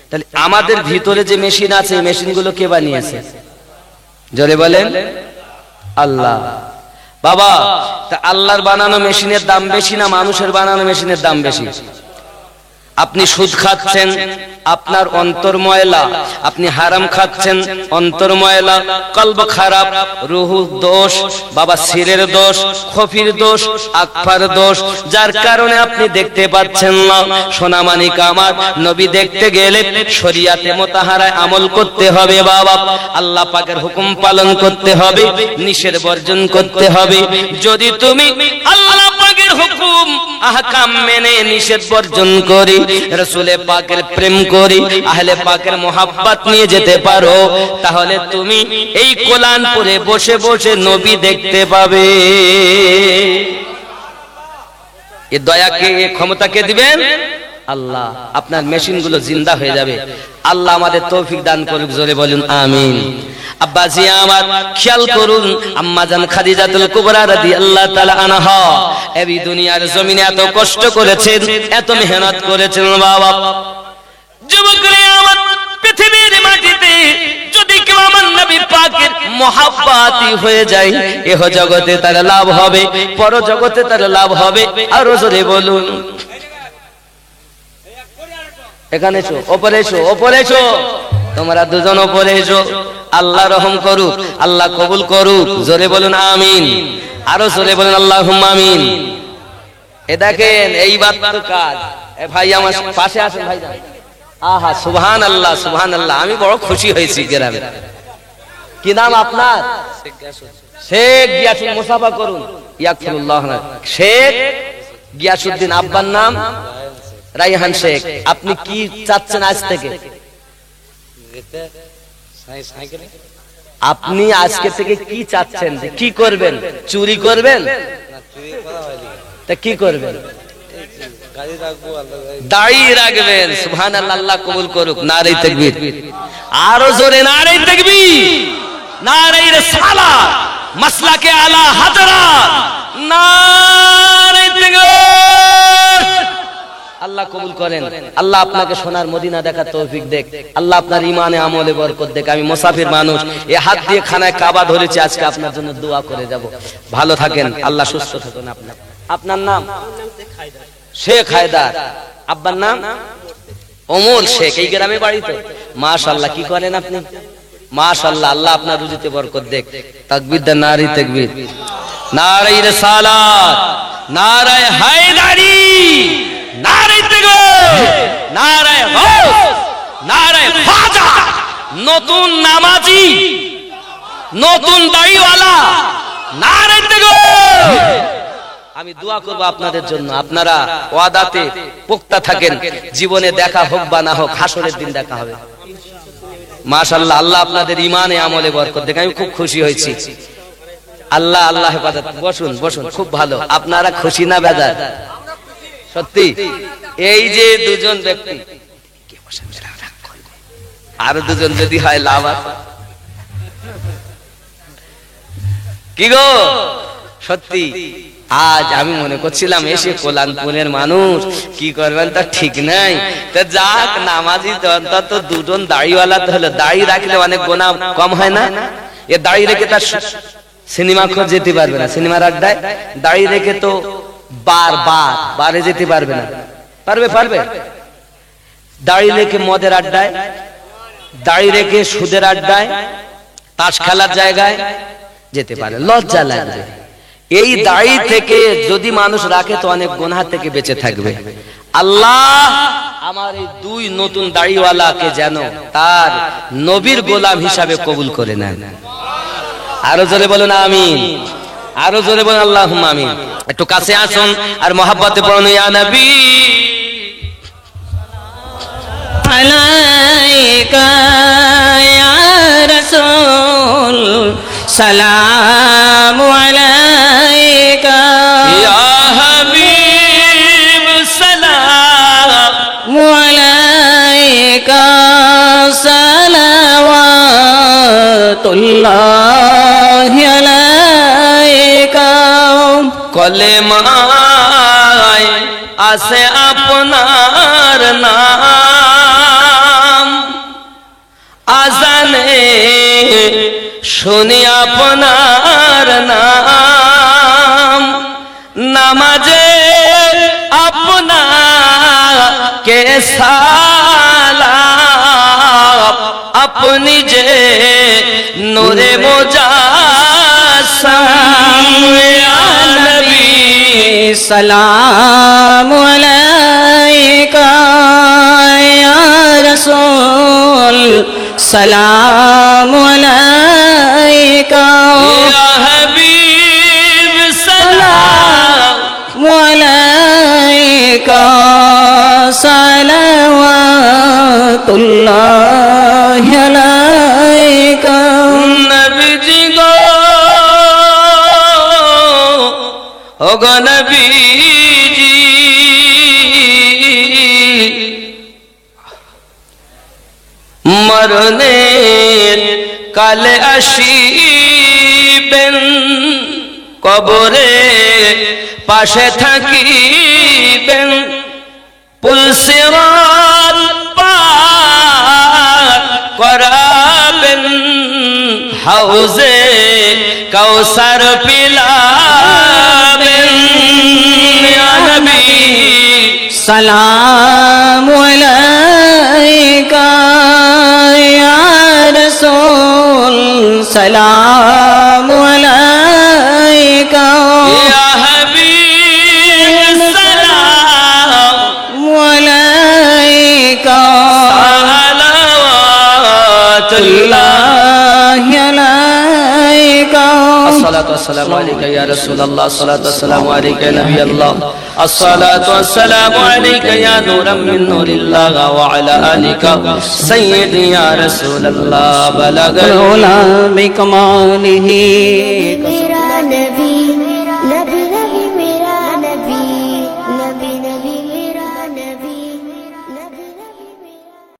তাহলে আমাদের ভিতরে যে মেশিন আছে, এই মেশিনগুলো কে বানিয়েছে? জোরে বলেন। আল্লাহ। বাবা, তা আল্লাহর বানানো মেশিনের দাম বেশি না মানুষের বানানো মেশিনের দাম বেশি? আপনি সুদ খাচ্ছেন, আপনার অন্তর ময়লা। আপনি হারাম খাচ্ছেন, অন্তর ময়লা, কলব খারাপ, রুহু দোষ, বাবা সিরের দোষ, খফির দোষ, আকফার দোষ, যার কারণে আপনি দেখতে পাচ্ছেন না। সোনামানিক আমার, নবী দেখতে গেলে শরিয়াতে মোতাহারায় আমল করতে হবে বাবা। আল্লাহ পাকের হুকুম পালন করতে হবে, নিষেধ বর্জন করতে হবে। যদি তুমি আল্লাহ পাকের হুকুম আহকাম মেনে নিষেধ বর্জন করি, রাসূলে পাকের প্রেম করি, আহলে পাকের মোহাব্বত নিয়ে যেতে পারো, তাহলে তুমি এই কোরআনপুরে বসে বসে নবী দেখতে পাবে। এ দয়াকে, এ ক্ষমতাকে দিবেন আল্লাহ। আপনার মেশিনগুলো জিন্দা হয়ে যাবে। আল্লাহ আমাদের তৌফিক দান করুক, জোরে বলুন আমিন। আব্বাজি আমার, খেয়াল করুন, আম্মা জান খাদিজাতুল কুবরা রাদিয়াল্লাহু তাআলা আনহা এই দুনিয়ার জমিনে এত কষ্ট করেছেন, এত মেহনত করেছেন বাবা। যুবকরা আমার, পৃথিবীর মাটিতে যদি কেউ আমার নবী পাকের মুহাব্বতি হয়ে যায়, এহ জগতে তার লাভ হবে, পর জগতে তার লাভ হবে। আর জোরে বলুন। এখানে এসো, ওপরে এসো, ওপরে এসো, তোমরা দুজন ওপরে এসো। আল্লাহ রহম করুক, আল্লাহ কবুল করুক, জোরে বলুন আমিন। আরো জোরে বলুন আল্লাহুম্মা আমিন। এ দেখেন, এইবার তো কাজ। এ ভাই আমার পাশে আসেন ভাই। আহা, সুবহানাল্লাহ, সুবহানাল্লাহ। আমি বড় খুশি হয়েছি গ্রামে। কি নাম আপনার? শেখ গিয়াসুদ্দিন। মুসাফা করুন। ইয়াকফিরুল্লাহ। শেখ গিয়াসুদ্দিন। আব্বার নাম রাইহান শেখ। আপনি কি চাচ্ছেন আজ থেকে? আপনি আজকে থেকে কি চাচ্ছেন? কি করবেন? চুরি করবেন? তা কি করবেন? দাড়ি রাখবেন। সুবহানাল্লাহ, আল্লাহ কবুল করুক। নারে তাকবীর। আরো জোরে নারে তাকবীর, নারে রিসালাত, মাসলাকে আলা হাজরাত, নারে তাকবীর। আল্লাহ কবুল করেন। আল্লাহ আপনাকে সোনার মদিনা দেখার তৌফিক দেখ। আল্লাহ আপনার ইমানে আমলে বরকত দেখ। আমি মুসাফির মানুষ, এই হাত দিয়ে খানায় কাবা ধরেছি, আজকে আপনার জন্য দোয়া করে যাব। ভালো থাকেন, আল্লাহ সুস্থ থাকুন। আপনার নাম শেখ হায়দার, আব্বার নাম ওমর শেখ, এই গ্রামে বাড়ি তো? মাশাআল্লাহ, কি করেন আপনি? মাশাআল্লাহ, আল্লাহ আপনার রুজিতে বরকত দেখ। তাকবীর দেন, নারে তাকবীর, নারে রিসালাত, নারে হায়দারি, নারে তাকবীর, নারে গাউস, নারে খাজা। নতুন নামাজি, নতুন দাড়িওয়ালা, নারে তাকবীর। আমি দোয়া করব আপনাদের জন্য, আপনারা ওয়াদাতে পোক্তা থাকেন। জীবনে দেখা হোক বা না হোক, হাসরের দিন দেখা হবে। মাশাআল্লাহ, আল্লাহ আপনাদের ইমানে আমলে বরকত দেখ। আমি খুব খুশি হয়েছি। আল্লাহ আল্লাহ হেফাজত। বসুন বসুন, খুব ভালো। আপনারা খুশি না বেজার? সত্যি এই যে দুজন ব্যক্তি, আর দুজন যদি হয় লাভ আছে। কি গো সত্যি আজ আমি মনে করছিলাম এসে কোলানপুরের মানুষ কি করবেন তা ঠিক নাই, তা যাক নামাজি তো দুজন দাড়িওয়ালা তো হলো। দাড়ি রাখলে অনেক গোনা কম হয় না? এ দাড়ি রেখে তার সিনেমা খোঁজ যেতে পারবে না, সিনেমার আড্ডায় দাড়ি রেখে তো বারে যেতে পারবে না। পারবে? পারবে। দাড়ি রেখে মদের আড্ডায়, দাড়ি রেখে সুদের আড্ডায়, তাস খেলার জায়গায় যেতে পারে, লজ্জা লাগবে। এই দাড়ি থেকে যদি মানুষ রাখে তো অনেক গুনাহ থেকে বেঁচে থাকবে। আল্লাহ আমার এই দুই নতুন দাড়িওয়ালাকে যেন তার নবীর গোলাম হিসাবে কবুল করে নেন। আরো জোরে বলুন আমিন, আরো জোরে বলুন আল্লাহুম্মা আমিন। একটু কাছে আসুন আর মহব্বতে পড়ুন ইয়া নবী আলাইকা ইয়া রাসূল সালামু আলাইকা ইয়া হাবিব সালামু আলাইকা সালাওয়াতুল্লাহি আলাইকা। কলেমায় আছে আপনার নাম, আজানে শুনি আপনার নাম, নামাজে আপনাকে সালাম, আপনি যে নূরে মুজাসসাম। ইয়া নবী সালামু আলাইকা ইয়া রাসূল সালামু আলাইকা ইয়া হাবিব সালামু আলাইকা সালাওয়াতুল্লাহি আলাইকা। নবীজি গো ও গো নবীজি, মরণের কালে আসিবেন, কবরে পাশে থাকিবেন, পুলসিরাত পার করাবেন, হাউজে কাউসার পিলাবেন। ইয়া নবী সালামু আলাইকা ইয়া রাসূল সালামু আলাইকা ইয়া হাবিব সালামু আলাইকা সালাওয়াতুল্লাহি আলাইকা। আসসালাতু ওয়াসসালামু আলাইকা ইয়া রাসূলুল্লাহ, আসসালাতু ওয়াসসালামু আলাইকা ইয়া নবিয়াল্লাহ, আসসালাতু ওয়াসসালামু আলাইকা ইয়া নূরাম মিন নূরিল্লাহ ওয়া আলা আলিকা সাইয়্যিদি ইয়া রাসূলুল্লাহ বালাগাল উলা বিকমালিহি मेरा नबी